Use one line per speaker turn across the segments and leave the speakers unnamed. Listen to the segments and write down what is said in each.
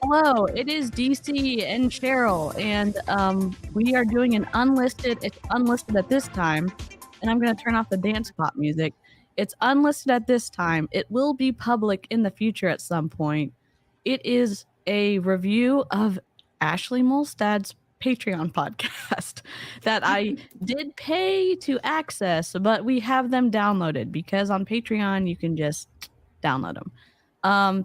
Hello, it is DC and Cheryl, and we are doing an unlisted. It's unlisted at this time, and I'm going to turn off the dance pop music. It's unlisted at this time. It will be public in the future at some point. It is a review of Ashlie Molstad's Patreon podcast that I did pay to access, but we have them downloaded because on Patreon you can just download them.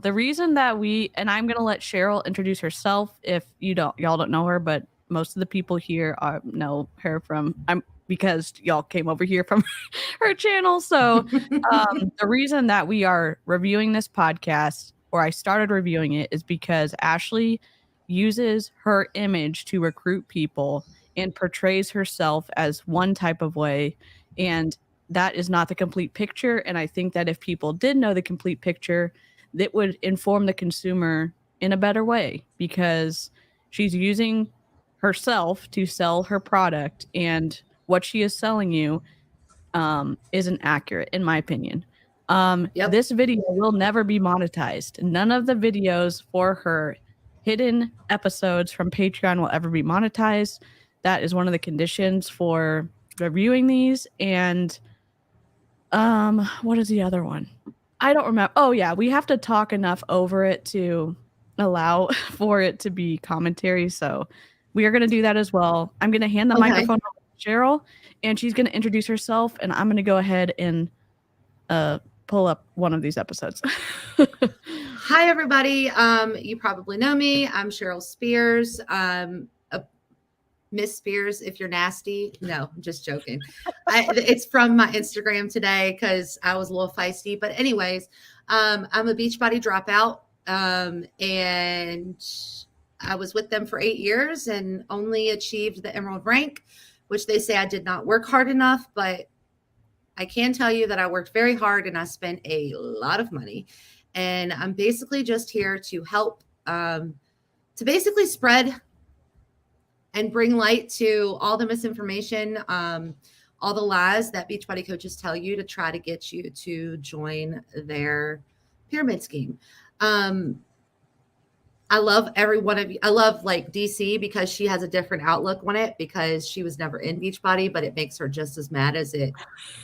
The reason that and I'm gonna let Cheryl introduce herself if y'all don't know her, but most of the people here know her because y'all came over here from her channel. So the reason that we are reviewing this podcast, or I started reviewing it, is because Ashlie uses her image to recruit people and portrays herself as one type of way, and that is not the complete picture. And I think that if people did know the complete picture, that would inform the consumer in a better way, because she's using herself to sell her product, and what she is selling you isn't accurate, in my opinion. This video will never be monetized. None of the videos for her hidden episodes from Patreon will ever be monetized. That is one of the conditions for reviewing these. And what is the other one? I don't remember. Oh, yeah. We have to talk enough over it to allow for it to be commentary. So we are going to do that as well. I'm going to hand the microphone over to Cheryl, and she's going to introduce herself, and I'm going to go ahead and pull up one of these episodes.
Hi, everybody. You probably know me. I'm Cheryl Spears. Miss Spears, if you're nasty. No, I'm just joking. It's from my Instagram today because I was a little feisty. But anyways, I'm a Beachbody dropout, and I was with them for 8 years and only achieved the Emerald rank, which they say I did not work hard enough. But I can tell you that I worked very hard and I spent a lot of money. And I'm basically just here to help, to basically spread and bring light to all the misinformation, all the lies that Beachbody coaches tell you to try to get you to join their pyramid scheme. I love every one of you. I love like DC because she has a different outlook on it because she was never in Beachbody, but it makes her just as mad as it,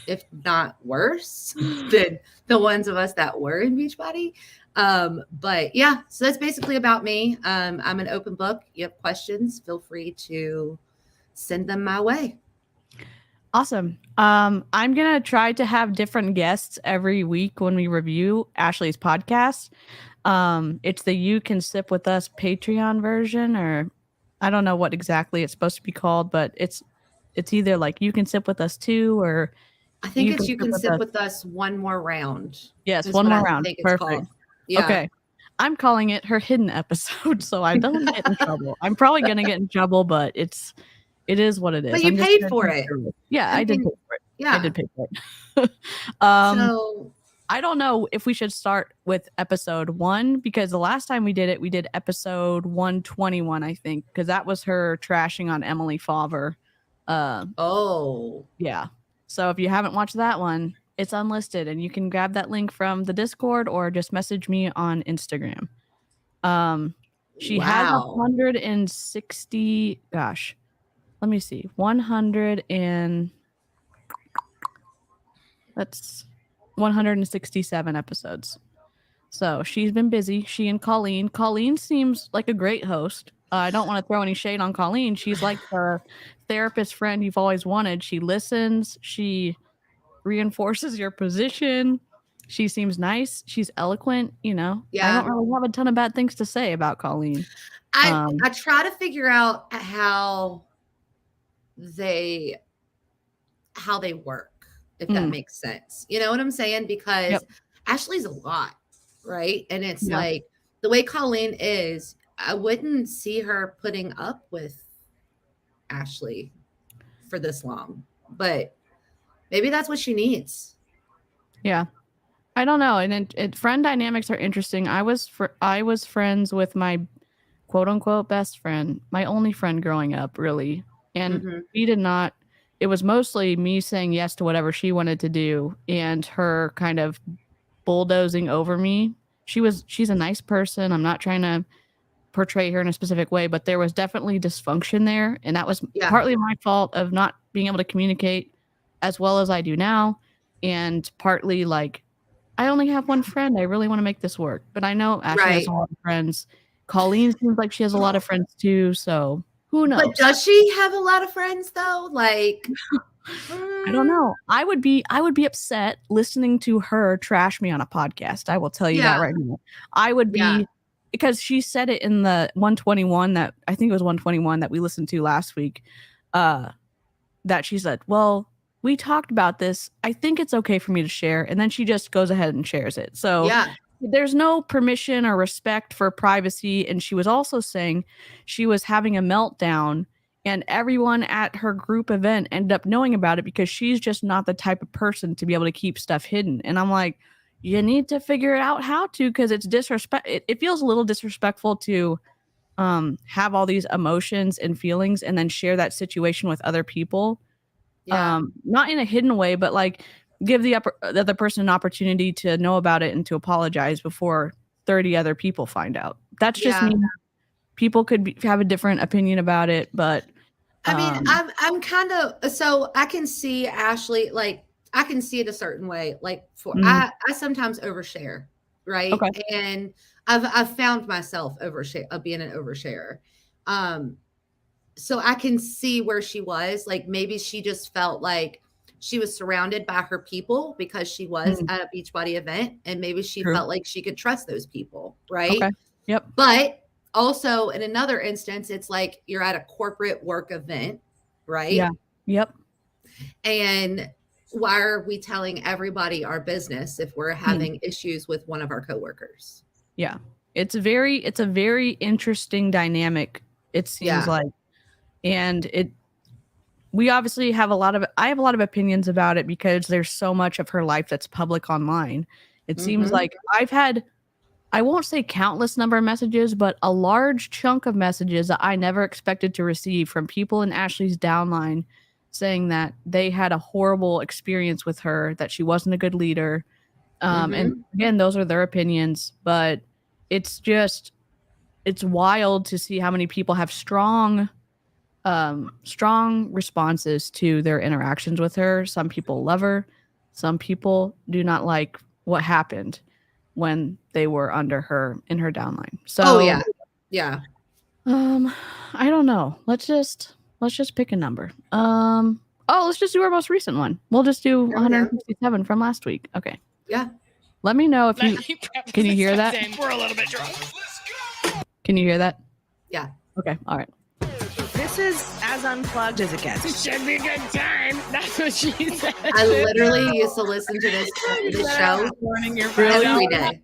if not worse, than the ones of us that were in Beachbody. But yeah, so that's basically about me. I'm an open book. You have questions, feel free to send them my way.
Awesome. I'm going to try to have different guests every week when we review Ashlie's podcast. It's the You Can Sip With Us Patreon version, or I don't know what exactly it's supposed to be called, but it's either like You Can Sip With Us 2, or
I think it's You Can Sip With Us One More Round.
Yes, one more round. Perfect. Yeah. Okay. I'm calling it her hidden episode, so I don't get in trouble. I'm probably going to get in trouble, but it is what it is.
But you paid for it.
Yeah, I did pay for it.
Yeah.
I did pay for it. So I don't know if we should start with episode 1, because the last time we did episode 121, I think, because that was her trashing on Emily Fauver. Yeah. So if you haven't watched that one, it's unlisted, and you can grab that link from the Discord or just message me on Instagram. She has 160. Gosh, let me see. 167 episodes. So she's been busy. She and Colleen. Colleen seems like a great host. I don't want to throw any shade on Colleen. She's like the therapist friend you've always wanted. She listens. She reinforces your position. She seems nice. She's eloquent. Yeah. I don't really have a ton of bad things to say about Colleen.
I try to figure out how they work, if that makes sense. You know what I'm saying? Because Ashley's a lot, right? And it's like the way Colleen is, I wouldn't see her putting up with Ashlie for this long, but maybe that's what she needs.
Yeah. I don't know. And friend dynamics are interesting. I was friends with my quote unquote best friend, my only friend growing up, really. And we did not, it was mostly me saying yes to whatever she wanted to do and her kind of bulldozing over me. She's a nice person. I'm not trying to portray her in a specific way, but there was definitely dysfunction there. And that was
Yeah.
partly my fault of not being able to communicate as well as I do now. And partly like, I only have one friend. I really want to make this work. But I know Ashlie has a lot of friends. Colleen seems like she has a lot of friends too. So who knows?
But does she have a lot of friends though? Like,
I don't know. I would be upset listening to her trash me on a podcast. I will tell you that right now. I would be, because she said it in the 121 that I think it was 121 that we listened to last week. That she said, well, we talked about this. I think it's okay for me to share. And then she just goes ahead and shares it. So there's no permission or respect for privacy. And she was also saying she was having a meltdown and everyone at her group event ended up knowing about it because she's just not the type of person to be able to keep stuff hidden. And I'm like, you need to figure out how to, because it's disrespect. It feels a little disrespectful to have all these emotions and feelings and then share that situation with other people. Not in a hidden way, but like give the other person an opportunity to know about it and to apologize before 30 other people find out. That's just me. People could have a different opinion about it, but
I mean, I'm kind of, so I can see Ashlie, like I can see it a certain way. Like I sometimes overshare, right?
Okay.
And I've found myself being an oversharer. So I can see where she was. Like maybe she just felt like she was surrounded by her people because she was at a Beachbody event, and maybe she felt like she could trust those people, right?
Okay. Yep.
But also in another instance, it's like you're at a corporate work event, right?
Yeah. Yep.
And why are we telling everybody our business if we're having issues with one of our coworkers?
Yeah. It's a very interesting dynamic, it seems like. And we obviously have I have a lot of opinions about it because there's so much of her life that's public online. It seems like I've had, I won't say countless number of messages, but a large chunk of messages that I never expected to receive from people in Ashley's downline saying that they had a horrible experience with her, that she wasn't a good leader. And again, those are their opinions, but it's wild to see how many people have strong responses to their interactions with her. Some people love her. Some people do not like what happened when they were under her in her downline. So
yeah.
I don't know. Let's just pick a number. Let's just do our most recent one. We'll just do 167 from last week. Okay.
Yeah.
Let me know if you can you hear that?
We're a little bit drunk.
Can you hear that?
Yeah.
Okay. All right.
This is as unplugged as it gets. It should be a good time. That's what she said.
I literally used to listen to this show every day.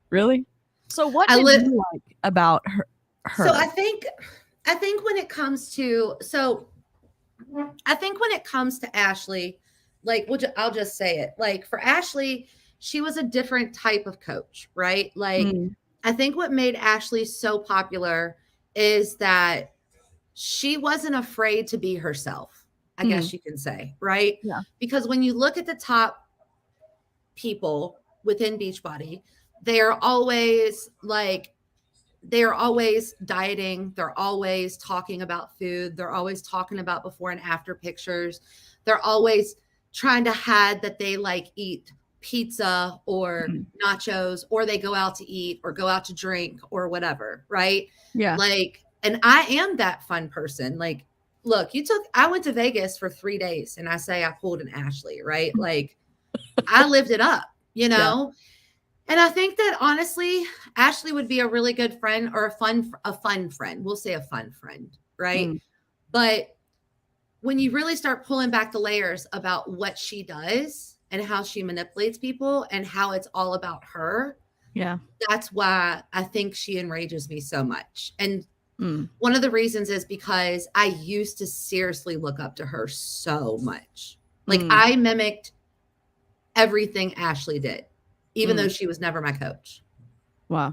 Really? So what did you like about her?
So I think when it comes to Ashlie, like I'll just say it. Like for Ashlie, she was a different type of coach, right? Like I think what made Ashlie so popular is that she wasn't afraid to be herself, I guess you can say, right?
Yeah.
Because when you look at the top people within Beachbody, they're always dieting. They're always talking about food. They're always talking about before and after pictures. They're always trying to hide that they like eat pizza or nachos, or they go out to eat or go out to drink or whatever. Right.
Yeah.
Like, and I am that fun person. Like, look, I went to Vegas for 3 days and I say I pulled an Ashlie, right? Like I lived it up, you know? Yeah. And I think that honestly, Ashlie would be a really good friend, or a fun friend. We'll say a fun friend, right? But when you really start pulling back the layers about what she does and how she manipulates people and how it's all about her, that's why I think she enrages me so much. And one of the reasons is because I used to seriously look up to her so much. Like I mimicked everything Ashlie did, even though she was never my coach.
Wow.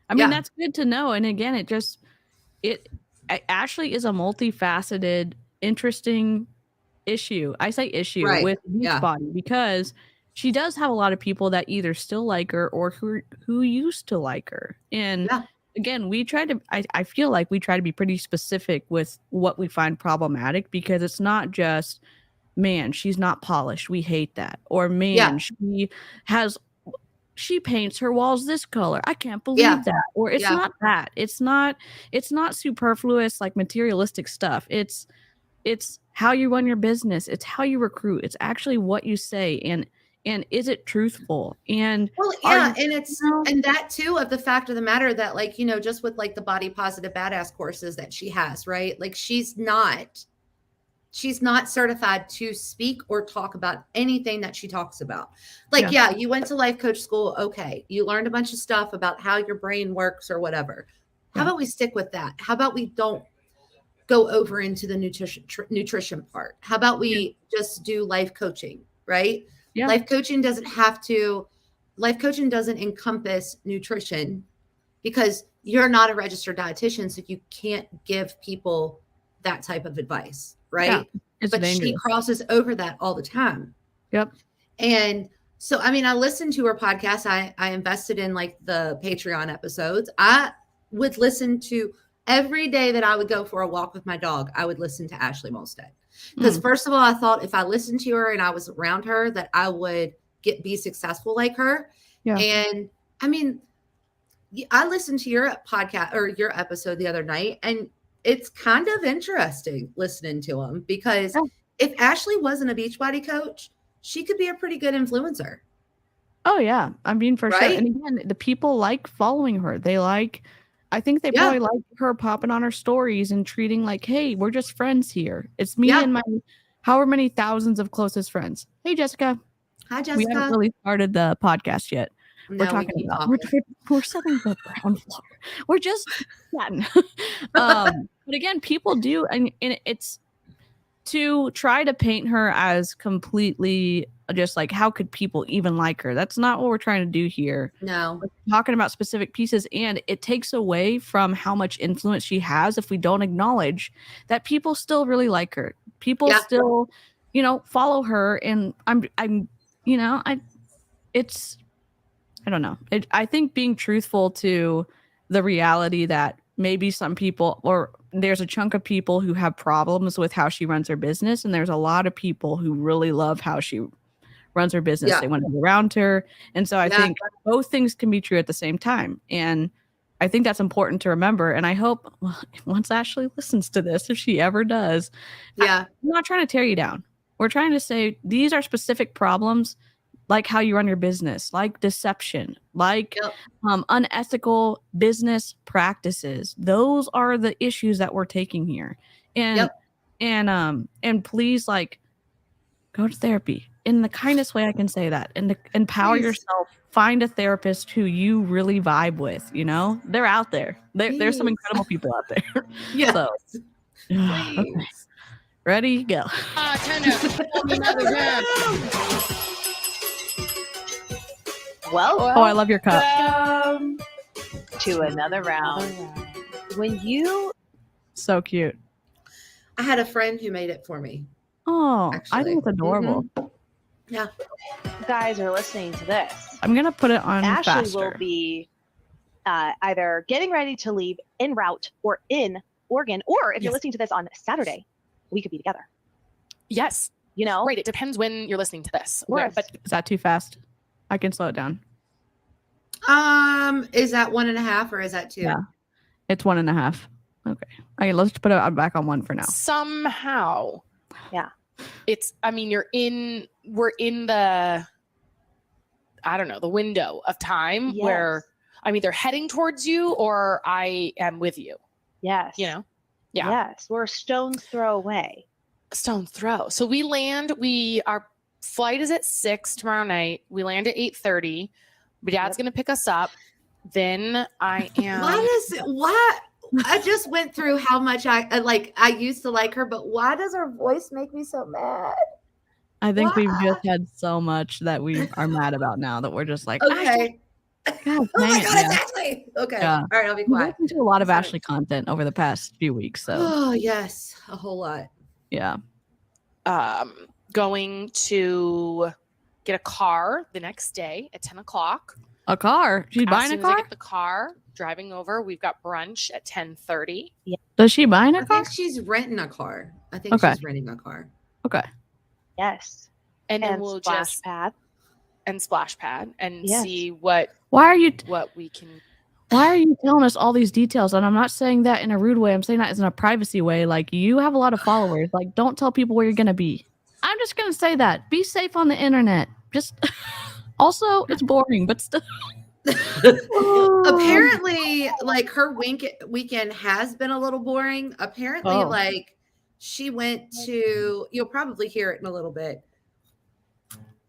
I mean, that's good to know. And again, Ashlie is a multifaceted, interesting issue. I say issue with Beachbody because she does have a lot of people that either still like her or who used to like her. And again, we try to, I feel like we try to be pretty specific with what we find problematic, because it's not just, man, she's not polished, we hate that. Or man, she paints her walls this color, I can't believe that. Or it's not that. It's not superfluous, like materialistic stuff. It's how you run your business. It's how you recruit. It's actually what you say. And is it truthful? And
and it's and that too, of the fact of the matter that, like, just with like the body positive badass courses that she has, right? Like she's not certified to speak or talk about anything that she talks about. Like, you went to life coach school. Okay. You learned a bunch of stuff about how your brain works or whatever. How about we stick with that? How about we don't go over into the nutrition part? How about we just do life coaching, right? Yeah. Life coaching doesn't encompass nutrition, because you're not a registered dietitian. So you can't give people that type of advice. Right. Yeah, but dangerous. She crosses over that all the time.
Yep.
And so, I mean, I listened to her podcast. I invested in like the Patreon episodes. I would listen to every day that I would go for a walk with my dog. I would listen to Ashlie Molstad. Because first of all, I thought if I listened to her and I was around her, that I would be successful like her. Yeah. And I mean, I listened to your podcast or your episode the other night, and it's kind of interesting listening to them, because if Ashlie wasn't a Beachbody coach, she could be a pretty good influencer.
Oh yeah. I mean, for sure. And again, the people like following her. I think they probably like her popping on her stories and treating like, hey, we're just friends here. It's me and my however many thousands of closest friends. Hey, Jessica.
Hi, Jessica.
We haven't really started the podcast yet.
No,
we're talking about we're setting the ground floor. We're just chatting. But again, people do, and it's to try to paint her as completely just like, how could people even like her? That's not what we're trying to do here.
No.
We're talking about specific pieces, and it takes away from how much influence she has if we don't acknowledge that people still really like her. People still, follow her, and I don't know. I think being truthful to the reality that maybe some people, or there's a chunk of people who have problems with how she runs her business, and there's a lot of people who really love how she runs her business. They want to be around her. And so I think both things can be true at the same time. And I think that's important to remember. And I hope once Ashlie listens to this, if she ever does, I'm not trying to tear you down. We're trying to say these are specific problems, like how you run your business, like deception, like unethical business practices. Those are the issues that we're taking here. And and please, like, go to therapy in the kindest way I can say that, and to empower yourself. Find a therapist who you really vibe with. They're out there. There's some incredible people out there.
Yeah.
So, okay. Ready? Go.
Well,
I love your cup.
To another round. When you
so cute.
I had a friend who made it for me.
Oh, actually. I think it's adorable.
Mm-hmm. Yeah.
You guys are listening to this.
I'm gonna put it on
Ashlie
faster.
Will be either getting ready to leave en route or in Oregon, or if you're listening to this on Saturday, we could be together.
Yes. Right. It depends when you're listening to this.
But is that too fast? I can slow it down.
Is that 1.5 or is that 2?
Yeah, it's 1.5. Okay, let's put it back on 1 for now.
Somehow.
Yeah.
We're in the, I don't know, the window of time where I'm either heading towards you or I am with you.
Yes.
Yeah.
Yes. We're a stone's throw away.
Stone's throw. So we land, our flight is at 6 tomorrow night. We land at 8:30. My dad's going to pick us up. Then I am.
What? I just went through how much I used to like her, but why does her voice make me so mad?
I think we've just had so much that we are mad about now that we're just like,
okay.
God,
oh my God, it's Ashlie. Okay. Yeah. All right, I'll be quiet.
We've listened to a lot of Ashlie content over the past few weeks. So.
Oh, yes. A whole lot.
Yeah.
Going to get a car the next day at 10 o'clock.
A car? She's buying a car?
As I get the car. driving over. We've got brunch at 10:30.
Does she buy a
I
car?
think she's renting a car. I think
Okay.
she's renting a car.
Okay.
Yes.
And then
And
we'll
splash
just
pad.
and splash pad and
Yes.
see what
Why are you
we can.
Why are you telling us all these details? And I'm not saying that in a rude way. I'm saying that in a privacy way. Like, you have a lot of followers. Like, don't tell people where you're gonna be. I'm just gonna say that. Be safe on the internet. Just also, it's boring, but still.
Apparently, like her weekend has been a little boring. Apparently,
Oh.
like she went to, you'll probably hear it in a little bit.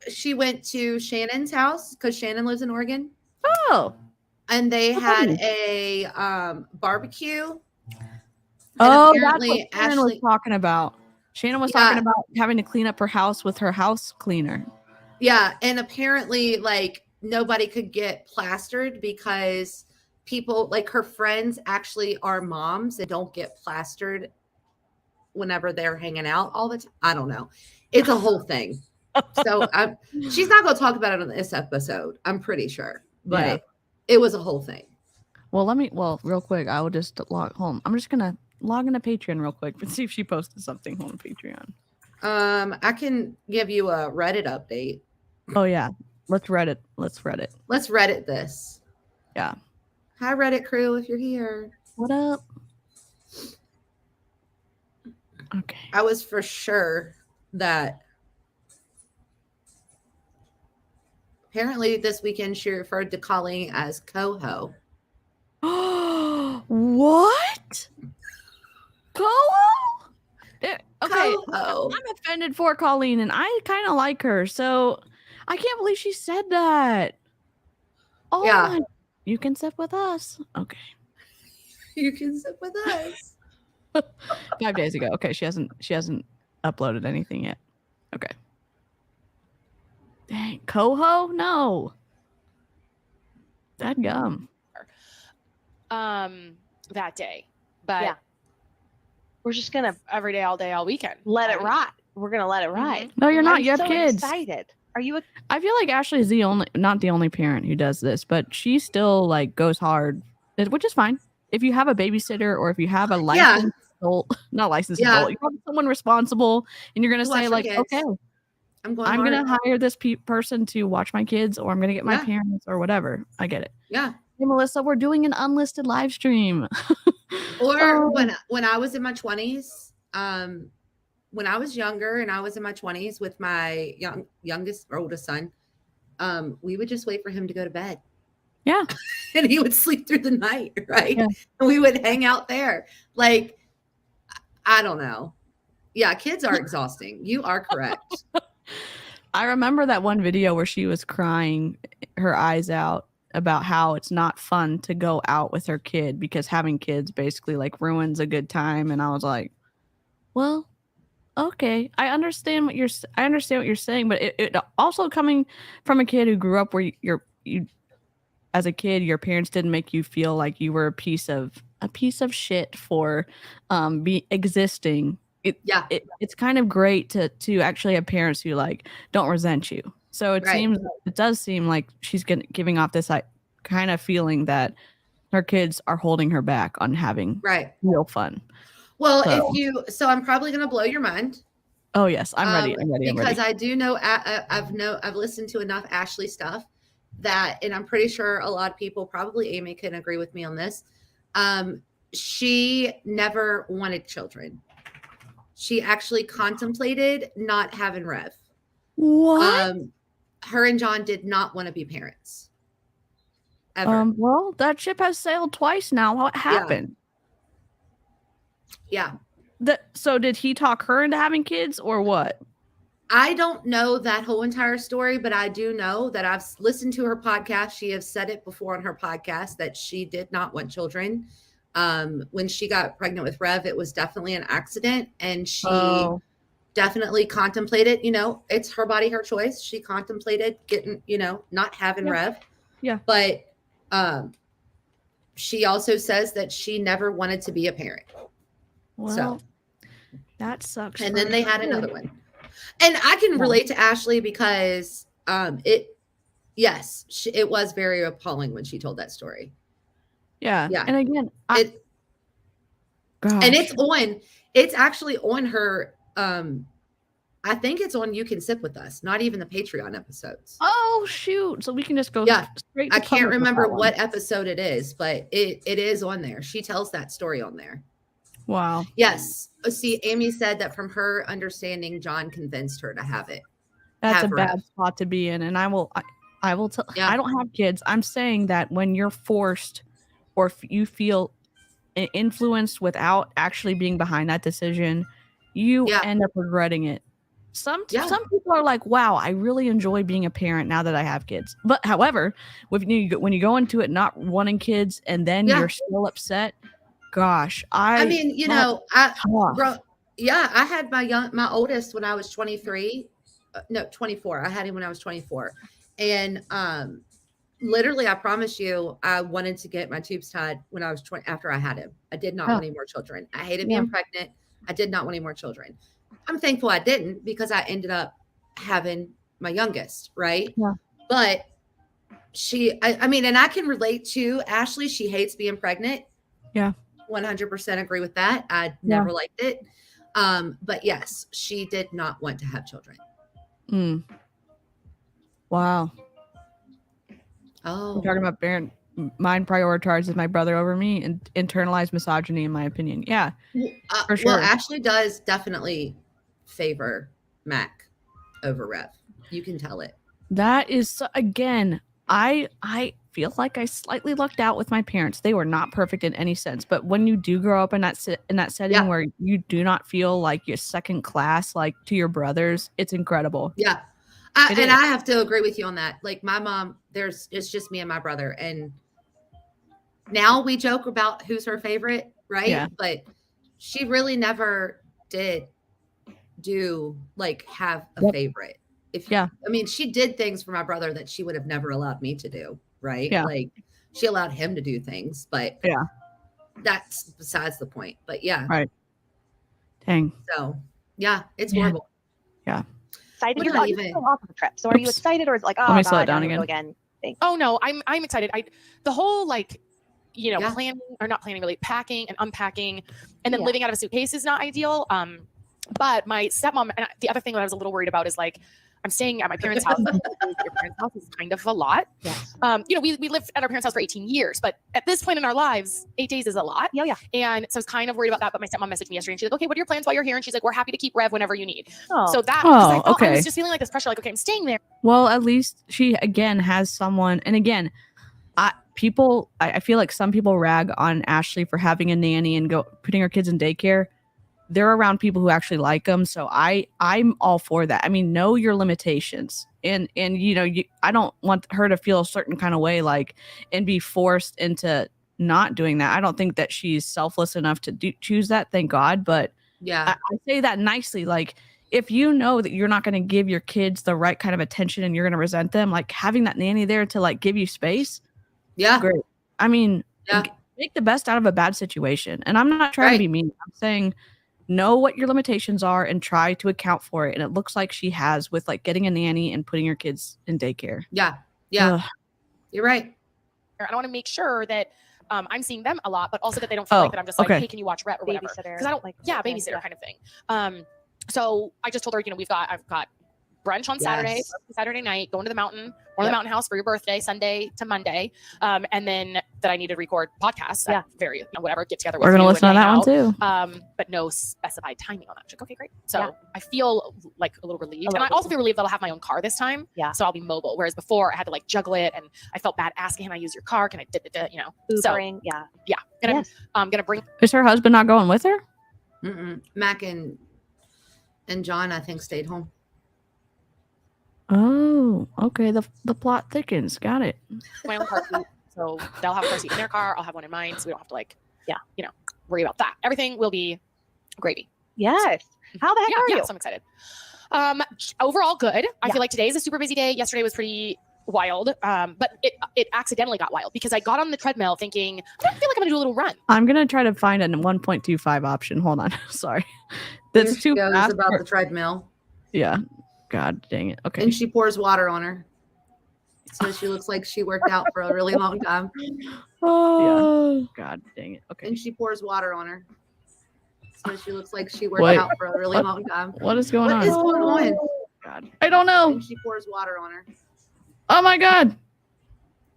She went to Shannon's house because Shannon lives in Oregon.
Oh.
And they
Oh.
had a barbecue.
Oh, that's
apparently
what Shannon was
Ashlie,
talking about. Shannon was
Yeah.
talking about having to clean up her house with her house cleaner.
yeah, and apparently like nobody could get plastered because people, like her friends actually are moms and don't get plastered whenever they're hanging out all the time. I don't know. It's a whole thing. So she's not going to talk about it on this episode, I'm pretty sure. But
Yeah.
it was a whole thing.
Well, real quick, I will just log home. I'm just gonna log into Patreon real quick and see if she posted something on Patreon.
I can give you a Reddit update.
Oh yeah, let's Reddit.
Let's Reddit this.
Yeah.
Hi, Reddit crew, if you're here.
What up? Okay.
I was for sure that apparently this weekend she referred to Colleen as Coho.
What? Coho? Okay,
Coho.
I'm offended for Colleen, and I kind of like her, so I can't believe she said that. Oh,
Yeah.
You can sit with us. Okay.
You can sit with us.
5 days ago. Okay, she hasn't uploaded anything yet. Okay. Dang, Coho? No. That gum.
That day, but
Yeah. We're just gonna
every day, all day, all weekend.
let it ride. We're gonna let it ride.
No, you're not.
I'm
You have
so
kids.
excited. Are you?
I feel like Ashley is not the only parent who does this, but she still like goes hard, which is fine. If you have a babysitter or if you have a licensed adult, not licensed adult, you have someone responsible, and you're gonna
To watch
say
your
like,
kids.
okay, I'm gonna hire this person to watch my kids, or I'm gonna get my parents or whatever. I get it.
Yeah.
Hey, Melissa, we're doing an unlisted live stream.
Or when I was in my 20s, when I was younger and I was in my 20s with my oldest son, we would just wait for him to go to bed.
Yeah.
And he would sleep through the night, right?
Yeah.
And we would hang out there. Like, I don't know. Yeah, kids are exhausting. You are correct.
I remember that one video where she was crying her eyes out about how it's not fun to go out with her kid because having kids basically like ruins a good time. And I was like, well, okay, I understand what you're saying, but it also coming from a kid who grew up where you as a kid, your parents didn't make you feel like you were a piece of shit for existing. It's kind of great to actually have parents who like don't resent you. So it does seem like she's giving off this like kind of feeling that her kids are holding her back on having real fun.
Well, so I'm probably going to blow your mind.
Oh yes, I'm ready.
Because I do know I've listened to enough Ashlie stuff that, and I'm pretty sure a lot of people, probably Amy, can agree with me on this. She never wanted children. She actually contemplated not having Rev.
What?
Her and John did not want to be parents. Ever.
Well, that ship has sailed twice now. What happened?
Yeah.
So did he talk her into having kids or what?
I don't know that whole entire story, but I do know that I've listened to her podcast. She has said it before on her podcast that she did not want children. When she got pregnant with Rev, it was definitely an accident, and she definitely contemplated, it's her body, her choice. She contemplated getting, not having Rev.
Yeah.
But she also says that she never wanted to be a parent.
Well, that sucks.
And then they had another one. And I can relate to Ashlie because it was very appalling when she told that story.
Yeah.
Yeah.
And again,
It,
gosh.
and it's actually on her, I think it's on You Can Sip With Us, not even the Patreon episodes.
Oh shoot. So we can just go straight to
I can't
public with
remember
that one.
what episode it is, but it is on there. She tells that story on there.
Wow.
Yes. See, Amy said that from her understanding, John convinced her to have it.
That's
Have
a bad
Rev.
spot to be in. And I will tell,
Yeah.
I don't have kids. I'm saying that when you're forced or if you feel influenced without actually being behind that decision, you
Yeah.
end up regretting it. Some
Yeah.
people are like, wow, I really enjoy being a parent now that I have kids. But however, when you go into it not wanting kids and then
Yeah.
you're still upset, gosh,
I mean, you know,
tough.
I had my oldest when I was 23. No, 24. I had him when I was 24. And literally, I promise you, I wanted to get my tubes tied when I was 20 after I had him. I did not want any more children. I hated being pregnant. I did not want any more children. I'm thankful I didn't because I ended up having my youngest, right?
Yeah.
But I mean, and I can relate to Ashlie. She hates being pregnant.
Yeah.
100% agree with that. I never liked it. But yes, she did not want to have children.
Wow.
Oh,
We're talking about parent. Mine prioritizes my brother over me and internalized misogyny, in my opinion. Yeah, for sure.
Well, Ashlie does definitely favor Mac over Rev. You can tell it.
That is, again, I feel like I slightly lucked out with my parents. They were not perfect in any sense, but when you do grow up in that setting where you do not feel like you're second class, like to your brothers, it's incredible.
Yeah. I have to agree with you on that. Like my mom, it's just me and my brother. And now we joke about who's her favorite, right?
Yeah.
But she really never did have a favorite. I mean, she did things for my brother that she would have never allowed me to do, right?
Yeah.
Like she allowed him to do things, but that's besides the point. But yeah.
Right. Dang.
So yeah, it's horrible.
Yeah.
Excited. You're not even off of the trip. So are you excited or is it like, oh,
let me slow it down
again?
Oh no, I'm excited. The whole planning or not planning, really packing and unpacking and then living out of a suitcase is not ideal. But my stepmom, and the other thing that I was a little worried about is like, I'm staying at my parents' house. Your parents' house is kind of a lot.
Yes.
We lived at our parents' house for 18 years, but at this point in our lives, 8 days is a lot.
Yeah.
And so I was kind of worried about that. But my stepmom messaged me yesterday and she's like, okay, what are your plans while you're here? And she's like, we're happy to keep Rev whenever you need.
Oh.
So that,
okay.
I was just feeling like this pressure, like, okay, I'm staying there.
Well, at least she, again, has someone. And again, I feel like some people rag on Ashlie for having a nanny and putting her kids in daycare. They're around people who actually like them. So I'm all for that. I mean, know your limitations and I don't want her to feel a certain kind of way, like, and be forced into not doing that. I don't think that she's selfless enough to choose that. Thank God. But
yeah,
I say that nicely. Like, if you know that you're not going to give your kids the right kind of attention and you're going to resent them, like having that nanny there to like give you space.
Yeah.
Great. I mean, make the best out of a bad situation. And I'm not trying to be mean. I'm saying, know what your limitations are and try to account for it. And it looks like she has with like getting a nanny and putting your kids in daycare.
Yeah.
Ugh.
You're right.
I want to make sure that I'm seeing them a lot, but also that they don't feel like that I'm just like, hey, can you watch Rhett or whatever? Because I don't babysitter kind of thing. So I just told her, I've got brunch on Saturday night, going to the mountain, or the mountain house for your birthday, Sunday to Monday. And then that I need to record podcasts. Whatever, get together with
We're going to listen to that
one
too.
But no specified timing on that. She's like, okay, great. So I feel like a little relieved. And I also feel relieved that I'll have my own car this time.
Yeah.
So I'll be mobile. Whereas before I had to like juggle it and I felt bad asking him, I use your car. Can I,
Ubering,
Yeah. And I'm going to bring.
Is her husband not going with her?
Mac and John, I think, stayed home.
Oh, okay. The plot thickens. Got it.
My own car seat, so they'll have a car seat in their car. I'll have one in mine, so we don't have to worry about that. Everything will be gravy.
Yes. How the heck are you?
So I'm excited. Overall, good. I feel like today is a super busy day. Yesterday was pretty wild, but it accidentally got wild because I got on the treadmill thinking I feel like I'm gonna do a little run.
I'm gonna try to find a 1.25 option. Hold on. Sorry, that's too fast.
About the treadmill.
Yeah. God dang it. Okay.
And she pours water on her. So she looks like she worked out for a really long time.
Oh, God dang it. Okay.
And she pours water on her. So she looks like she worked out for a really long time.
What is going on?
What is going on?
God. I don't know.
And she pours water on her.
Oh my God.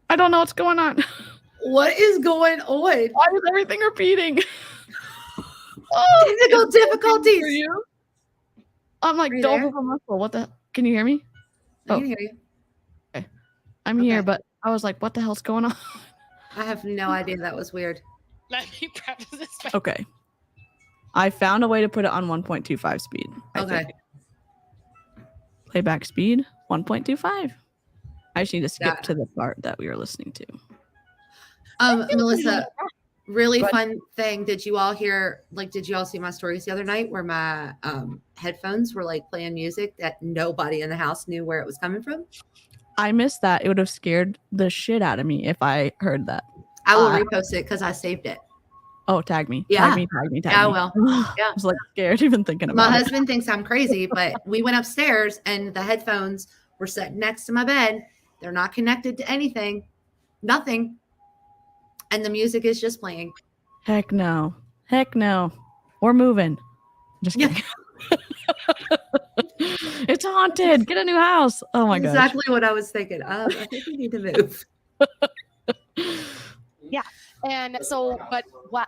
I don't know what's going on.
What is going on?
Why is everything repeating?
Technical difficulties.
You? I'm like, don't move a muscle. What the? Can you hear me?
I can hear you.
Okay. I'm here, but I was like, what the hell's going on?
I have no idea. That was weird.
Let me practice this.
Okay. I found a way to put it on 1.25 speed.
Okay.
Playback speed 1.25. I just need to skip to the part that we were listening to.
Melissa, really fun thing. Did you all hear, did you all see my stories the other night where my headphones were like playing music that nobody in the house knew where it was coming from?
I missed that. It would have scared the shit out of me if I heard that.
I will repost it because I saved it.
Oh, tag me.
Yeah.
Tag me.
Yeah, I will. Yeah.
I was like scared even thinking about it.
My husband thinks I'm crazy, but we went upstairs and the headphones were set next to my bed. They're not connected to anything. Nothing. And the music is just playing.
Heck no. We're moving. Just kidding. It's haunted. Get a new house. Oh my god.
Exactly what I was thinking. I think we need to move.
Yeah. And so,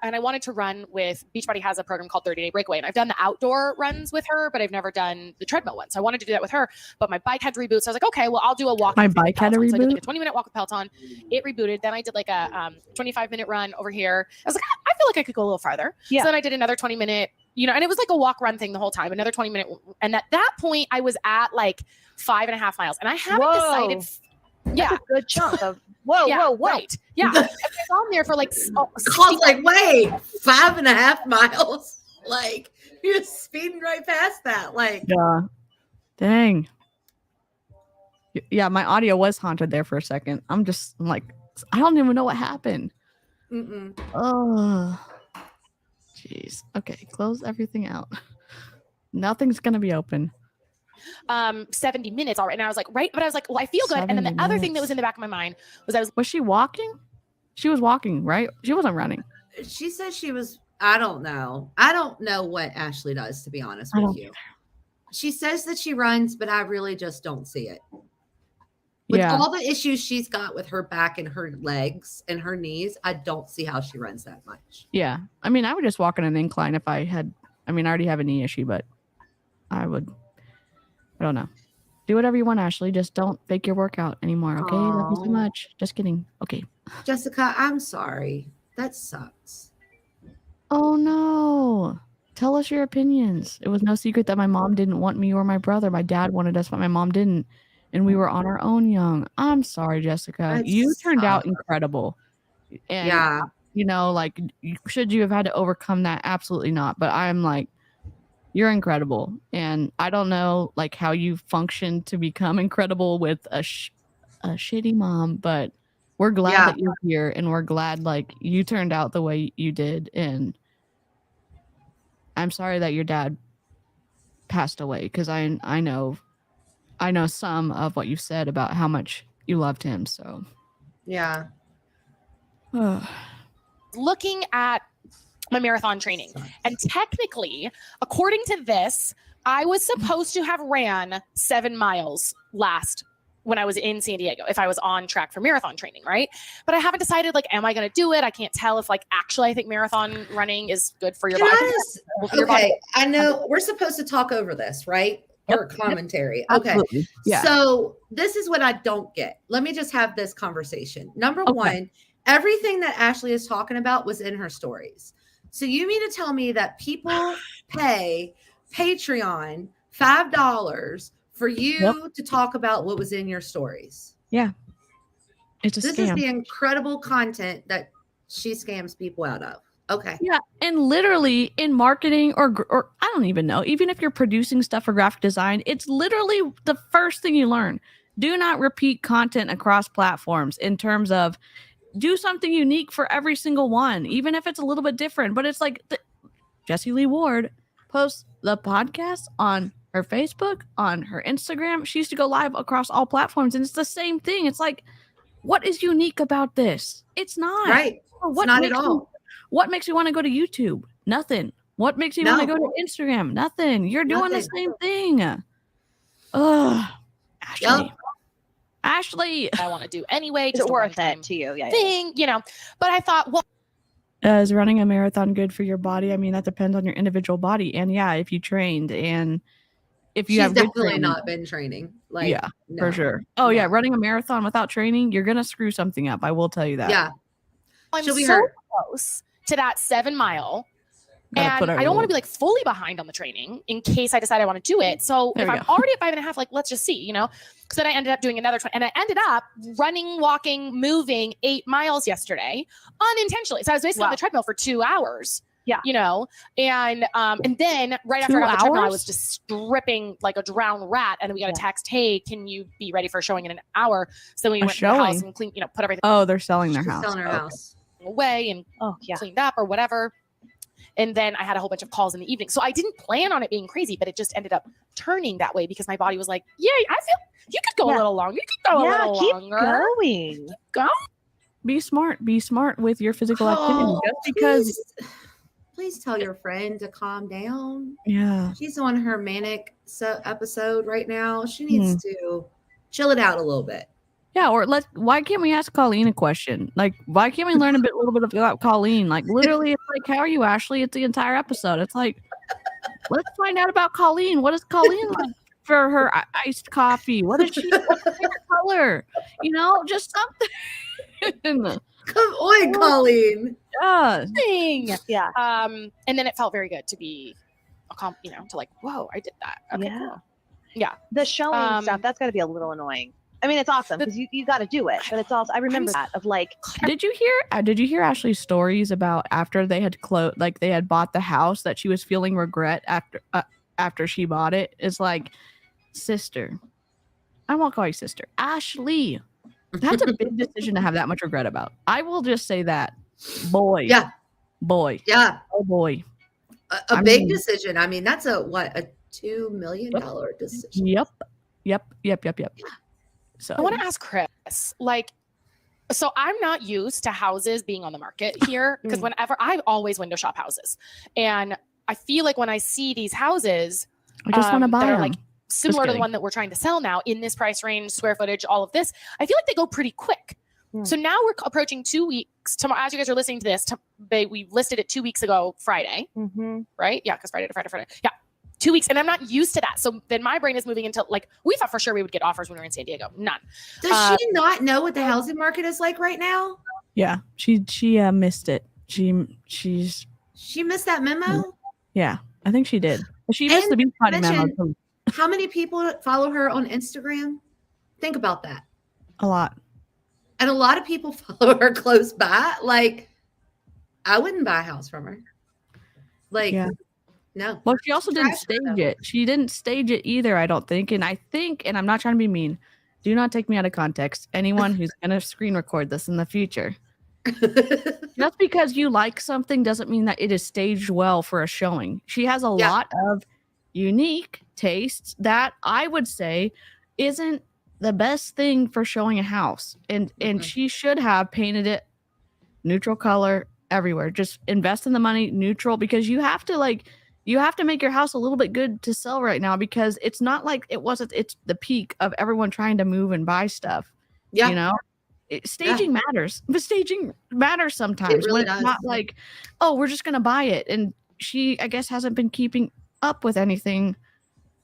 and I wanted to run with Beachbody has a program called 30 Day Breakaway. And I've done the outdoor runs with her, but I've never done the treadmill one. So I wanted to do that with her, but my bike had to reboot. So I was like, okay, well, I'll do a walk.
My bike had to reboot?
So I did like a 20-minute walk with Peloton. It rebooted. Then I did like a 25-minute run over here. I was like, I feel like I could go a little farther. Yeah. So then I did another 20-minute, and it was like a walk run thing the whole time, another 20-minute. And at that point I was at like 5.5 miles and I haven't decided.
That's a good chunk of whoa.
Right. Yeah. I was on there for like,
wait, 5.5 miles. Like you're speeding right past that. Like,
yeah. Dang. Yeah. My audio was haunted there for a second. I'm like, I don't even know what happened. Oh, jeez. Okay. Close everything out. Nothing's going to be open.
70 minutes already. And I was like, right. But I was like, well, I feel good. And then the other thing that was in the back of my mind was
she walking? She was walking, right? She wasn't running.
She said she was, I don't know. I don't know what Ashlie does, to be honest with you. She says that she runs, but I really just don't see it. With all the issues she's got with her back and her legs and her knees, I don't see how she runs that much.
Yeah. I mean, I would just walk on an incline if I already have a knee issue, but I don't know. Do whatever you want, Ashlie. Just don't fake your workout anymore, okay? Love you so much. Just kidding. Okay.
Jessica, I'm sorry. That sucks.
Oh, no. Tell us your opinions. It was no secret that my mom didn't want me or my brother. My dad wanted us, but my mom didn't. And we were on our own young. I'm sorry, Jessica. You turned out incredible. And, should you have had to overcome that? Absolutely not. But I'm like, you're incredible. And I don't know how you function to become incredible with a shitty mom, but we're glad that you're here and we're glad you turned out the way you did. And I'm sorry that your dad passed away because I know some of what you said about how much you loved him. So
yeah.
Looking at my marathon training. And technically, according to this, I was supposed to have ran 7 miles when I was in San Diego, if I was on track for marathon training, right? But I haven't decided, am I going to do it? I can't tell if, actually I think marathon running is good for your body.
Okay, I know we're supposed to talk over this, right? Or commentary. Okay.
Absolutely. Yeah.
So this is what I don't get. Let me just have this conversation. Number one, everything that Ashlie is talking about was in her stories. So you mean to tell me that people pay Patreon $5 for you to talk about what was in your stories?
Yeah. It's a scam.
This is the incredible content that she scams people out of. Okay.
Yeah. And literally in marketing or I don't even know, even if you're producing stuff for graphic design, it's literally the first thing you learn. Do not repeat content across platforms in terms of do something unique for every single one, even if it's a little bit different. But it's like Jessie Lee Ward posts the podcast on her Facebook, on her Instagram. She used to go live across all platforms, and it's the same thing. It's like, what is unique about this? It's not.
Right.
What
it's not at all.
What makes you want to go to YouTube? Nothing. What makes you want to go to Instagram? Nothing. You're doing the same thing. Ugh. Ashlie.
Yep.
Ashlie.
I want to do anyway.
Is
Just
it worth it to you? Yeah.
Thing, you know. But I thought, well,
is running a marathon good for your body? I mean, that depends on your individual body. And yeah, if you trained and if you have
definitely not been training. Like,
yeah, for sure. Oh yeah, running a marathon without training, you're gonna screw something up. I will tell you that.
Yeah.
I'm so close to that 7 mile. And I don't want to be like fully behind on the training in case I decide I want to do it. So if I'm already at 5.5, like, let's just see, you know, because then I ended up doing another 20 and I ended up running, walking, moving 8 miles yesterday unintentionally. So I was basically on the treadmill for 2 hours.
Yeah.
You know, and then right after I got on the treadmill, I was just stripping like a drowned rat. And then we got a text, hey, can you be ready for a showing in an hour? So we went to the house and cleaned, you know, put everything.
Oh, they're selling their house.
Selling their house
away and cleaned up or whatever. And then I had a whole bunch of calls in the evening. So I didn't plan on it being crazy, but it just ended up turning that way because my body was like, yeah, I feel you could go a little longer. You could go a little longer.
Going.
Go.
Be smart. Be smart with your physical activity. Just because.
Please tell your friend to calm down.
Yeah.
She's on her manic episode right now. She needs to chill it out a little bit.
Yeah, or why can't we ask Colleen a question? Like, why can't we learn a little bit about Colleen? Like, literally, it's like, how are you, Ashlie? It's the entire episode. It's like, let's find out about Colleen. What is Colleen like for her iced coffee? What's her favorite color? You know, just something.
Come on, Colleen.
Yeah.
And then it felt very good to be, you know, to like, whoa, I did that. Okay, cool. Yeah.
The showing stuff, that's got to be a little annoying. I mean, it's awesome because you got to do it, but it's also, I remember that of like.
Did you hear Ashley's stories about after they had they had bought the house that she was feeling regret after she bought it? It's like, sister, I won't call you sister, Ashlie. That's a big decision to have that much regret about. I will just say that, boy.
Yeah.
Boy.
Yeah.
Oh boy.
A big decision. I mean, that's a $2 million decision.
Yep. So
I want to ask Chris, like, so I'm not used to houses being on the market here because whenever I always window shop houses, and I feel like when I see these houses,
I just want to buy
that
them.
are like similar to the one that we're trying to sell now in this price range, square footage, all of this, I feel like they go pretty quick. So now we're approaching 2 weeks. Tomorrow, as you guys are listening to this, we listed it 2 weeks ago, Friday, right? Yeah, because Friday to Friday. Yeah. 2 weeks. And I'm not used to that. So then my brain is moving into like, we thought for sure we would get offers when we were in San Diego. None.
Does she not know what the housing market is like right now?
Yeah, she missed it. She
missed that memo?
Yeah, I think she did. She missed the Beachbody memo too.
How many people follow her on Instagram? Think about that.
A lot.
And a lot of people follow her close by. Like, I wouldn't buy a house from her. Like, no.
Well, she also didn't stage it. She didn't stage it either, I don't think. And I think, and I'm not trying to be mean, do not take me out of context. Anyone who's going to screen record this in the future. Just because you like something doesn't mean that it is staged well for a showing. She has a lot of unique tastes that I would say isn't the best thing for showing a house. And she should have painted it neutral color everywhere. Just invest in the money, neutral, because you have to make your house a little bit good to sell right now, because it's not like it's the peak of everyone trying to move and buy stuff. Yeah. You know, staging matters, but staging matters sometimes. It really does. It's not like, oh, we're just going to buy it. And she, I guess, hasn't been keeping up with anything.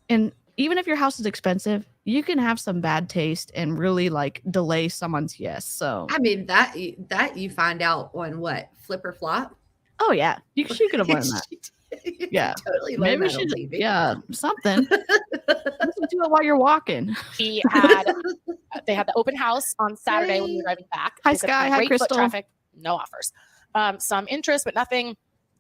And even if your house is expensive, you can have some bad taste and really like delay someone's yes. So
I mean that you find out on what, Flip or Flop?
Oh yeah, she could have learned that. Yeah,
totally.
Maybe she did. Yeah, something. Listen to it while you're walking.
They had the open house on Saturday when we were driving back.
Hi Sky, hi Crystal.
Traffic, no offers. Some interest, but nothing.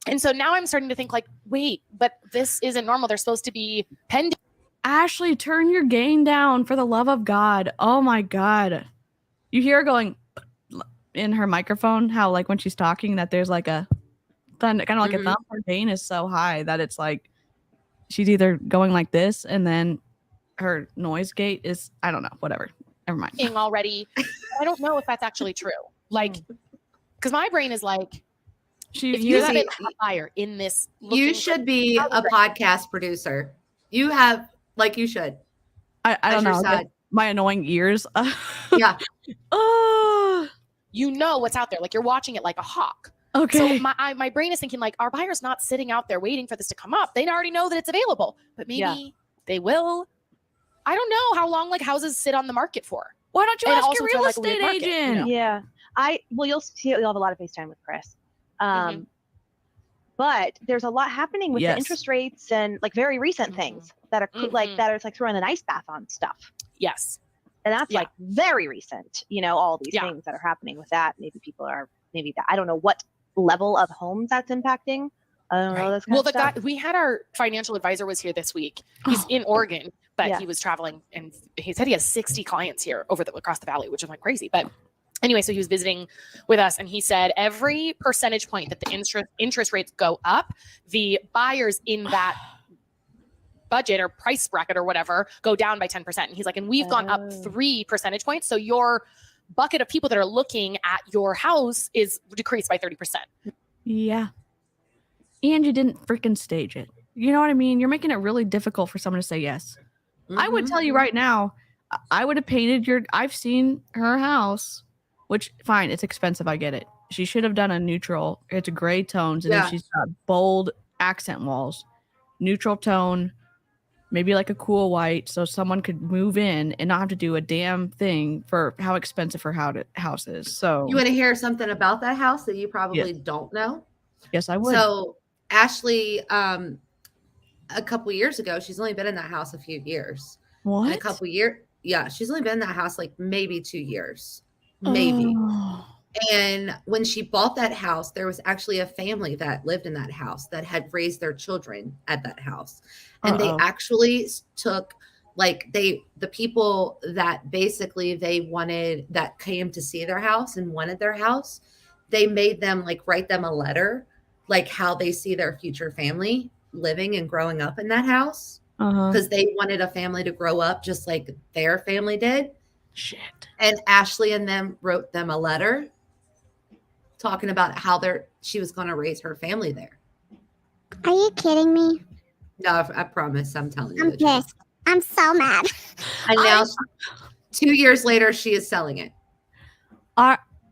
And so now I'm starting to think like, wait, but this isn't normal. They're supposed to be pending.
Ashlie, turn your gain down for the love of God. Oh my God. You hear her going in her microphone, how like when she's talking that there's like a kind of like a thump. Her gain is so high that it's like she's either going like this and then her noise gate is, I don't know, whatever. never mind.
Already. I don't know if that's actually true. Like, because my brain is like, if you have a buyer in this,
you should be a podcast producer. You have, like, you should.
I don't know. My annoying ears.
Yeah.
You know what's out there. Like, you're watching it like a hawk.
Okay.
So my brain is thinking, like, our buyer's not sitting out there waiting for this to come up. They already know that it's available, but maybe they will. I don't know how long like houses sit on the market for.
Why don't you ask your real estate agent?
You know? Yeah. You'll have a lot of FaceTime with Chris. But there's a lot happening with the interest rates and like very recent things that are that are like throwing an ice bath on stuff.
Yes.
And that's like very recent, you know, all these things that are happening with that. Maybe people are I don't know what level of homes that's impacting. I don't know. Well,
the guy we had, our financial advisor was here this week. He's in Oregon, but he was traveling, and he said he has 60 clients here across the valley, which is like crazy. But anyway, so he was visiting with us, and he said every percentage point that the interest rates go up, the buyers in that budget or price bracket or whatever go down by 10%. And he's like, and we've gone up 3 percentage points. So your bucket of people that are looking at your house is decreased by 30%.
Yeah. And you didn't freaking stage it. You know what I mean? You're making it really difficult for someone to say yes. I would tell you right now, I would have painted I've seen her house, which fine, it's expensive. I get it. She should have done a neutral. It's gray tones. And then she's got bold accent walls, neutral tone, maybe like a cool white. So someone could move in and not have to do a damn thing for how expensive her house is. So
you want to hear something about that house that you probably don't know?
Yes, I would.
So Ashlie, a couple years ago, she's only been in that house a few years.
What?
In a couple years. Yeah. She's only been in that house like maybe 2 years. Maybe. And when she bought that house, there was actually a family that lived in that house that had raised their children at that house. And they actually took the people that basically that came to see their house and wanted their house, they made them like write them a letter, like how they see their future family living and growing up in that house. Because they wanted a family to grow up just like their family did.
Shit.
And Ashlie and them wrote them a letter talking about how she was going to raise her family there.
Are you kidding me?
No, I promise. I'm telling you.
I'm pissed. I'm so mad.
And now 2 years later, she is selling it.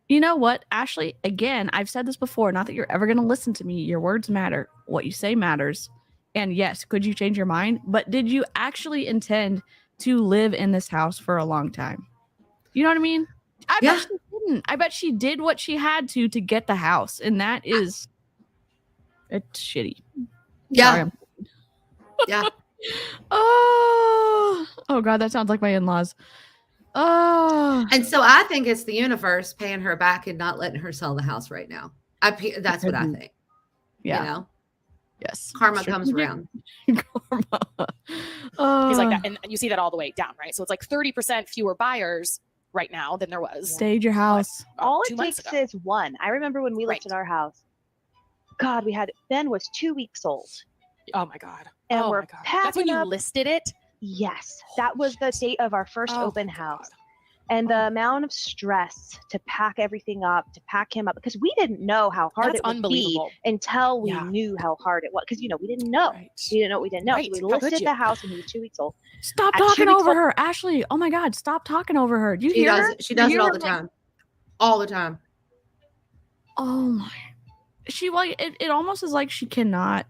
You know what, Ashlie? Again, I've said this before. Not that you're ever going to listen to me. Your words matter. What you say matters. And yes, could you change your mind? But did you actually intend to live in this house for a long time? You know what I mean? I bet she didn't. I bet she did what she had to get the house. And that is... It's shitty.
Yeah.
Sorry,
yeah.
Oh God, that sounds like my in-laws. Oh.
And so I think it's the universe paying her back and not letting her sell the house right now. That's what I think.
Yeah.
You know?
Yes.
Karma comes around.
Karma.
He's like that. And you see that all the way down, right? So it's like 30% fewer buyers right now than there was.
Stage your house.
All it takes is one. I remember when we listed our house. God, Ben was 2 weeks old.
Oh my God.
And we're packing
That's when you
up.
listed it?
Yes. That was the date of our first open house. And the amount of stress to pack everything up, to pack him up, because we didn't know how hard it would be until we knew how hard it was. Because, you know, we didn't know.
Right.
We didn't know what we didn't know.
Right.
So we listed the house when he was 2 weeks old.
Stop talking over her, Ashlie. Oh my God, stop talking over her. Do you hear her?
She does it all the time. All the time.
Oh my. It almost is like she cannot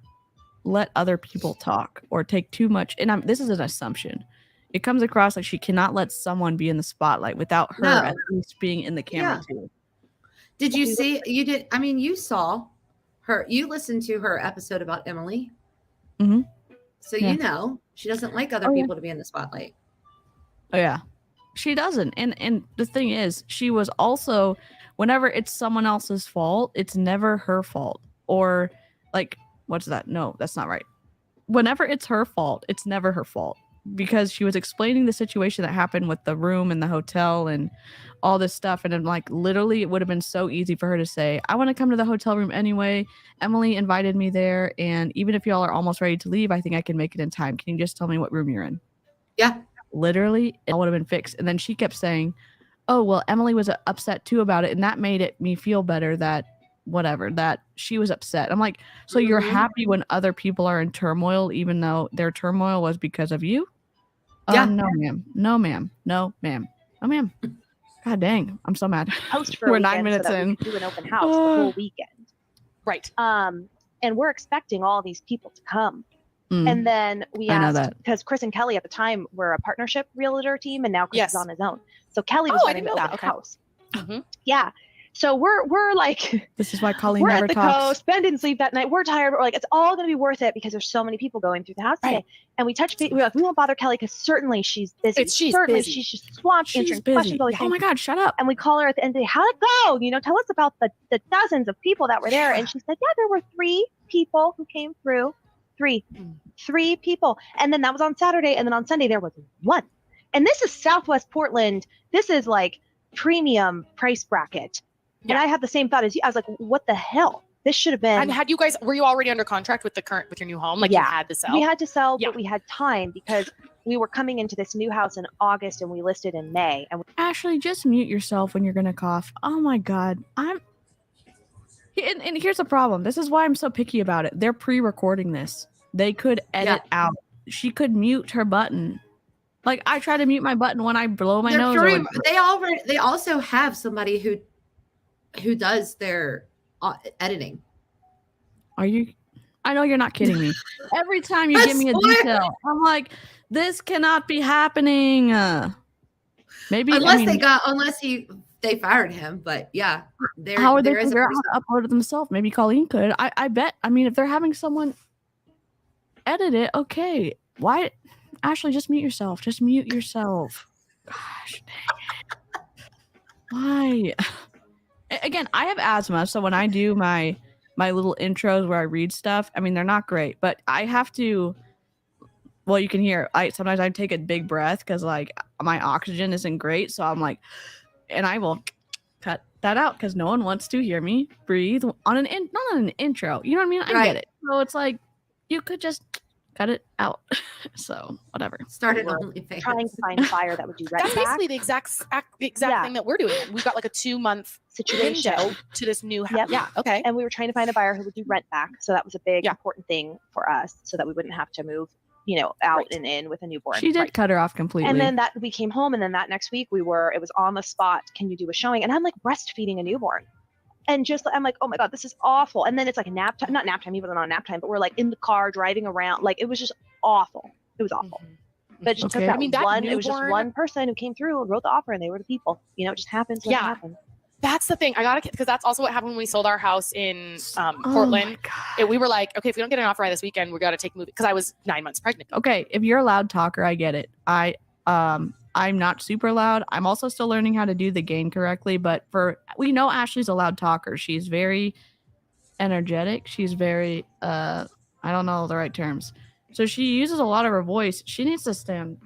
let other people talk or take too much. And this is an assumption. It comes across like she cannot let someone be in the spotlight without her at least being in the camera too.
Did you see? You did. I mean, you saw her. You listened to her episode about Emily.
Mm-hmm.
So you know she doesn't like other people to be in the spotlight.
Oh yeah, she doesn't. And the thing is, she was also, whenever it's someone else's fault, it's never her fault. Or like, what's that? No, that's not right. Whenever it's her fault, it's never her fault. Because she was explaining the situation that happened with the room and the hotel and all this stuff. And I'm like, literally, it would have been so easy for her to say, I want to come to the hotel room anyway. Emily invited me there. And even if y'all are almost ready to leave, I think I can make it in time. Can you just tell me what room you're in?
Yeah.
literally, it would have been fixed. And then she kept saying, oh, well, Emily was upset too about it. And that made me feel better that she was upset. I'm like, so you're happy when other people are in turmoil, even though their turmoil was because of you?
Yeah.
No, ma'am. No, ma'am. No, ma'am. No, ma'am. God dang. I'm so mad.
Host for
We're
a
9
weekend
minutes
so that
in.
we could do an open house the whole weekend.
Right.
And we're expecting all these people to come. And then we asked, because Chris and Kelly at the time were a partnership realtor team, and now Chris is on his own. So Kelly was running the open house. Yeah. So we're like,
this is why Colleen
we're
never
at the
talks.
coast. Ben didn't sleep that night. We're tired, but we're like, it's all going to be worth it because there's so many people going through the house today. And we touched base. We're like, we won't bother Kelly because certainly she's busy. She's just swamped answering questions.
Oh my God, shut up.
And we call her at the end of the day. How'd it go? You know, tell us about the dozens of people that were there. And she said, yeah, there were 3 people who came through. 3 people. And then that was on Saturday. And then on Sunday, there was 1. And this is Southwest Portland. This is like premium price bracket. And I had the same thought as you. I was like, what the hell? This should have been.
And were you already under contract with your new home? Like you had to sell?
We had to sell, but we had time because we were coming into this new house in August and we listed in May. And
Ashlie, just mute yourself when you're going to cough. Oh my God. And here's the problem. This is why I'm so picky about it. They're pre-recording this. They could edit out. She could mute her button. Like I try to mute my button when I blow my nose.
They also have somebody who does their editing.
Are you? I know you're not kidding me. Every time you give me a detail, I'm like, this cannot be happening. Maybe
unless they fired him, but yeah.
How would they figure out how to upload it themselves? Maybe Colleen could. I bet. I mean, if they're having someone edit it, okay. Why, Ashlie? Just mute yourself. Just mute yourself. Gosh, dang it. Why? Again, I have asthma, so when I do my little intros where I read stuff, I mean, they're not great, but I have to. Well, you can hear. Sometimes I take a big breath because like my oxygen isn't great, so I'm like, and I will cut that out because no one wants to hear me breathe on not on an intro. You know what I mean? I get it. So it's like you could just cut it out. So whatever.
Started
trying to find a buyer that would do rent
That's
back.
basically the exact thing that we're doing. We've got like a 2-month
situation
to this new house.
Yep.
Yeah. Okay.
And we were trying to find a buyer who would do rent back. So that was a big important thing for us so that we wouldn't have to move, out and in with a newborn.
She did cut her off completely.
And then we came home and then that next week it was on the spot. Can you do a showing? And I'm like breastfeeding a newborn. And I'm like, oh my God, this is awful. And then it's like nap time, not nap time, even though not nap time, but we're like in the car driving around. Like it was just awful. It was awful. But it just took it was just one person who came through and wrote the offer and they were the people. It just happens when it happens.
That's the thing. Because that's also what happened when we sold our house in Portland. We were like, okay, if we don't get an offer by this weekend, we got to take movie. Because I was 9 months pregnant.
Okay, if you're a loud talker, I get it. I'm not super loud. I'm also still learning how to do the gain correctly. But we know Ashley's a loud talker. She's very energetic. She's very I don't know the right terms. So she uses a lot of her voice. She needs to stand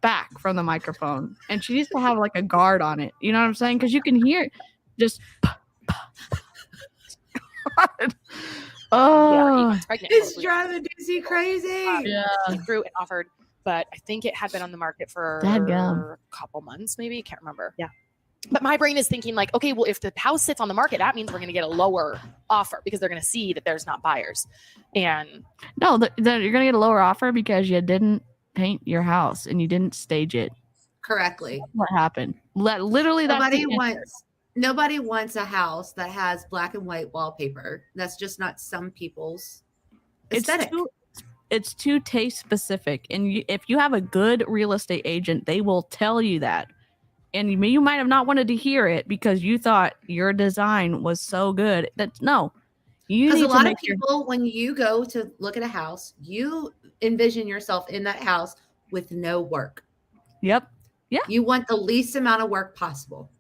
back from the microphone, and she needs to have like a guard on it. You know what I'm saying? Because you can hear just.
Oh, it's driving Daisy crazy.
Through and offered. But I think it had been on the market for a couple months, maybe. Can't remember.
Yeah.
But my brain is thinking like, okay, well, if the house sits on the market, that means we're going to get a lower offer because they're going to see that there's not buyers. And
no, you're going to get a lower offer because you didn't paint your house and you didn't stage it
correctly.
What happened? Literally,
nobody wants a house that has black and white wallpaper. That's just not some people's aesthetic.
It's too taste specific, and if you have a good real estate agent, they will tell you that. And you might have not wanted to hear it because you thought your design was so good. Because
a lot of people, when you go to look at a house, you envision yourself in that house with no work.
Yep. Yeah.
You want the least amount of work possible.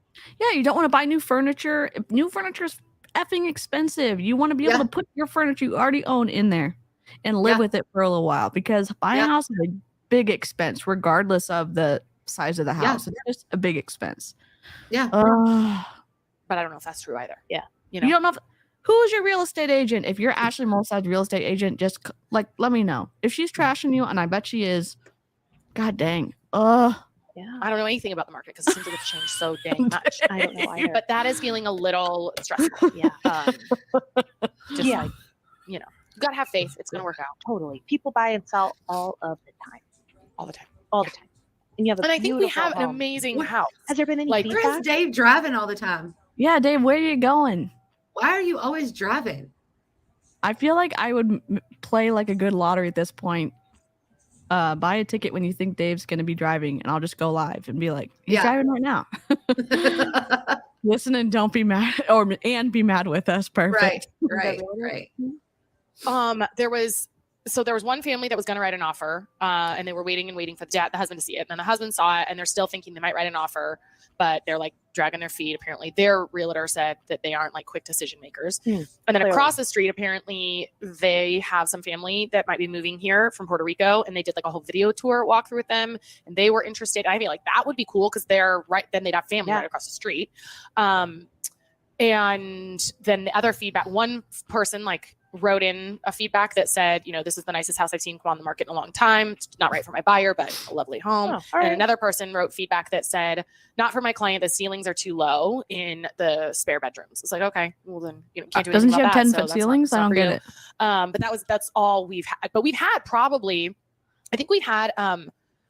Yeah. You don't want to buy new furniture. New furniture is effing expensive. You want to be able to put your furniture you already own in there and live with it for a little while, because buying a house is a big expense, regardless of the size of the house. It's just a big expense.
Yeah.
But I don't know if that's true either.
Yeah.
You don't know who's your real estate agent. If you're Ashlie Molstad's real estate agent, just let me know. If she's trashing you, and I bet she is, god dang.
Yeah.
I don't know anything about the market because it seems like it's changed so dang much.
I don't know either.
But that is feeling a little stressful.
Yeah.
Just like, you gotta have faith. It's gonna work out.
Totally. People buy and sell all of the time.
All the time.
All the time. And you have
I think we have an amazing house.
Has there been any feedback?
Where's Dave driving all the time?
Yeah, Dave, where are you going?
Why are you always driving?
I feel like I would play like a good lottery at this point. Buy a ticket when you think Dave's going to be driving, and I'll just go live and be like, he's driving right now. Listen and don't be mad, and be mad with us. Perfect.
Right.
There was one family that was going to write an offer, and they were waiting for the husband to see it. And then the husband saw it, and they're still thinking they might write an offer, but they're like dragging their feet. Apparently, their realtor said that they aren't like quick decision makers. And then across the street, apparently, they have some family that might be moving here from Puerto Rico, and they did like a whole video tour walkthrough with them, and they were interested. I feel like that would be cool because they're right. Then they'd have family right across the street. And then the other feedback, one person like wrote in a feedback that said, this is the nicest house I've seen come on the market in a long time. It's not right for my buyer, but a lovely home. And another person wrote feedback that said, not for my client, the ceilings are too low in the spare bedrooms. It's like, okay, well then, can't do anything
doesn't she
about
have
that.
10-foot ceilings? I don't get it.
But that's all we've had. But we've had probably, I think we've had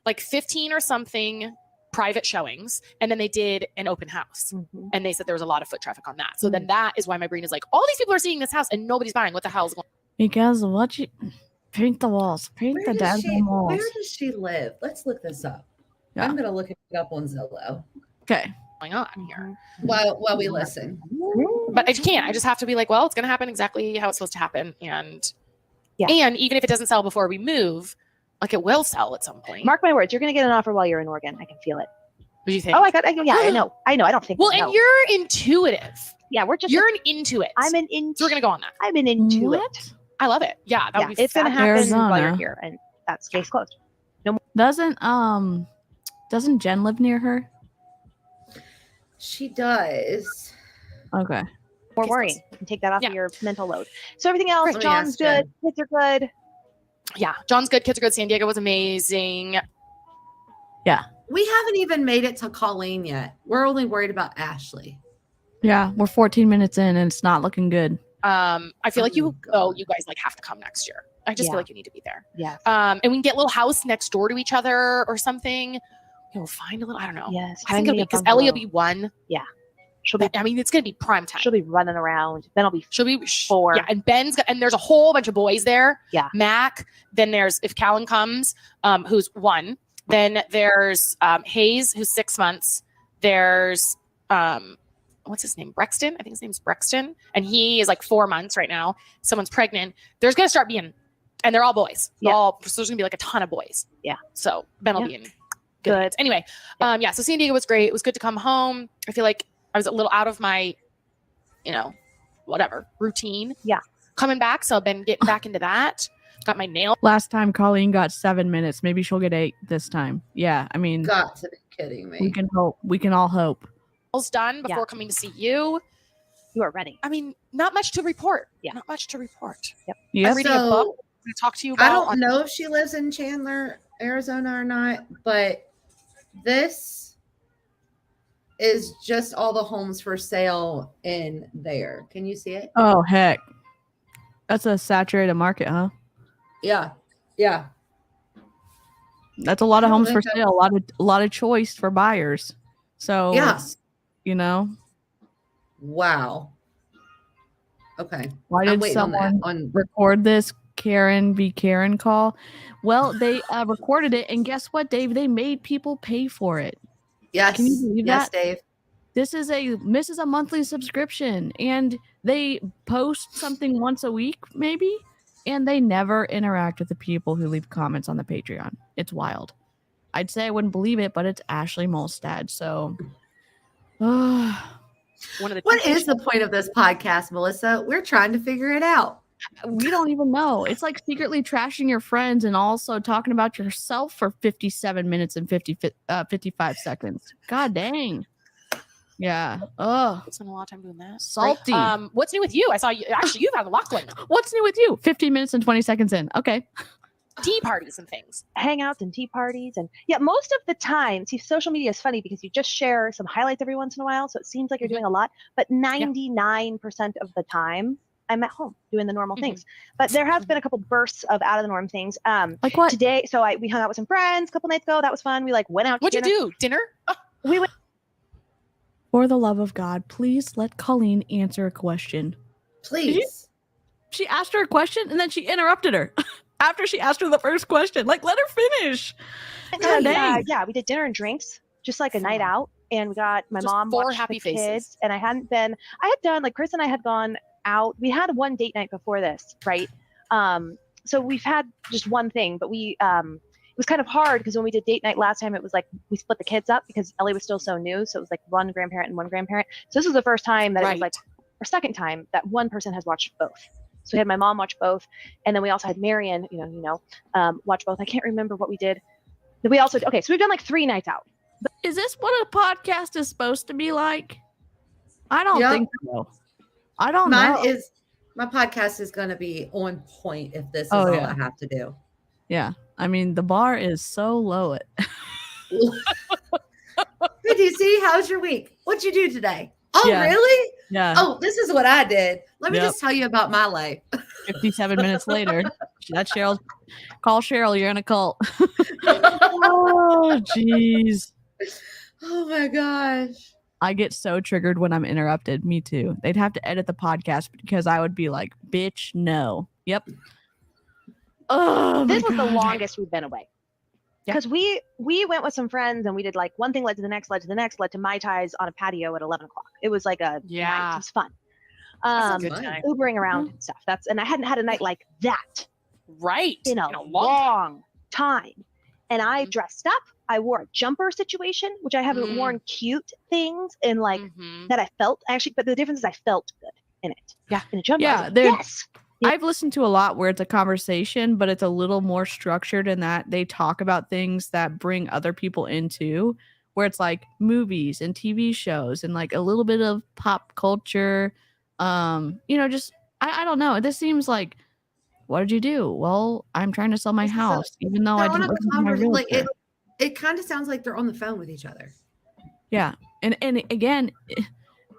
like 15 or something private showings, and then they did an open house, and they said there was a lot of foot traffic on that. So then that is why my brain is like, all these people are seeing this house and nobody's buying. What the hell is going on?
Because what you paint the walls, paint the dazzling walls.
Where does she live? Let's look this up. I'm going to look it up on Zillow.
Okay.
Going on here
while we listen.
But I can't. I just have to be like, well, it's going to happen exactly how it's supposed to happen, and even if it doesn't sell before we move, like it will sell at some point.
Mark my words, you're going to get an offer while you're in Oregon. I can feel it.
What do you think?
Oh, I know. I don't think.
Well, and you're intuitive.
Yeah,
you're an intuit.
I'm an intuit.
So we're going to go on that.
I'm an intuit.
I love it. Yeah, that would be
it's going to happen
Arizona.
while you're here, and that's case closed. No more.
Doesn't Jen live near her?
She does.
Okay.
More worrying. You can take that off of your mental load. So everything else, John's good. Kids are good.
Yeah, John's good. Kids are good. San Diego was amazing.
Yeah.
We haven't even made it to Colleen yet. We're only worried about Ashlie.
Yeah, we're 14 minutes in, and it's not looking good.
I feel like you guys like have to come next year. I just feel like you need to be there.
Yes.
And we can get a little house next door to each other or something. We'll find a little, I don't know.
Yes.
I think it'll be, because Ellie will be 1.
Yeah. She'll be,
it's going to be prime time.
She'll be running around. Ben will be 4.
Yeah. And and there's a whole bunch of boys there.
Yeah.
Mac. Then there's, if Callan comes, who's 1. Then there's Hayes, who's 6 months. There's, what's his name? Brexton. I think his name's Brexton. And he is like 4 months right now. Someone's pregnant. There's going to start being, and they're all boys.
Yeah.
So there's going to be like a ton of boys.
Yeah.
So Ben will be in good. Anyway, so San Diego was great. It was good to come home. I feel like I was a little out of my, routine.
Yeah.
Coming back. So I've been getting back into that. Got my nail.
Last time Colleen got 7 minutes. Maybe she'll get 8 this time. Yeah. I mean,
got to be kidding me.
We can hope. We can all hope.
Done before coming to see you.
You are ready.
I mean, not much to report.
Yeah.
Not much to report.
Yep.
Yeah.
Reading a book to talk to you about.
I don't know if she lives in Chandler, Arizona or not, but this is just all the homes for sale in there. Can you see it?
Oh, heck. That's a saturated market, huh?
Yeah. Yeah.
That's a lot of homes for sale, a lot of choice for buyers. So,
Wow. Okay.
Why did someone record this Karen v. Karen call? Well, they recorded it, and guess what, Dave? They made people pay for it.
Yes.
Can you believe that?
Yes, Dave.
This is a monthly subscription, and they post something once a week, maybe, and they never interact with the people who leave comments on the Patreon. It's wild. I'd say I wouldn't believe it, but it's Ashlie Molstad. So,
what is the point of this podcast, Melissa? We're trying to figure it out.
We don't even know. It's like secretly trashing your friends and also talking about yourself for 57 minutes and 55 seconds. God dang. Yeah.
Spent a lot of time doing that.
Salty.
What's new with you? I saw you. Actually, you've had a lot going on.
What's new with you? 15 minutes and 20 seconds in. Okay.
tea parties and things.
Hangouts and tea parties. And yeah, most of the time, see, social media is funny because you just share some highlights every once in a while. So it seems like you're doing a lot, but 99% of the time I'm at home doing the normal things. But there have been a couple bursts of out of the norm things.
Like what?
Today, so we hung out with some friends a couple nights ago. That was fun. We like went out to
What'd you do? Dinner?
We went.
For the love of God, please let Colleen answer a question.
Please.
She asked her a question and then she interrupted her after she asked her the first question. Like, let her finish.
Yeah, we did dinner and drinks, just like a night out. And we got my mom watched
happy
the
faces.
Kids. And I had done, like Chris and I had gone out. We had one date night before this, right? So we've had just one thing, but it was kind of hard because when we did date night last time, it was like we split the kids up because Ellie was still so new. So it was like one grandparent and one grandparent. So this was the first time that it was like, or second time that one person has watched both. So we had my mom watch both. And then we also had Marion, watch both. I can't remember what we did. So we've done like 3 nights out.
Is this what a podcast is supposed to be like? I don't think so. I don't know.
My podcast is going to be on point if this is all I have to do.
Yeah. I mean, the bar is so low.
Hey, DC, how's your week? What'd you do today? Oh, really?
Yeah.
Oh, this is what I did. Let me just tell you about my life.
57 minutes later, that's Cheryl. Call Cheryl. You're in a cult. Oh, jeez.
Oh, my gosh.
I get so triggered when I'm interrupted. Me too. They'd have to edit the podcast because I would be like, bitch, no. Yep. Oh,
this was the longest we've been away. Because we went with some friends and we did like one thing led to the next, led to Mai Tais on a patio at 11 o'clock. It was like night. It was fun.
Good time.
Ubering around and stuff. And I hadn't had a night like that.
Right.
In a long time. And I dressed up. I wore a jumper situation, which I haven't worn cute things in like that I felt actually, but the difference is I felt good in it.
Yeah.
In a jumper.
Yeah.
Yes.
I've listened to a lot where it's a conversation, but it's a little more structured in that they talk about things that bring other people into, where it's like movies and TV shows and like a little bit of pop culture. Just I don't know. This seems like, what did you do? Well, I'm trying to sell my house, even though I didn't listen to my realtor.
It kind of sounds like they're on the phone with each other.
Yeah. And again,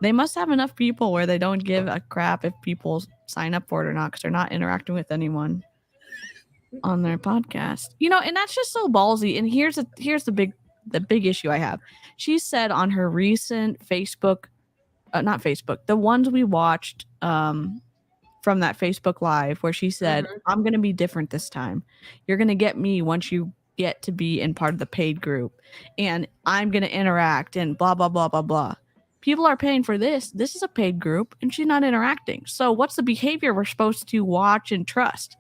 they must have enough people where they don't give a crap if people sign up for it or not because they're not interacting with anyone on their podcast. And that's just so ballsy. And here's the big issue I have. She said on her recent Facebook, not Facebook, the ones we watched from that Facebook Live where she said, I'm going to be different this time. You're going to get me once you get to be in part of the paid group and I'm going to interact and blah, blah, blah, blah, blah. People are paying for this. This is a paid group and she's not interacting. So what's the behavior we're supposed to watch and trust?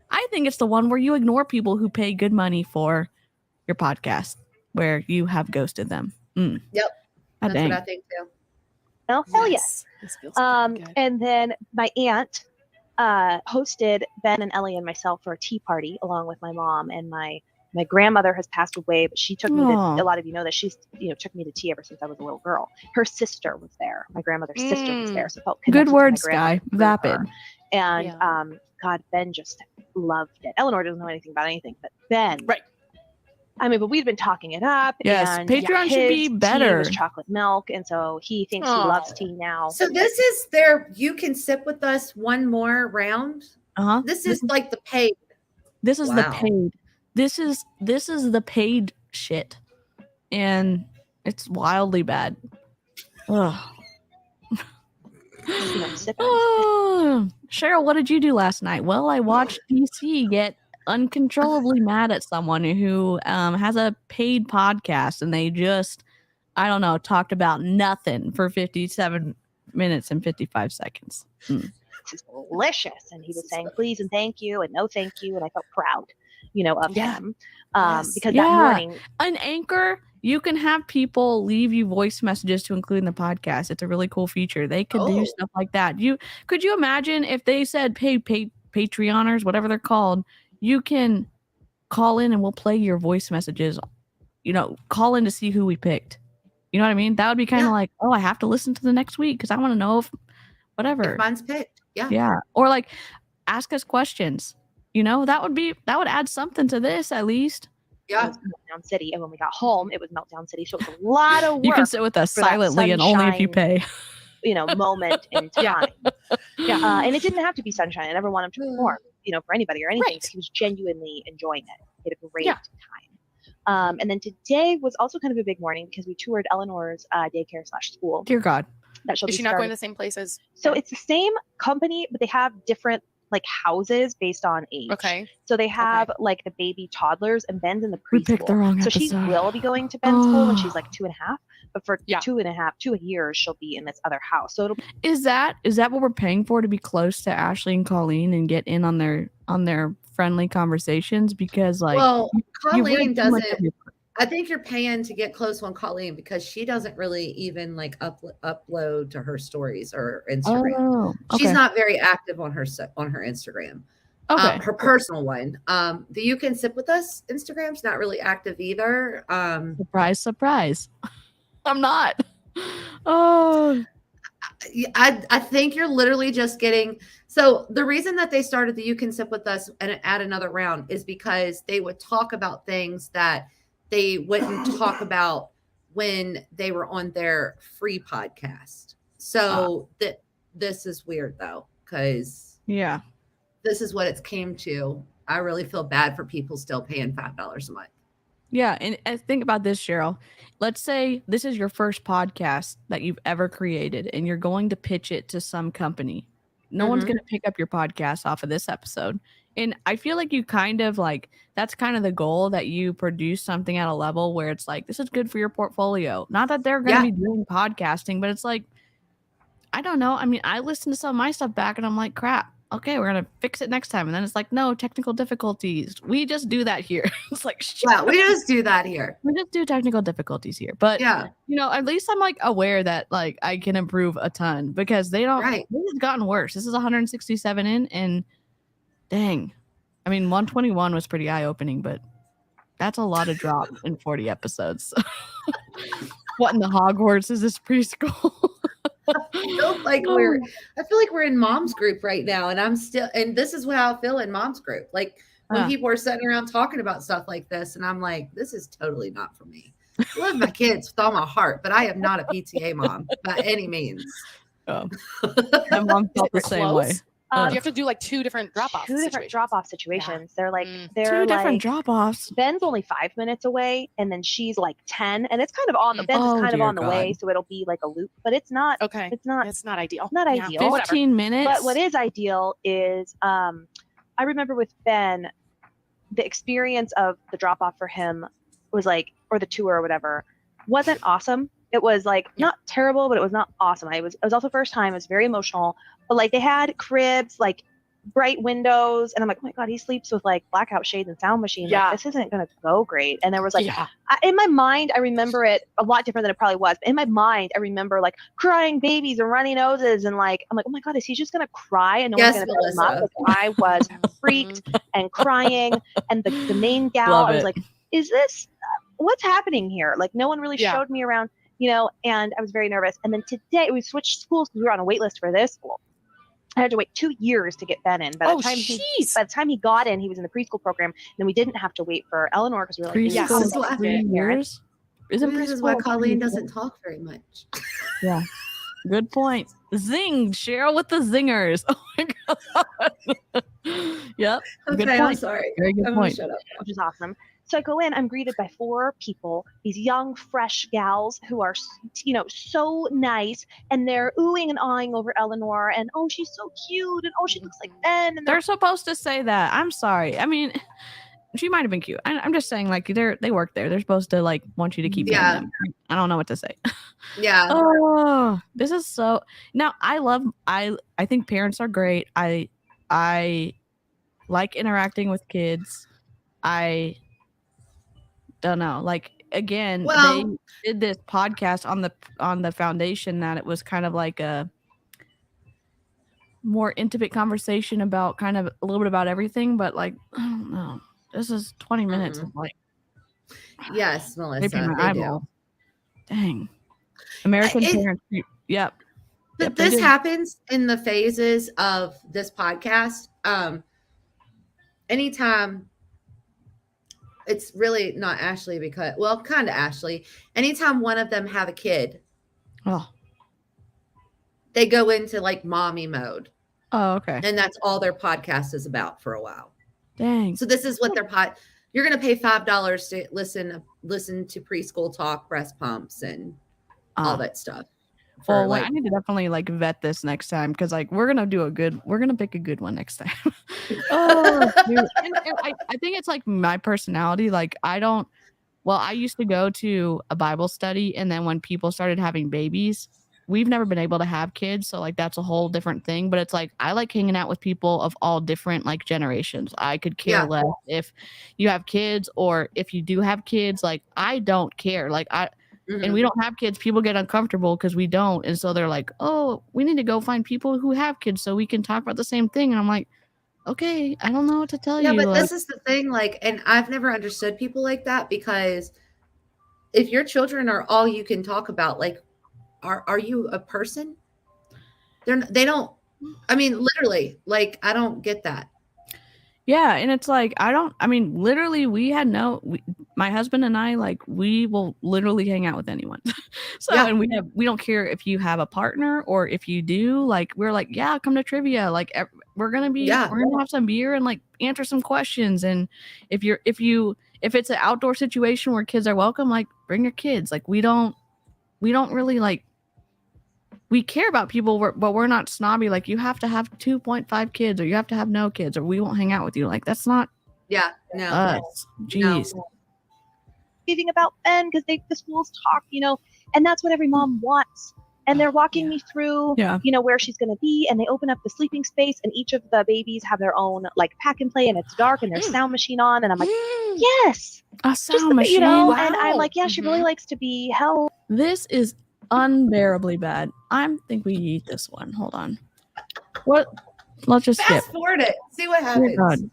I think it's the one where you ignore people who pay good money for your podcast, where you have ghosted them.
Yep. That's what I think too.
Oh, hell yes. And then my aunt hosted Ben and Ellie and myself for a tea party along with my mom, and my grandmother has passed away, but she took me to, a lot of you know that she's, took me to tea ever since I was a little girl. Her sister was there. My grandmother's sister was there. So I felt
good words, Sky. Vapid.
And God, Ben just loved it. Eleanor doesn't know anything about anything, but Ben.
Right.
I mean, but we've been talking it up.
Yes,
and
Patreon should be better.
Was chocolate milk, and so he thinks he loves tea now.
So this is you can sip with us one more round. This is like the paid.
This is the paid. This is the paid shit, and it's wildly bad. Ugh. Cheryl, what did you do last night? Well, I watched DC get uncontrollably mad at someone who has a paid podcast, and they just, I don't know, talked about nothing for 57 minutes and 55 seconds.
This is delicious. And he was saying please and thank you and no thank you, and I felt proud of him because that morning
on Anchor you can have people leave you voice messages to include in the podcast. It's a really cool feature. They could do stuff like that. Could you imagine if they said Patreoners, whatever they're called, you can call in and we'll play your voice messages, call in to see who we picked. You know what I mean? That would be kind of like, I have to listen to the next week because I want to know if whatever
if mine's picked.
Yeah. Or like ask us questions. that would add something to this at least.
Yeah.
Meltdown City. And when we got home, it was Meltdown City. So it was a lot of work.
You can sit with us silently and only if you pay.
Moment in time. Yeah. And it didn't have to be sunshine. I never want him to perform, for anybody or anything. Right. He was genuinely enjoying it. He had a great time. And then today was also kind of a big morning because we toured Eleanor's daycare/school.
Dear God.
Is she not going to the same places?
So it's the same company, but they have different houses based on age.
Okay.
So they have the baby toddlers, and Ben's in the preschool.
We picked the wrong episode.
So she will be going to Ben's school when she's 2.5, but for 2 years she'll be in this other house. So
is that what we're paying for, to be close to Ashlie and Colleen and get in on their friendly conversations? Because
Colleen doesn't. I think you're paying to get close on Colleen because she doesn't really even upload to her stories or Instagram.
Oh, okay.
She's not very active on her Instagram.
Okay.
Her personal one. The You Can Sip With Us Instagram's not really active either.
Surprise. I'm not. Oh.
I think you're literally just getting. So the reason that they started the You Can Sip With Us and add another round is because they would talk about things that they wouldn't talk about when they were on their free podcast. So this is weird though, because this is what it came to. I really feel bad for people still paying $5 a month.
Yeah, and think about this, Cheryl. Let's say this is your first podcast that you've ever created, and you're going to pitch it to some company. No one's going to pick up your podcast off of this episode. And I feel like you kind of that's kind of the goal, that you produce something at a level where it's this is good for your portfolio. Not that they're going to be doing podcasting, but it's I don't know. I mean, I listen to some of my stuff back and I'm like, crap. Okay, we're going to fix it next time. And then it's no, technical difficulties. We just do that here. It's
we just do that here.
We just do technical difficulties here. But, at least I'm aware that I can improve a ton, because they don't, this has gotten worse. This is 167 in, and dang. I mean, 121 was pretty eye-opening, but that's a lot of drop in 40 episodes. What in the Hogwarts is this preschool?
I feel like we're in Mom's group right now, and this is how I feel in Mom's group. When people are sitting around talking about stuff like this, and I'm like, this is totally not for me. I love my kids with all my heart, but I am not a PTA mom by any means.
My mom felt the same way.
You have to do 2 different drop-off
situations. They're
2 different drop-offs.
Ben's only 5 minutes away, and then she's 10, and it's kind of on the Ben's is kind of on the way, so it'll be a loop, but it's not it's not
ideal.
Not ideal.
15 minutes.
But what is ideal is I remember with Ben, the experience of the drop-off for him was or the tour or whatever, wasn't awesome. It was not terrible, but it was not awesome. It was also first time. It was very emotional. But they had cribs, bright windows, and I'm oh my God, he sleeps with blackout shades and sound machine. This isn't gonna go great. And there was in my mind, I remember it a lot different than it probably was. But in my mind, I remember crying babies and runny noses, and I'm like, oh my God, is he just gonna cry and no one's gonna pick him up? I was freaked and crying, and the main gal, I was is this what's happening here? No one really showed me around. And I was very nervous. And then today we switched schools because we were on a wait list for this school. I had to wait 2 years to get Ben in. By the time he got in, he was in the preschool program. And then we didn't have to wait for Eleanor because we were
preschool 3 years.
This is why Colleen doesn't talk very much.
Yeah. Good point. Zing, Cheryl with the zingers. Oh my God. Yep.
Okay,
good point.
I'm sorry.
Very good point.
Shut up.
Which is awesome. So I go in, I'm greeted by 4 people, these young, fresh gals who are, so nice, and they're oohing and awing over Eleanor, and oh, she's so cute, and oh, she looks like Ben. And
they're supposed to say that. I'm sorry. I mean, she might have been cute. I'm just saying, they work there. They're supposed to want you to keep them. I don't know what to say.
Yeah.
Oh, this is so. Now I think parents are great. I like interacting with kids. I don't know. Again, they did this podcast on the foundation that it was kind of a more intimate conversation about kind of a little bit about everything, but I don't know. This is 20 minutes of
yes, Melissa.
Dang. American parents. Yep.
This happens in the phases of this podcast. anytime, it's really not Ashlie because, well, kind of Ashlie. Anytime one of them have a kid, they go into like mommy mode.
Oh, okay.
And that's all their podcast is about for a while.
Dang.
So this is what you're going to pay $5 to listen to preschool talk, breast pumps, and all that stuff.
Well, I need to definitely like vet this next time, because like we're gonna pick a good one next time. Dude. And I think it's like my personality. Like I used to go to a Bible study, and then when people started having babies, we've never been able to have kids, so like that's a whole different thing. But it's like I like hanging out with people of all different like generations. I could care less if you have kids, or if you do have kids, like I don't care. Like and we don't have kids, people get uncomfortable because we don't, and so they're like, oh, we need to go find people who have kids so we can talk about the same thing. And I'm like, okay, I don't know what to tell you.
Yeah, but this is the thing, like, and I've never understood people like that, because if your children are all you can talk about, like, are you a person? They don't, I mean, literally, like, I don't get that.
Yeah, and it's like literally my husband and I, like, we will literally hang out with anyone. So and we don't care if you have a partner or if you do, like, we're like, yeah, come to trivia, like we're gonna have some beer and like answer some questions. And if it's an outdoor situation where kids are welcome, like bring your kids. Like we don't really like, we care about people, but we're not snobby. Like you have to have 2.5 kids, or you have to have no kids, or we won't hang out with you. Like that's not us. Jeez.
Thinking about Ben, because the schools talk, and that's what every mom wants. And they're walking me through, where she's going to be, and they open up the sleeping space, and each of the babies have their own like pack and play, and it's dark, and there's sound machine on, and I'm like, yes,
a sound machine, wow.
And I'm like, yeah, she really likes to be held.
This is unbearably bad. I think we eat this one. Hold on. What? Let's just
fast forward it. See what happens.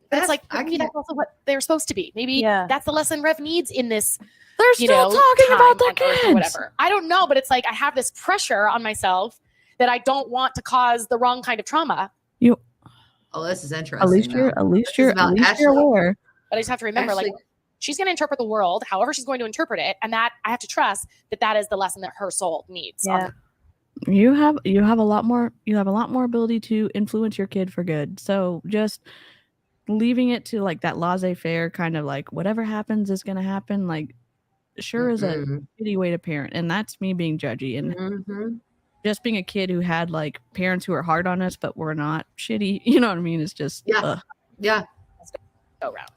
That's like, that's also what they're supposed to be. Maybe that's the lesson Rev needs in this.
They're still talking about their kids
or whatever. I don't know, but it's like I have this pressure on myself that I don't want to cause the wrong kind of trauma.
This is interesting.
At least you're aware.
But I just have to remember, like, she's going to interpret the world however she's going to interpret it, and that I have to trust that is the lesson that her soul needs.
Yeah.
You have a lot more ability to influence your kid for good. So just leaving it to like that laissez-faire kind of like whatever happens is going to happen, like sure is a shitty way to parent. And that's me being judgy and just being a kid who had like parents who are hard on us, but we're not shitty. You know what I mean? It's just
go
around.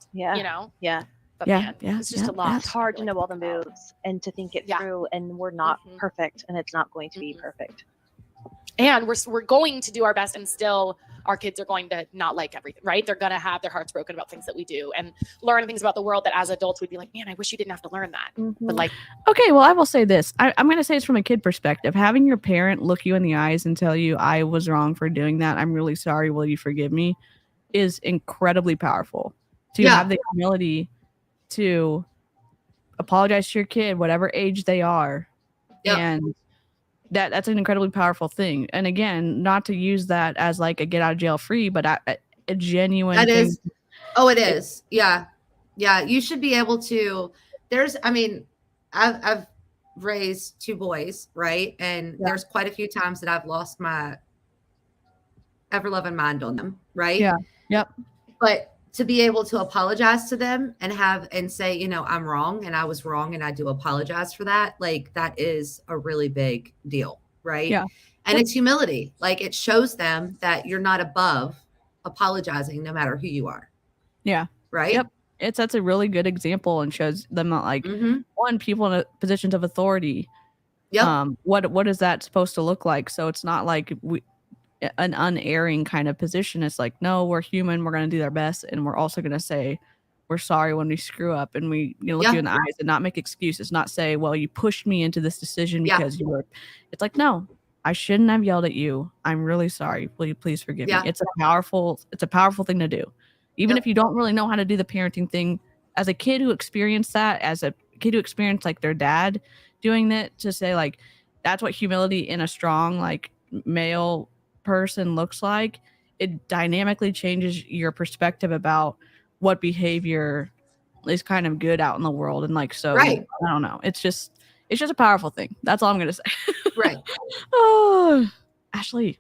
But
man,
yeah, it's just a lot.
It's hard to know all the moves and to think it through, and we're not perfect, and it's not going to be perfect.
And we're going to do our best, and still our kids are going to not like everything, right? They're going to have their hearts broken about things that we do and learn things about the world that as adults we'd be like, man, I wish you didn't have to learn that. But like,
okay, well, I will say this. I'm going to say it's from a kid perspective. Having your parent look you in the eyes and tell you I was wrong for doing that, I'm really sorry, will you forgive me, is incredibly powerful. To have the humility to apologize to your kid, whatever age they are. And that's an incredibly powerful thing. And again, not to use that as like a get out of jail free, but a genuine
that
thing.
Is. Oh, it is. Yeah. You should be able to. I've raised 2 boys, right? And there's quite a few times that I've lost my ever loving mind on them, right?
Yeah. Yep.
But to be able to apologize to them and say, I'm wrong and I was wrong and I do apologize for that. Like that is a really big deal. Right.
Yeah.
And it's humility. Like it shows them that you're not above apologizing no matter who you are.
Yeah.
Right.
Yep. That's a really good example and shows them that like one, people in positions of authority.
Yep.
What is that supposed to look like? So it's not like an unerring kind of position. It's like, no, we're human, we're going to do our best, and we're also going to say we're sorry when we screw up, and we look you in the eyes and not make excuses, not say, well, you pushed me into this decision because you were. It's like, no, I shouldn't have yelled at you, I'm really sorry, will you please forgive me. It's a powerful thing to do, even if you don't really know how to do the parenting thing. As a kid who experienced that, as a kid who experienced like their dad doing that, to say like that's what humility in a strong like male person looks like. it dynamically changes your perspective about what behavior is kind of good out in the world. And like, so
Right.
I don't know. It's just a powerful thing. That's all I'm going to say.
Right.
Oh, Ashlie.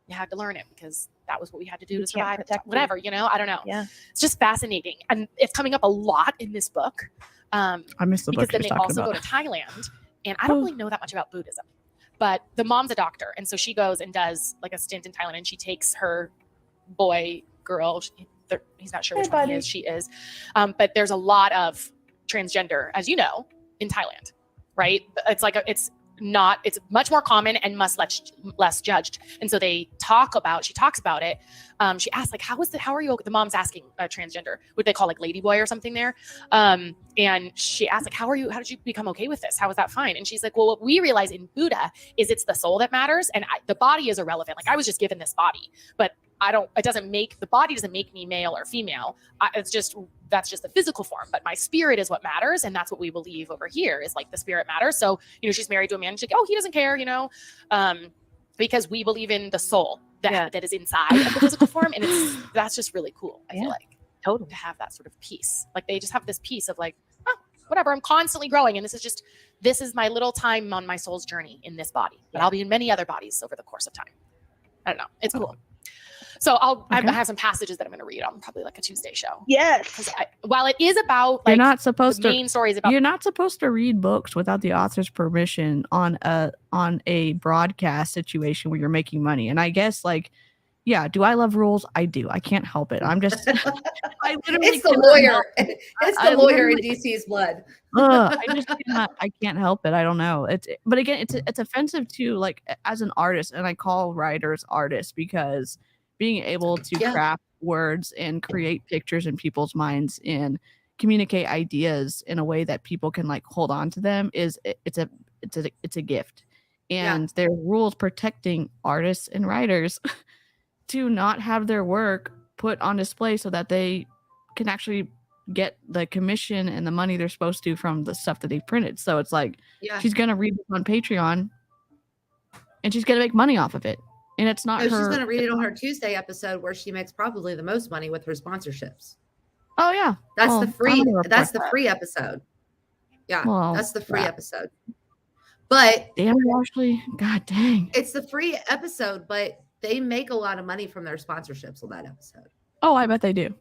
You had to learn it because that was what we had to do to survive. Whatever, you know, I don't know.
Yeah.
It's just fascinating. And it's coming up a lot in this book.
I missed the book.
Because then they also go to Thailand. And I don't really know that much about Buddhism. But the mom's a doctor. And so she goes and does like a stint in Thailand. And she takes her boy, girl, he's not sure which one he is, she is. But there's a lot of transgender, as you know, in Thailand, right? It's like it's much more common and much less judged. And so she talks about it. She asks like, how are you? The mom's asking a transgender, what they call like ladyboy or something there. And she asks like, how did you become okay with this? How was that fine? And she's like, well, what we realize in Buddha is it's the soul that matters. And the body is irrelevant. Like I was just given this body, but the body doesn't make me male or female. That's just the physical form, but my spirit is what matters. And that's what we believe over here is like the spirit matters. So, you know, she's married to a man and she's like, oh, he doesn't care, you know, because we believe in the soul that is inside of the physical form. And that's just really cool. I feel like
totally
to have that sort of peace. Like they just have this piece of like, oh, whatever, I'm constantly growing. And this is my little time on my soul's journey in this body, but I'll be in many other bodies over the course of time. I don't know. It's cool. So I have some passages that I'm going to read on probably like a Tuesday show.
Yes.
While it is about like main stories about,
you're not supposed to read books without the author's permission on a broadcast situation where you're making money. And I guess like, yeah, do I love rules? I do. I can't help it. I'm just, I literally
it's the lawyer. It's the lawyer in DC's blood.
I can't help it. I don't know. But again, it's offensive to like as an artist, and I call writers artists because being able to craft words and create pictures in people's minds and communicate ideas in a way that people can like hold on to them it's a gift. And there are rules protecting artists and writers to not have their work put on display so that they can actually get the commission and the money they're supposed to from the stuff that they printed. So it's like she's gonna read this on Patreon and she's gonna make money off of it. And it's not
she's going to read it on her Tuesday episode where she makes probably the most money with her sponsorships.
Oh yeah.
That's the free episode. Yeah. Well, that's the free episode. But
damn it, Ashlie. God dang.
It's the free episode, but they make a lot of money from their sponsorships on that episode.
Oh, I bet they do.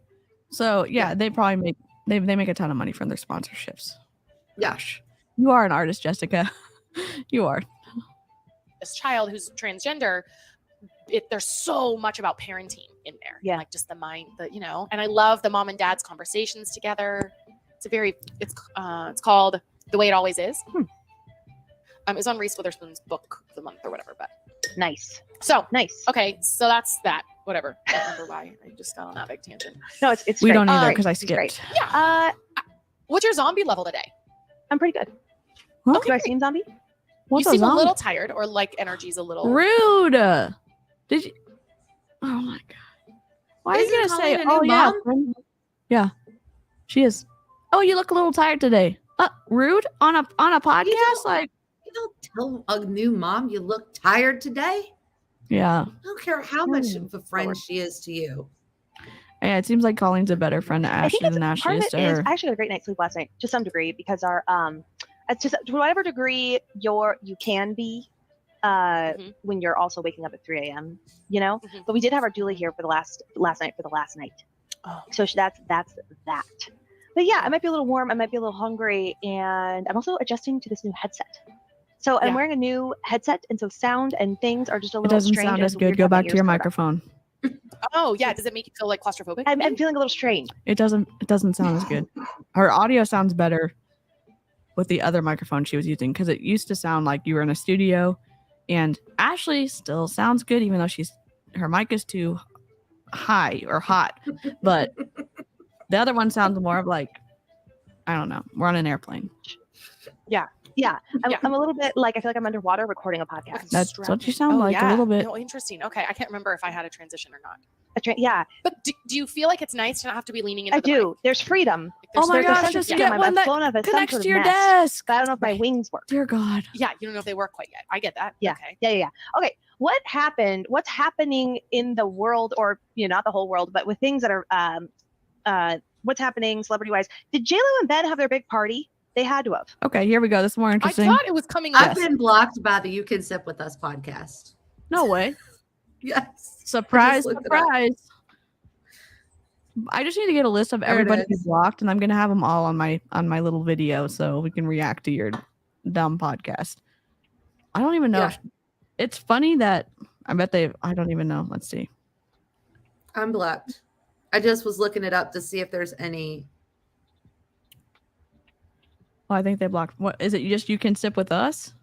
So yeah, they probably make they make a ton of money from their sponsorships.
Yeah.
Gosh. You are an artist, Jessica. You are.
This child who's transgender, there's so much about parenting in there.
Yeah.
Like just the mind, you know, and I love the mom and dad's conversations together. It's called The Way It Always Is. It's on Reese Witherspoon's book of the month or whatever, but
nice.
So
nice.
Okay. So that's that. Whatever. I don't remember why I just got on that big tangent.
No, it's
we
great.
don't either because I skipped.
Yeah. What's your zombie level today?
I'm pretty good.
Huh?
Okay. Do I seem zombie?
You seem a little tired or like energy's a little
rude. Did you? Oh my god! Why are you gonna say? Oh yeah, yeah, she is. Oh, you look a little tired today. Rude on a podcast? Like
you don't tell a new mom you look tired today.
Yeah.
I don't care how much of a friend she is to you.
Yeah, it seems like Colleen's a better friend to Ashlie than Ashlie is to her.
I actually had a great night's sleep last night, to some degree, because our it's just to whatever degree you can be. When you're also waking up at 3 a.m., you know, but we did have our doula here for the last night.
Oh.
So that's that. But yeah, I might be a little warm. I might be a little hungry, and I'm also adjusting to this new headset. So I'm wearing a new headset, and so sound and things are just a little strange.
It doesn't sound as good. Go back to your microphone.
Oh yeah, does it make you feel like claustrophobic?
I'm feeling a little strange.
It doesn't sound as good. Her audio sounds better with the other microphone she was using because it used to sound like you were in a studio. And Ashlie still sounds good, even though her mic is too high or hot. But the other one sounds more of like, I don't know, we're on an airplane.
Yeah. I'm a little bit like, I feel like I'm underwater recording a podcast.
That's what you sound like a little bit.
No, interesting. Okay, I can't remember if I had a transition or not.
Yeah.
But do you feel like it's nice to not have to be leaning into
I do. There's freedom.
Oh my gosh, just get one that connects to your desk.
But I don't know if my wings work.
Dear God.
Yeah, you don't know if they work quite yet. I get that.
Yeah.
Okay.
Yeah. Okay. What happened? What's happening in the world, or not the whole world, but with things that are what's happening celebrity-wise? Did J-Lo and Ben have their big party? They had to have.
Okay, here we go. This is more interesting.
I thought it was coming
up. I've been blocked by the You Can Sip With Us podcast.
No way.
Yes.
Surprise. I just need to get a list of everybody who's blocked, and I'm going to have them all on my little video so we can react to your dumb podcast. I don't even know.
Yeah.
It's funny that I don't even know. Let's see.
I'm blocked. I just was looking it up to see if there's any.
Oh, I think they blocked. What is it? You can sip with us?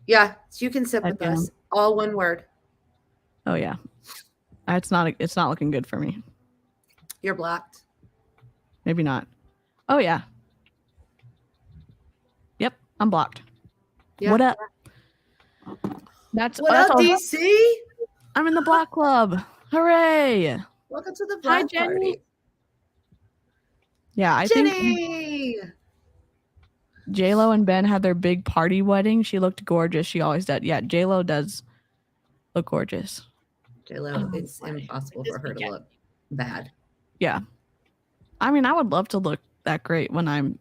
Yeah, You Can Sip With Us. All one word.
Oh yeah. It's not looking good for me.
You're blocked.
Maybe not. Oh yeah. Yep, I'm blocked. Yeah. What up? That's
what up, DC?
I'm in the block club. Hooray!
Welcome to the block party.
Yeah, I think J-Lo and Ben had their big party wedding. She looked gorgeous. She always did. Yeah, J-Lo does look gorgeous.
J-Lo, it's impossible for her to look bad.
Yeah. I mean, I would love to look that great when I'm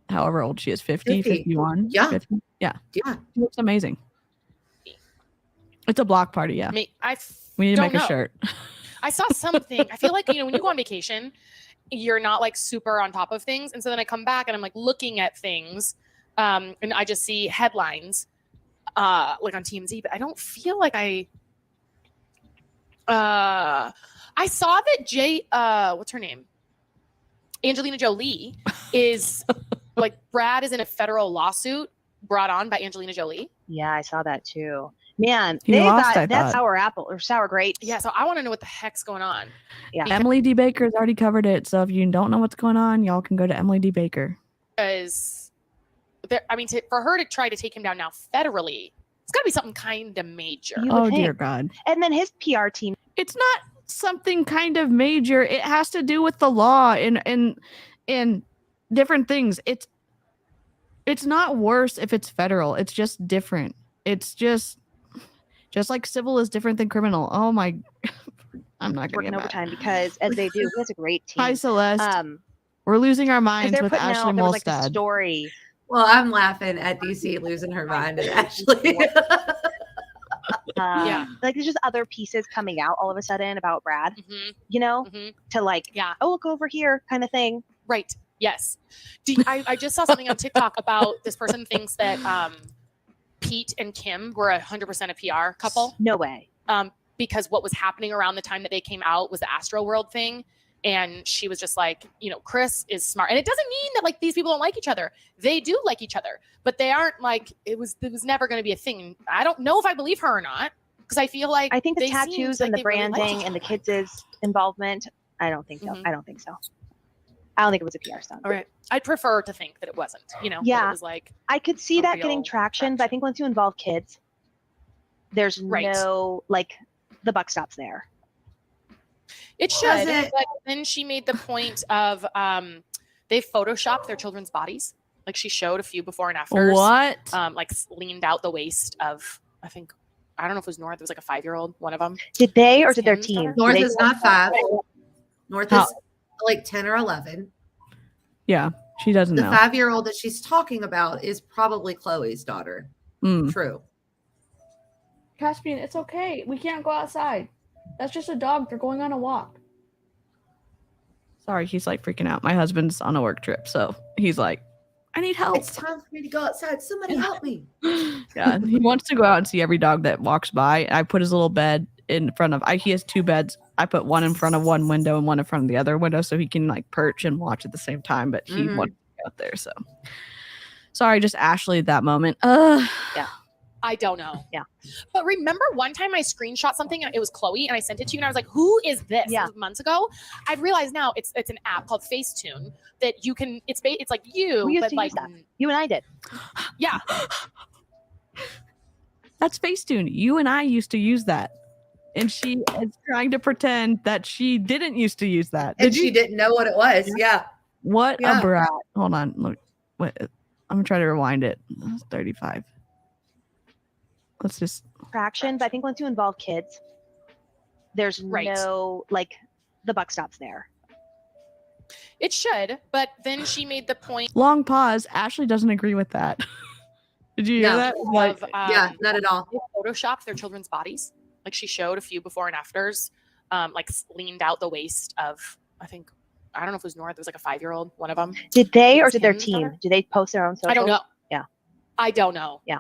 however old she is, 50. 51.
Yeah.
50. Yeah.
Yeah.
She looks amazing. It's a block party, yeah. We need to make a shirt.
I saw something. I feel like, when you go on vacation, you're not like super on top of things. And so then I come back and I'm like looking at things and I just see headlines like on TMZ, but I don't feel like I saw that what's her name? Angelina Jolie is like Brad is in a federal lawsuit brought on by Angelina Jolie.
Yeah, I saw that too. Man, that's sour apple or sour grapes.
Yeah, so I want to know what the heck's going on.
Yeah,
Emily D. Baker's already covered it. So if you don't know what's going on, y'all can go to Emily D. Baker.
Because, for her to try to take him down now federally, it's got to be something kind of major.
Oh, dear God.
And then his PR team.
It's not something kind of major. It has to do with the law and different things. It's not worse if it's federal. It's just different. It's just like civil is different than criminal. Oh my, I'm not going to get
overtime because as they do, he has a great team.
Hi, Celeste. We're losing our minds with Ashlie Molstad.
Like a story.
Well, I'm laughing at DC losing her mind at Ashlie.
Yeah, like there's just other pieces coming out all of a sudden about Brad. To like, oh, look over here, kind of thing.
Right. Yes. I just saw something on TikTok about this person thinks that Pete and Kim were 100% a PR couple.
No way.
Because what was happening around the time that they came out was the Astro World thing. And she was just like, Chris is smart. And it doesn't mean that like these people don't like each other. They do like each other, but they aren't like, it was never going to be a thing. I don't know if I believe her or not. Because I feel like
I think the tattoos and the branding and the kids' involvement. I don't think so. Mm-hmm. I don't think so. I don't think it was a PR stunt.
All right. I'd prefer to think that it wasn't,
Yeah.
It was like
I could see that getting traction, but I think once you involve kids, there's no, like, the buck stops there.
It should. But then she made the point of they photoshopped their children's bodies. Like she showed a few before and afters.
What?
Like leaned out the waist of, I don't know if it was North. It was like a 5-year-old, one of them.
Did they or did their team?
North is not 5. North is like 10 or 11.
Yeah, she doesn't know.
The 5-year-old that she's talking about is probably Chloe's daughter. True.
Caspian, it's okay. We can't go outside. That's just a dog. They're going on a walk. Sorry, he's like freaking out. My husband's on a work trip, so he's like, I need help.
It's time for me to go outside. Somebody help me.
Yeah, he wants to go out and see every dog that walks by. I put his little bed in front of, he has 2 beds. I put one in front of one window and one in front of the other window so he can like perch and watch at the same time, but he wants to go out there, so. Sorry, just Ashlie at that moment.
Yeah. I don't know.
Yeah.
But remember one time I screenshot something and it was Chloe and I sent it to you and I was like, who is this?
Yeah.
Months ago. I realized now it's an app called Facetune that you can, it's like you,
we used
but
to
like,
use that. You and I did.
Yeah.
That's Facetune. You and I used to use that. and she is trying to pretend that she didn't used to use that.
And she didn't know what it was. Yeah.
What a brat. Hold on. Look, wait, I'm going to try to rewind it. 35. Let's just.
Fractions. I think once you involve kids, there's no, like, the buck stops there.
It should, but then she made the point.
Long pause. Ashlie doesn't agree with that. Did you hear that?
Yeah, not at all.
They photoshopped their children's bodies. Like she showed a few before and afters, like leaned out the waist of, I don't know if it was North. It was like a 5-year-old, one of them.
Did they or did their team? Did they post their own social?
I don't know.
Yeah.
I don't know.
Yeah.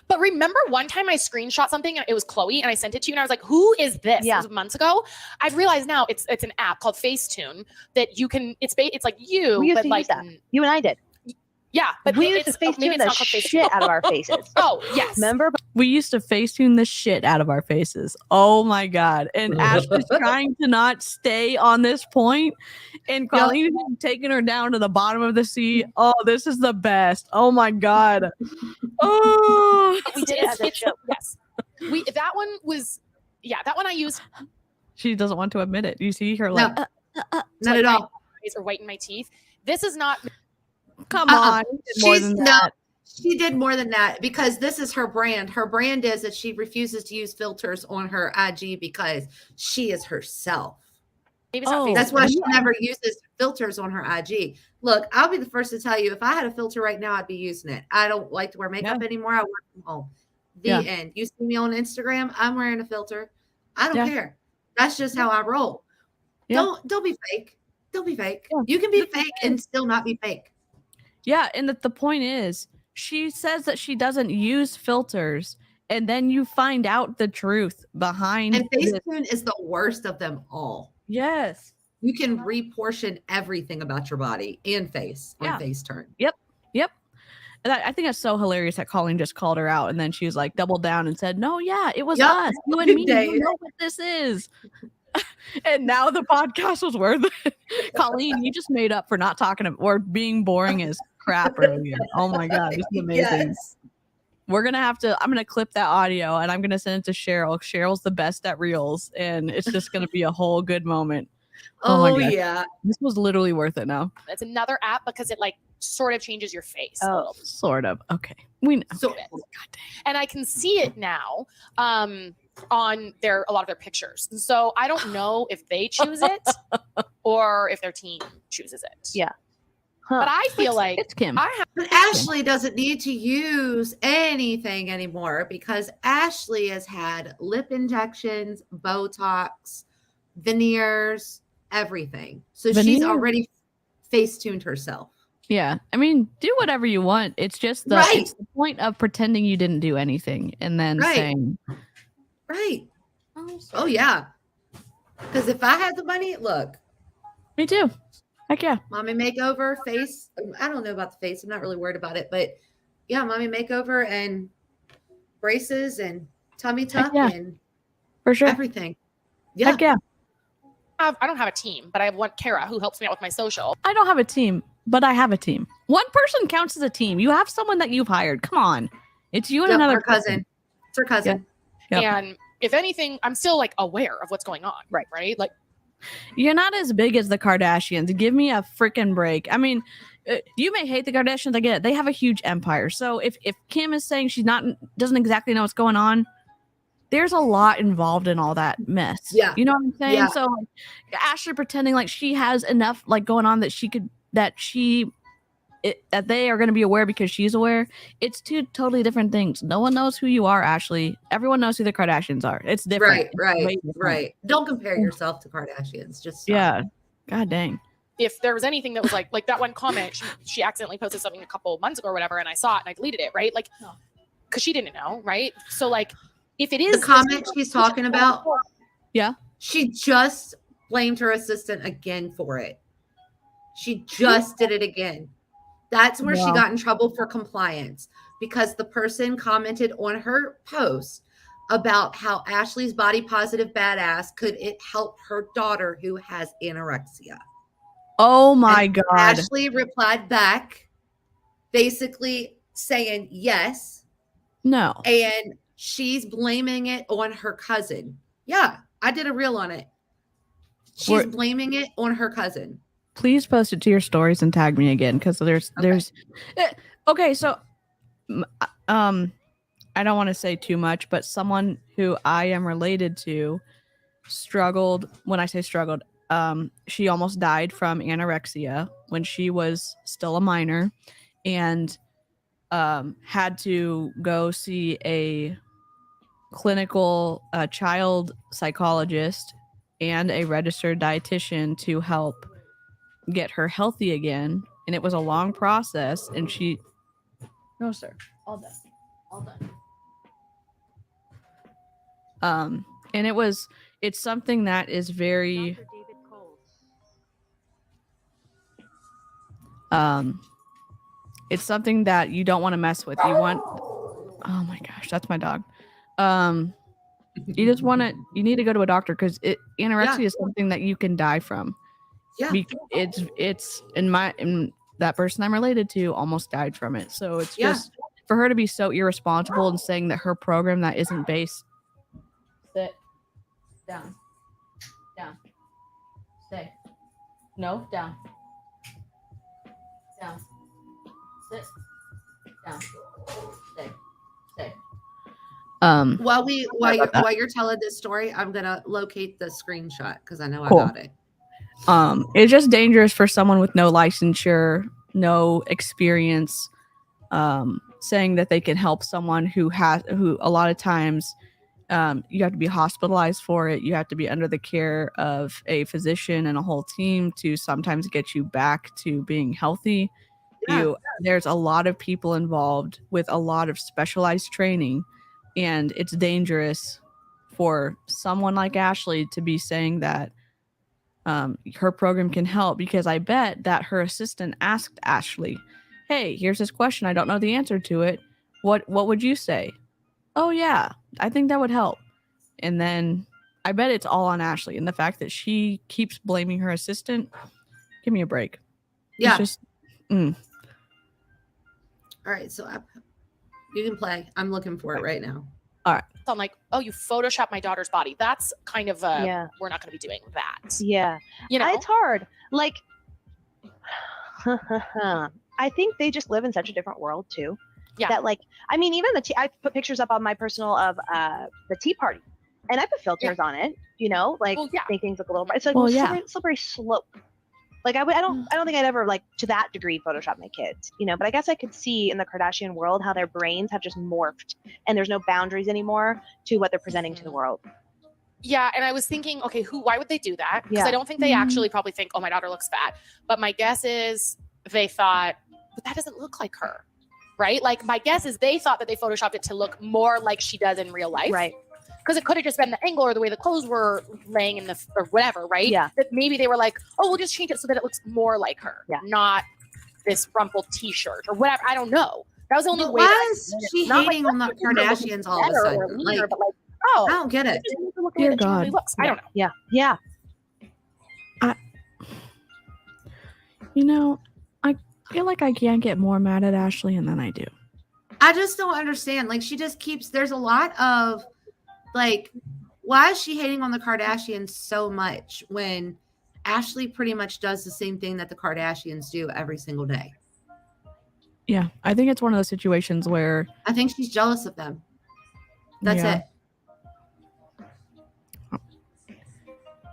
But remember one time I screenshot something and it was Chloe and I sent it to you and I was like, who is this?
Yeah.
It was months ago. I've realized now it's an app called Facetune that you can, it's like you,
we used
but
to
like,
use that. You and I did.
Yeah. But
we used to Facetune the shit out of our faces.
Oh, yes.
Remember?
We used to Facetune the shit out of our faces. Oh my God. And Ashley's trying to not stay on this point. And Colleen is taking her down to the bottom of the sea. Oh, this is the best. Oh my God. Oh,
we did it as a joke.
Yes. That one I used.
She doesn't want to admit it. You see her like,
not at all.
Eyes are white in my teeth. This is not.
Come on. More than that.
She did more than that because this is her brand. Her brand is that she refuses to use filters on her IG because she is herself.
Maybe it's not
that's why she never uses filters on her IG. Look, I'll be the first to tell you, if I had a filter right now, I'd be using it. I don't like to wear makeup anymore. I work from home. The end. You see me on Instagram, I'm wearing a filter. I don't care. That's just how I roll. Don't be fake. Don't be fake. Yeah. You can be fake and still not be fake.
Yeah, and the point is, she says that she doesn't use filters, and then you find out the truth behind.
And Facetune is the worst of them all.
Yes,
you can reportion everything about your body and face on Facetune.
Yep. And I think that's so hilarious that Colleen just called her out, and then she was like doubled down and said, "No, yeah, it was us, you and me. You know what this is." And now the podcast was worth it. Colleen, you just made up for not talking or being boring as crap earlier. Oh my God, this is amazing. Yes. I'm gonna clip that audio and I'm gonna send it to Cheryl. Cheryl's the best at reels, and it's just gonna be a whole good moment.
Oh yeah.
This was literally worth it now.
It's another app because it like sort of changes your face.
Oh, sort of. Okay. We know.
So, and I can see it now. On a lot of their pictures. So I don't know if they choose it or if their team chooses it.
Yeah.
But I feel like
it's Kim.
But Ashlie doesn't need to use anything anymore because Ashlie has had lip injections, Botox, veneers, everything. So she's already Facetuned herself.
Yeah. I mean, do whatever you want. It's just it's the point of pretending you didn't do anything and then saying
right. Oh yeah. Because if I had the money, look.
Me too. Heck yeah.
Mommy makeover, face. I don't know about the face. I'm not really worried about it, but yeah, mommy makeover and braces and tummy tuck and
for sure
everything. Yeah.
Heck yeah.
I don't have a team, but I have one Kara who helps me out with my social.
I don't have a team, but I have a team. One person counts as a team. You have someone that you've hired. Come on. It's you and another
cousin. It's her cousin.
Yeah. Yep.
And if anything, I'm still like aware of what's going on. Right. Like
you're not as big as the Kardashians. Give me a freaking break. I mean, you may hate the Kardashians. I get it. They have a huge empire. So if Kim is saying doesn't exactly know what's going on, there's a lot involved in all that mess.
Yeah.
You know what I'm saying?
Yeah.
So like, Ashlie pretending like she has enough like going on that that they are going to be aware because she's aware. It's two totally different things. No one knows who you are, Ashlie. Everyone knows who the Kardashians are. It's different.
Right. Don't compare yourself to Kardashians. Just stop.
Yeah. God dang.
If there was anything that was like that one comment, she accidentally posted something a couple months ago or whatever, and I saw it and I deleted it, right? Like, because she didn't know, right? So like, if it is
the comment she's talking about,
yeah,
she just blamed her assistant again for it. She just did it again. That's where she got in trouble for compliance because the person commented on her post about how Ashley's body positive badass could it help her daughter who has anorexia.
Oh my God.
Ashlie replied back basically saying yes.
No.
And she's blaming it on her cousin. Yeah, I did a reel on it. She's blaming it on her cousin.
Please post it to your stories and tag me again, because there's okay. So I don't want to say too much, but someone who I am related to struggled. When I say struggled, she almost died from anorexia when she was still a minor, and had to go see a clinical child psychologist and a registered dietitian to help get her healthy again. And it was a long process, and she... No, sir. All done. All done. And it's something that is very... it's something that you don't want to mess with. You want... Oh my gosh, that's my dog. You just want to... You need to go to a doctor, because anorexia is something that you can die from. Yeah. It's in that person I'm related to almost died from it. So it's just for her to be so irresponsible and saying that her program that isn't based... Sit. Down. Down. Stay. No, down. Down. Sit. Down. Stay. Stay.
While you're telling this story, I'm gonna locate the screenshot because I know cool. I got it.
It's just dangerous for someone with no licensure, no experience, saying that they can help someone who a lot of times you have to be hospitalized for it. You have to be under the care of a physician and a whole team to sometimes get you back to being healthy. Yeah. There's a lot of people involved with a lot of specialized training, and it's dangerous for someone like Ashlie to be saying that her program can help, because I bet that her assistant asked Ashlie, hey, here's this question. I don't know the answer to it. What would you say? Oh, yeah, I think that would help. And then I bet it's all on Ashlie, and the fact that she keeps blaming her assistant. Give me a break.
Yeah. It's just... All right, so you can play. I'm looking for it right now.
All right.
So I'm like, oh, you photoshopped my daughter's body. That's kind of we're not going to be doing that.
Yeah. It's hard. Like, I think they just live in such a different world too. Yeah. That like, I mean, even I put pictures up on my personal of the tea party, and I put filters on it, like make things look a little bright. It's like slippery slope. Like I don't think I'd ever like to that degree Photoshop my kids, but I guess I could see in the Kardashian world how their brains have just morphed and there's no boundaries anymore to what they're presenting to the world.
Yeah. And I was thinking, okay, why would they do that? Because I don't think they actually probably think, oh, my daughter looks fat. But my guess is they thought, but that doesn't look like her. Right. Like my guess is they thought that they Photoshopped it to look more like she does in real life. Right. Because it could have just been the angle or the way the clothes were laying in or whatever, right? Yeah. That maybe they were like, oh, we'll just change it so that it looks more like her, not this rumpled T-shirt or whatever. I don't know. That was the only way.
Why is she hating on the Kardashians all of a sudden?
Leaner,
like,
but like, oh,
I don't get it.
Dear God.
I don't know.
Yeah. Yeah.
I feel like I can't get more mad at Ashlie than I do.
I just don't understand. Like, she just keeps, there's a lot of, like, why is she hating on the Kardashians so much when Ashlie pretty much does the same thing that the Kardashians do every single day?
Yeah, I think it's one of those situations where
I think she's jealous of them. That's it.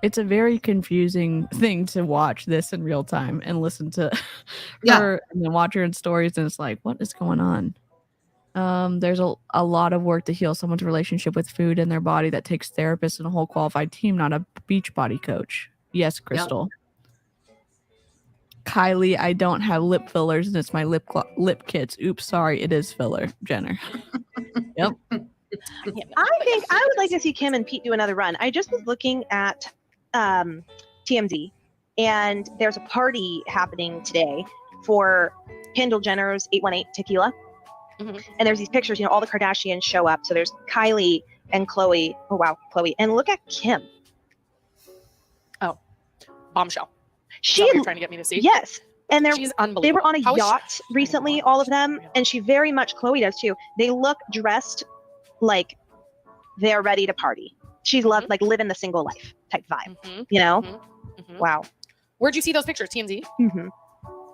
It's a very confusing thing to watch this in real time and listen to her and then watch her in stories, and it's like, what is going on? There's a lot of work to heal someone's relationship with food and their body that takes therapists and a whole qualified team, not a beach body coach. Yes, Crystal. Yep. Kylie, I don't have lip fillers and it's my lip kits. Oops, sorry, it is filler. Jenner. Yep.
I think I would like to see Kim and Pete do another run. I just was looking at TMZ, and there's a party happening today for Kendall Jenner's 818 tequila. Mm-hmm. And there's these pictures, all the Kardashians show up. So there's Kylie and Khloe. Oh, wow, Khloe. And look at Kim.
Oh, bombshell. She's trying to get me to see.
Yes. And
she's unbelievable.
They were on a yacht recently, all of them. And she very much, Khloe does too. They look dressed like they're ready to party She loved like living the single life type vibe, you know? Wow.
Where'd you see those pictures? TMZ?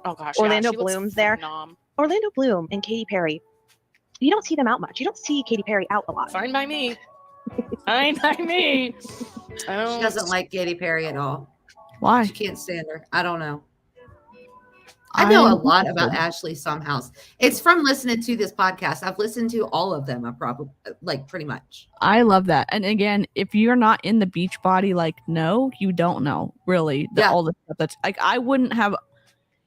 Oh gosh.
Orlando Bloom's there. Orlando Bloom and Katy Perry. You don't see them out much. You don't see Katy Perry out a lot.
Fine by me. Fine by me.
She doesn't like Katy Perry at all.
Why?
She can't stand her. I don't know. I know a lot about Ashlie somehow. It's from listening to this podcast. I've listened to all of them. I probably like pretty much.
I love that. And again, if you're not in the Beachbody, like, no, you don't know really all the stuff that's like, I wouldn't have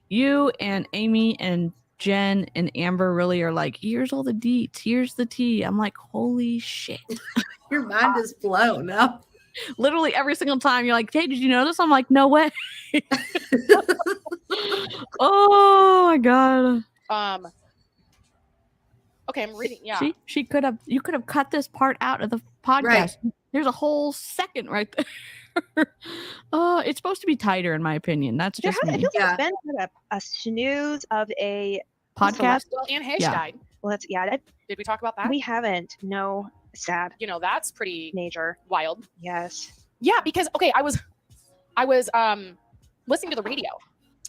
you and Amy and Jen and Amber really are like, here's all the deets. Here's the tea. I'm like, holy shit.
Your mind is blown up.
Literally every single time you're like, hey, did you know this? I'm like, no way. Oh my god.
Okay, I'm reading. Yeah.
You could have cut this part out of the podcast. Right. There's a whole second right there. It's supposed to be tighter in my opinion. That's just me.
I feel like it's been a snooze of a
podcast.
Well, Anne Heche died.
Well, that's
Did we talk about that?
We haven't. No. Sad.
You know, that's pretty
major.
Wild.
Yes.
Yeah, because okay, I was listening to the radio.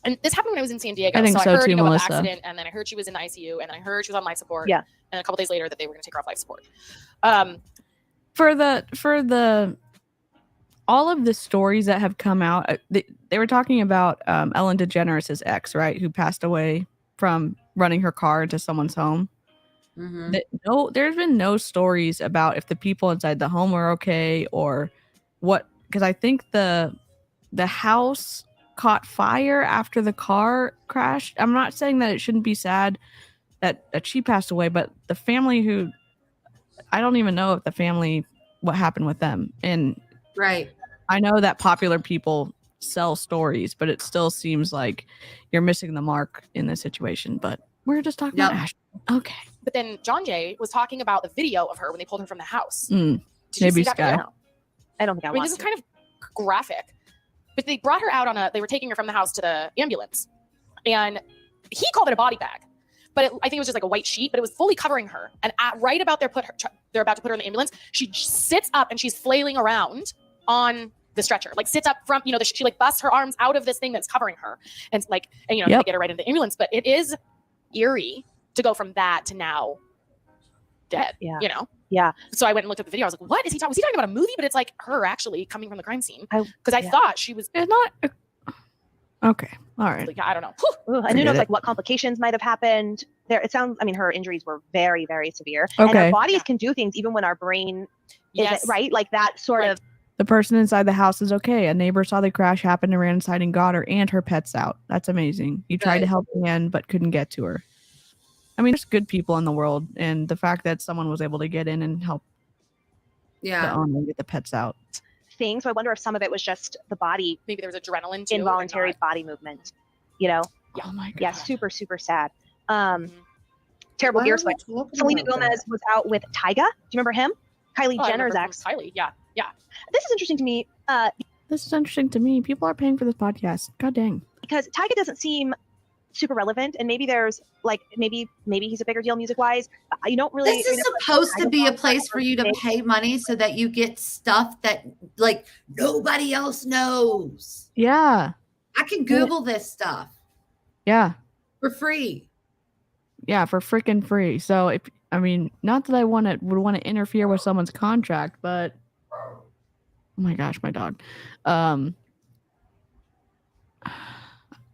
And this happened when I was in San Diego.
I think so
I heard,
too,
about
Melissa.
the accident, and then I heard she was in the ICU, and then I heard she was on life support.
Yeah.
And a couple days later that they were going to take her off life support.
For the all of the stories that have come out, they were talking about Ellen DeGeneres' ex, right, who passed away from running her car into someone's home. There's been no stories about if the people inside the home are okay or what, because I think the house caught fire after the car crashed. I'm not saying that it shouldn't be sad that she passed away, but the family I don't even know if the family, what happened with them. And
right,
I know that popular people sell stories, but it still seems like you're missing the mark in this situation. But we're just talking about Ashlie. Okay.
But then John Jay was talking about the video of her when they pulled her from the house.
Did you see that?
No. I don't think I
this is kind of graphic. But they brought her out they were taking her from the house to the ambulance. And he called it a body bag. But I think it was just like a white sheet, but it was fully covering her. And right about they're about to put her in the ambulance, she sits up and she's flailing around on the stretcher, like sits up from, she like busts her arms out of this thing that's covering her. And like, they get her right into the ambulance. But it is eerie to go from that to now dead,
Yeah.
So I went and looked at the video. I was like, what is he talking? Was he talking about a movie? But it's like her actually coming from the crime scene. Because I thought she was
not. Okay. All right.
Like, I don't know.
I didn't know like what complications might have happened there. It sounds, her injuries were very, very severe.
Okay.
And our bodies can do things even when our brain isn't, right? Like that sort of.
The person inside the house is okay. A neighbor saw the crash happen and ran inside and got her and her pets out. That's amazing. You tried to help Anne, but couldn't get to her. There's good people in the world, and the fact that someone was able to get in and help the owner get the pets out.
So I wonder if some of it was just the body.
Maybe there was adrenaline too.
Involuntary body movement,
Oh my God.
Yeah, super, super sad. Terrible gear switch. Selena Gomez was out with Tyga. Do you remember him? Kylie Jenner's ex.
Kylie, yeah.
This is interesting to me.
This is interesting to me. People are paying for this podcast. God dang.
Because Tyga doesn't seem super relevant, and maybe there's like maybe he's a bigger deal music wise. You don't really.
This is supposed to be a place for you to pay money so that you get stuff that like nobody else knows.
Yeah.
I can Google this stuff.
Yeah.
For free.
Yeah, for freaking free. So if not that I would want to interfere with someone's contract, but oh my gosh, my dog.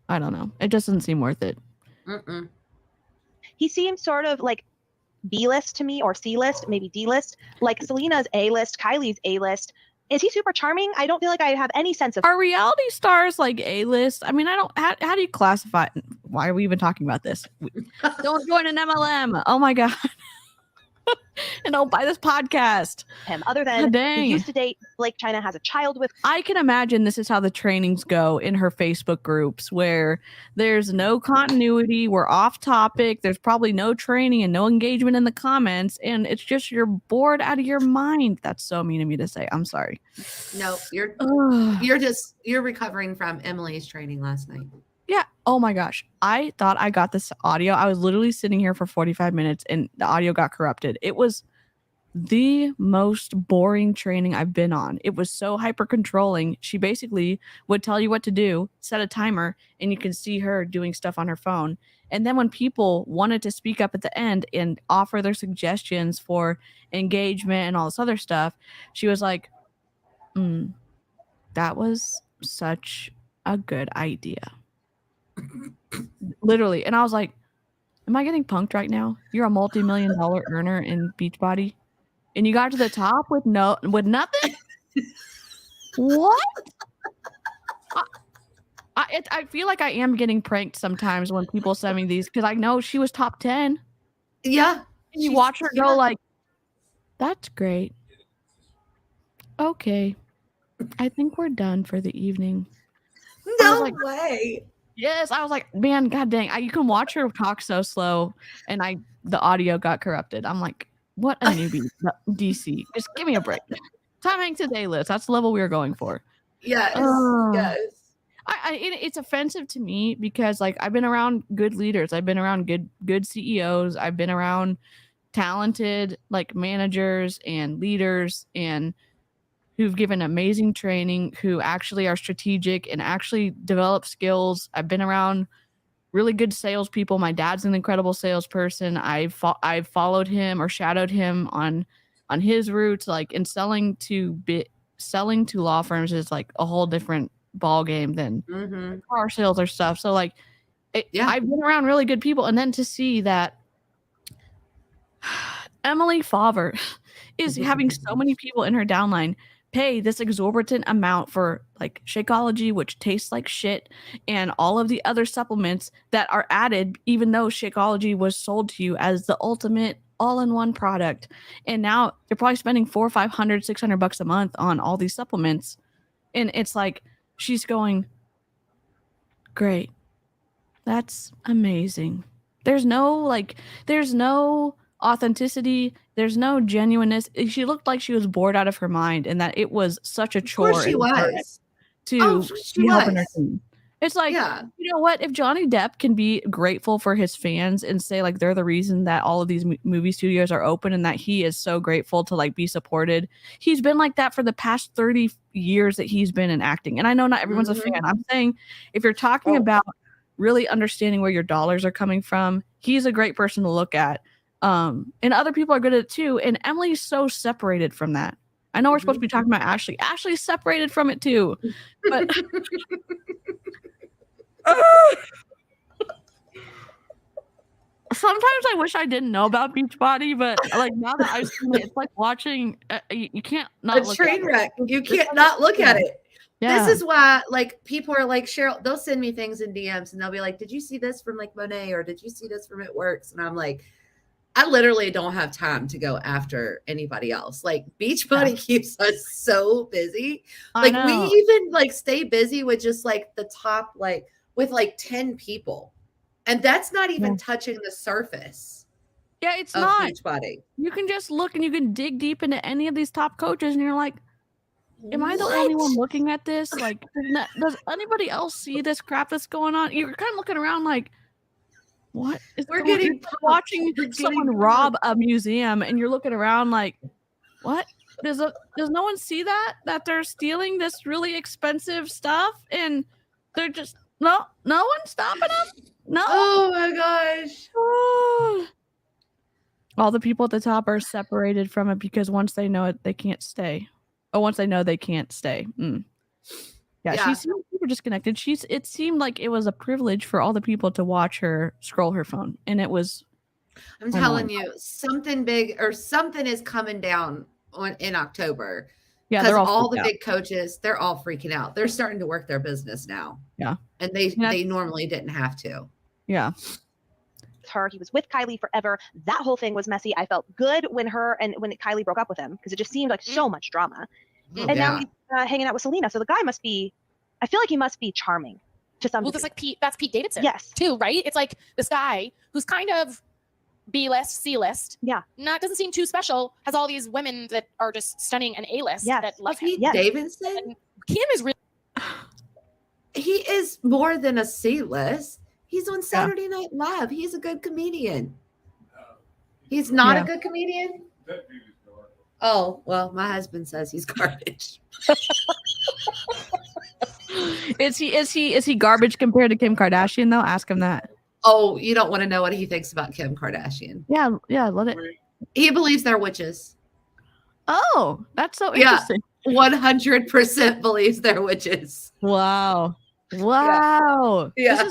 I don't know. It just doesn't seem worth it.
He seems sort of like B-list to me, or C-list, maybe D-list. Like Selena's A-list, Kylie's A-list. Is he super charming? I don't feel like I have any sense of.
Are reality stars like A-list? I don't. How do you classify? Why are we even talking about this? Don't join an MLM. Oh my God. And don't buy this podcast.
Him. Other than he used to date Blake China, has a child with.
I can imagine this is how the trainings go in her Facebook groups, where there's no continuity. We're off topic. There's probably no training and no engagement in the comments. And it's just you're bored out of your mind. That's so mean of me to say. I'm sorry.
No, you're recovering from Emily's training last night.
Yeah. Oh my gosh. I thought I got this audio. I was literally sitting here for 45 minutes and the audio got corrupted. It was the most boring training I've been on. It was so hyper controlling. She basically would tell you what to do, set a timer, and you can see her doing stuff on her phone. And then when people wanted to speak up at the end and offer their suggestions for engagement and all this other stuff, she was like, that was such a good idea. Literally. And I was like, am I getting punked right now? You're a multi-million-dollar earner in Beachbody, and you got to the top with nothing? What? I feel like I am getting pranked sometimes when people send me these, because I know she was top 10.
Yeah.
And you watch her go like, that's great. Okay. I think we're done for the evening.
No way.
Yes, I was like, man, god dang. You can watch her talk so slow, and the audio got corrupted. I'm like, what a newbie. DC. Just give me a break. Tom Hanks is A-list. That's the level we were going for.
Yes. Yes.
It's offensive to me because like I've been around good leaders. I've been around good CEOs. I've been around talented like managers and leaders and who've given amazing training, who actually are strategic and actually develop skills. I've been around really good salespeople. My dad's an incredible salesperson. I've followed him or shadowed him on his routes. Like, and selling to law firms is like a whole different ball game than car sales or stuff. So like, I've been around really good people, and then to see that Emily Favre is having so many people in her downline pay this exorbitant amount for like Shakeology, which tastes like shit, and all of the other supplements that are added, even though Shakeology was sold to you as the ultimate all-in-one product. And now you're probably spending $400, $500, $600 a month on all these supplements. And it's like, she's going, great. That's amazing. There's no authenticity. There's no genuineness. She looked like she was bored out of her mind, and that it was such a chore.
Of course she was.
Be helping her team. It's like, you know what? If Johnny Depp can be grateful for his fans and say like they're the reason that all of these movie studios are open and that he is so grateful to like be supported, he's been like that for the past 30 years that he's been in acting. And I know not everyone's a fan. I'm saying if you're talking about really understanding where your dollars are coming from, he's a great person to look at. And other people are good at it too. And Emily's so separated from that. I know we're supposed to be talking about Ashlie. Ashley's separated from it too. But sometimes I wish I didn't know about Beachbody, but like now that I've seen it, it's like watching. You can't not
a train wreck. You can't not look at it. Yeah. This is why, like, people are like, Cheryl, they'll send me things in DMs and they'll be like, did you see this from like Monet, or did you see this from It Works? And I'm like, I literally don't have time to go after anybody else. Like, Beachbody keeps us so busy. Like, we even like stay busy with just like the top, like with like 10 people. And that's not even touching the surface.
Yeah, it's not.
Beachbody.
You can just look and you can dig deep into any of these top coaches and you're like, am I the only one looking at this? Like, does anybody else see this crap that's going on? You're kind of looking around like, what is watching someone rob a museum, and you're looking around like, what? Does no one see that they're stealing this really expensive stuff, and they're just no one's stopping them? No.
Oh my gosh.
All the people at the top are separated from it because once they know it, they can't stay. Oh, once they know they can't stay. Yeah, she seemed super disconnected. It seemed like it was a privilege for all the people to watch her scroll her phone. And it was.
I'm telling you, something big or something is coming down in October. Yeah, they're all the big coaches, they're all freaking out. They're starting to work their business now.
Yeah.
And they normally didn't have to.
Yeah.
Her. He was with Kylie forever. That whole thing was messy. I felt good when Kylie broke up with him because it just seemed like so much drama. And now he's hanging out with Selena. So the guy must be, I feel like he must be charming to some degree.
That's Pete Davidson.
Yes.
Too, right? It's like this guy who's kind of B-list, C-list.
Yeah.
Doesn't seem too special. Has all these women that are just stunning and A-list that love him.
Pete Davidson?
And Kim is really.
He is more than a C-list. He's on Saturday Night Live. He's a good comedian. He's not a good comedian? Oh, well, my husband says he's garbage.
Is he garbage compared to Kim Kardashian though? Ask him that.
Oh, you don't want to know what he thinks about Kim Kardashian.
Yeah, let it.
He believes they're witches.
Oh, that's so interesting.
100% believes they're witches.
Wow.
Yeah.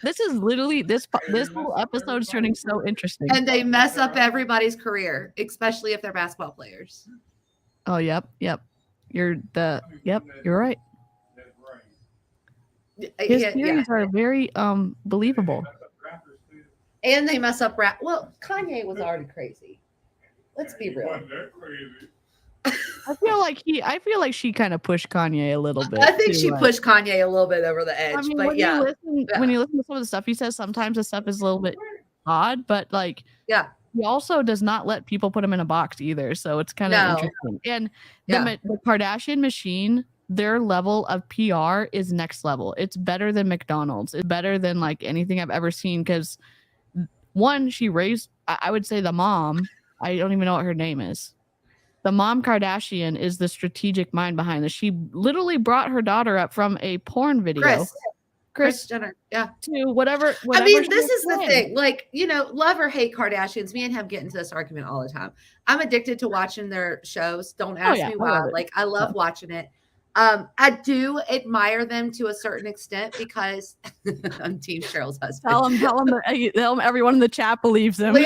This is literally this whole episode is turning so interesting.
And they mess up everybody's career, especially if they're basketball players.
Oh, yep. You're right. His theories are very believable.
And they mess up well, Kanye was already crazy. Let's be real.
I feel like she kind of pushed Kanye a little bit.
I think she pushed Kanye a little bit over the edge.
I mean,
but
when you listen to some of the stuff he says, sometimes the stuff is a little bit odd, but like, he also does not let people put him in a box either. So it's kind of interesting. And the Kardashian machine, their level of PR is next level. It's better than McDonald's. It's better than like anything I've ever seen. Because one, she raised, I would say the mom, I don't even know what her name is. The mom Kardashian is the strategic mind behind this. She literally brought her daughter up from a porn video. Kris
Jenner, to
whatever.
I mean, this is the thing. Like, love or hate Kardashians. Me and him get into this argument all the time. I'm addicted to watching their shows. Don't ask me why. Like, I love watching it. I do admire them to a certain extent because I'm Team Cheryl's husband.
Tell them everyone in the chat believes him.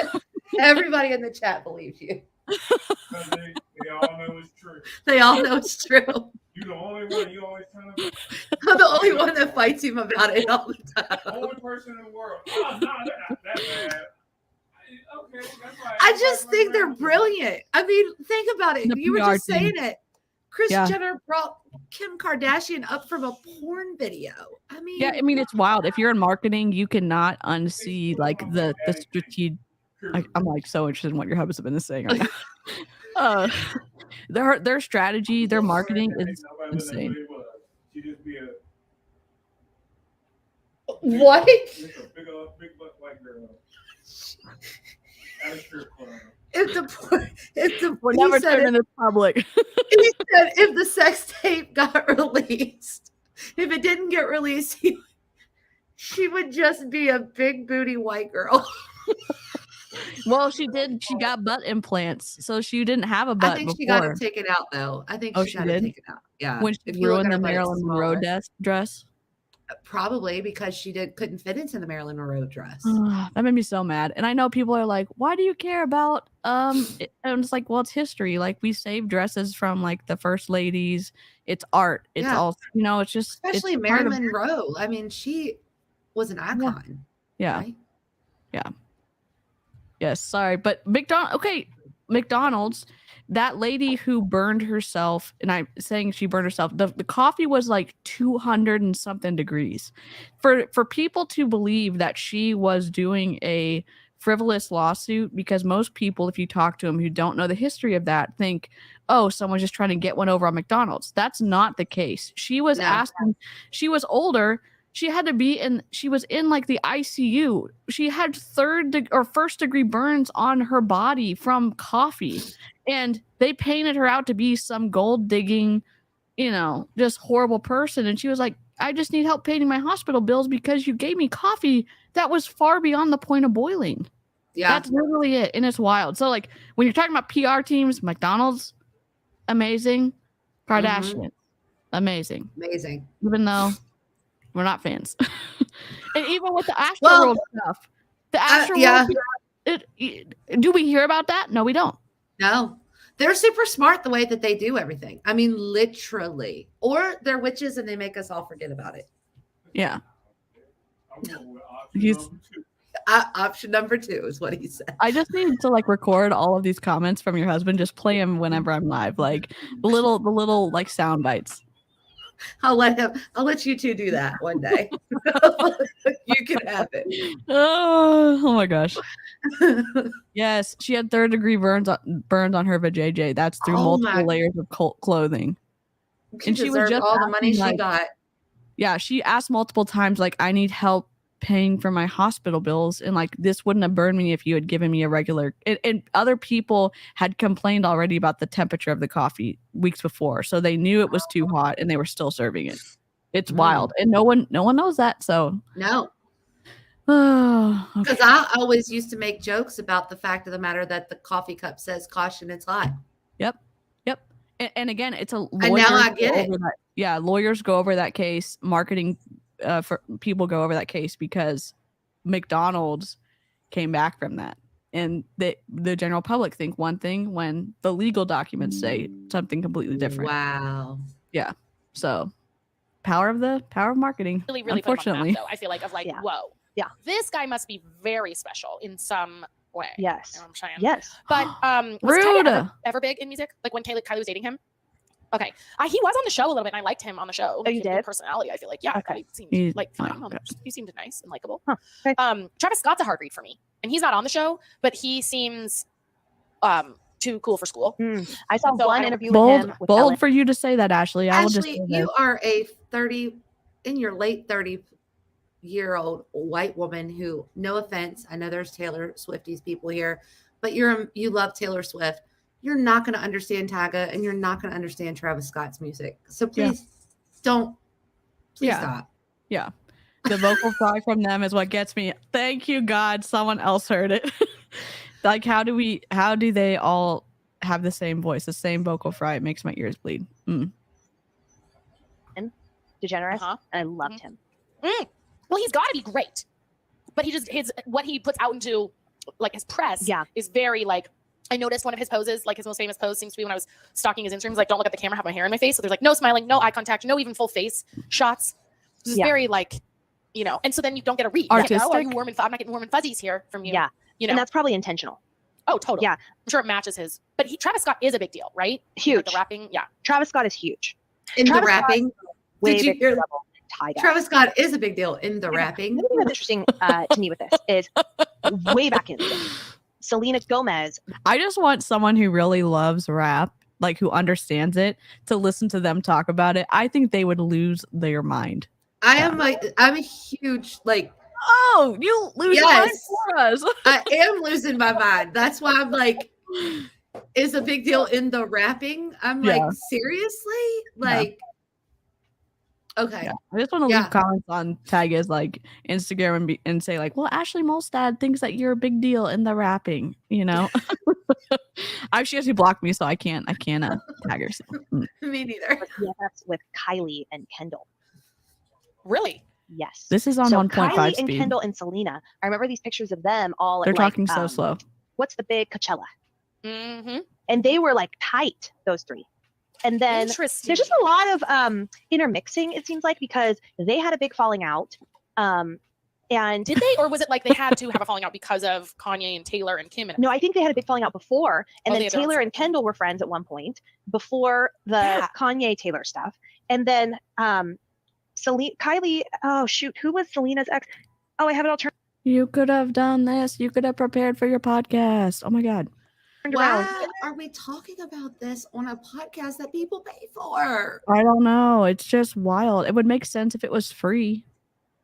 Everybody in the chat believes you.
They all know it's true.
They all know it's true.
You're the only one. You always trying to.
I'm the only one that fights him about it all the time.
The only person in the world. Oh, no, they're not that bad. Okay, that's right.
I just think they're brilliant. I mean, think about it. You were just saying it. Kris Jenner brought Kim Kardashian up from a porn video. I mean,
it's wild. If you're in marketing, you cannot unsee like the strategic. I'm like so interested in what your husband is saying right now. Their strategy, their marketing is insane.
What?
We're never turning this public.
He said if the sex tape got released, if it didn't get released, she would just be a big booty white girl.
Well, she did. She got butt implants, so she didn't have a butt.
I think she got it taken out, though. I think she got it taken out. Yeah,
when she ruined the Marilyn Monroe dress.
Probably because she couldn't fit into the Marilyn Monroe dress.
That made me so mad. And I know people are like, "Why do you care about?" And it's like, well, it's history. Like we save dresses from like the first ladies. It's art. It's all it's just
especially Marilyn Monroe. I mean, she was an icon.
Yeah. Right? Yeah. Yes, sorry, but McDonald's, that lady who burned herself, and I'm saying she burned herself, the coffee was like 200 and something degrees. For people to believe that she was doing a frivolous lawsuit, because most people, if you talk to them who don't know the history of that, think, oh, someone's just trying to get one over on McDonald's. That's not the case. She was asking, she was older. She had to be she was in like the ICU. She had first degree burns on her body from coffee. And they painted her out to be some gold digging, just horrible person. And she was like, I just need help paying my hospital bills because you gave me coffee that was far beyond the point of boiling. Yeah. That's literally it. And it's wild. So like when you're talking about PR teams, McDonald's, amazing. Kardashian, amazing. Even though we're not fans. And even with the Astroworld stuff, the Astroworld, do we hear about that? No, we don't.
No. They're super smart the way that they do everything. I mean, literally. Or they're witches and they make us all forget about it.
Yeah.
Option number 2 is what he said.
I just need to like record all of these comments from your husband. Just play them whenever I'm live. Like the little like sound bites.
I'll let you two do that one day. You can have it.
Oh my gosh. Yes, she had 3rd degree burns on her vajayjay. That's through multiple layers of clothing.
She was just all the money she got.
Yeah, she asked multiple times, like, I need help paying for my hospital bills, and like this wouldn't have burned me if you had given me a regular. And other people had complained already about the temperature of the coffee weeks before, so they knew it was too hot, and they were still serving it. It's wild, and no one knows that. So
no,
because
I always used to make jokes about the fact of the matter that the coffee cup says "caution, it's hot."
Yep. And again, it's a lawyer.
And now I get it.
Yeah, lawyers go over that case. Marketing for people go over that case because McDonald's came back from that, and the general public think one thing when the legal documents say something completely different.
Wow.
Yeah. So power of marketing.
Really,
unfortunately,
though. I feel like whoa.
Yeah.
This guy must be very special in some way.
Yes.
You know what I'm saying?
Yes.
But was Tyga ever big in music? Like when Kylie was dating him? Okay. He was on the show a little bit, and I liked him on the show.
Oh, you did?
Personality, I feel like. Yeah.
Okay.
He seemed fine. He seemed nice and likable.
Huh. Okay.
Travis Scott's a hard read for me. And he's not on the show, but he seems too cool for school.
I saw one interview with him. With
bold
Ellen.
for you to say that, Ashlie. I will just
Ashlie, you are in your late 30-year-old white woman who, no offense, I know there's Taylor Swifties people here, but you love Taylor Swift. You're not going to understand Tyga, and you're not going to understand Travis Scott's music. So please stop.
Yeah. The vocal fry from them is what gets me. Thank you, God. Someone else heard it. Like, how do they all have the same voice, the same vocal fry? It makes my ears bleed.
DeGeneres, and I loved him.
Well, he's got to be great, but what he puts out into like his press is very like. I noticed one of his poses, like his most famous pose, seems to be when I was stalking his Instagram. Like, don't look at the camera, have my hair in my face. So there's like no smiling, no eye contact, no even full face shots. This is very like, and so then you don't get a read.
Artistic.
Like, are you warm and I'm not getting warm and fuzzies here from you.
Yeah, and that's probably intentional.
Oh, totally.
Yeah,
I'm sure it matches his. But Travis Scott is a big deal, right?
Huge.
Like the rapping,
Travis Scott is huge.
In the rapping,
did you hear?
Travis Scott is a big deal in the rapping.
The thing that's interesting to me with this is way back in the day, Selena Gomez.
I just want someone who really loves rap, like who understands it, to listen to them talk about it. I think they would lose their mind.
I'm a huge
Oh, you lose your mind for us.
I am losing my mind. That's why I'm like, is a big deal in the rapping. I'm like, seriously? Like, okay.
Yeah. I just want to leave comments on Tyga's like Instagram and say like, well, Ashlie Molstad thinks that you're a big deal in the rapping, She actually blocked me, so I can't tag her. So.
Me neither.
With Kylie and Kendall.
Really?
Yes.
This is on 1.5
Kylie
speed.
and Kendall and Selena. I remember these pictures of them all.
They're talking so slow.
What's the big Coachella?
Mm-hmm.
And they were like tight, those three. And then there's just a lot of intermixing, it seems like, because they had a big falling out. And
did they, or was it like they had to have a falling out because of Kanye and Taylor and Kim?
No, I think they had a big falling out before, and then Taylor and Kendall were friends at one point before the Kanye Taylor stuff, and then Kylie. Oh shoot, who was Selena's ex? Oh, I have it all turned.
You could have done this. You could have prepared for your podcast. Oh my God.
Why are we talking about this on a podcast that people pay for?
I don't know. It's just wild. It would make sense if it was free.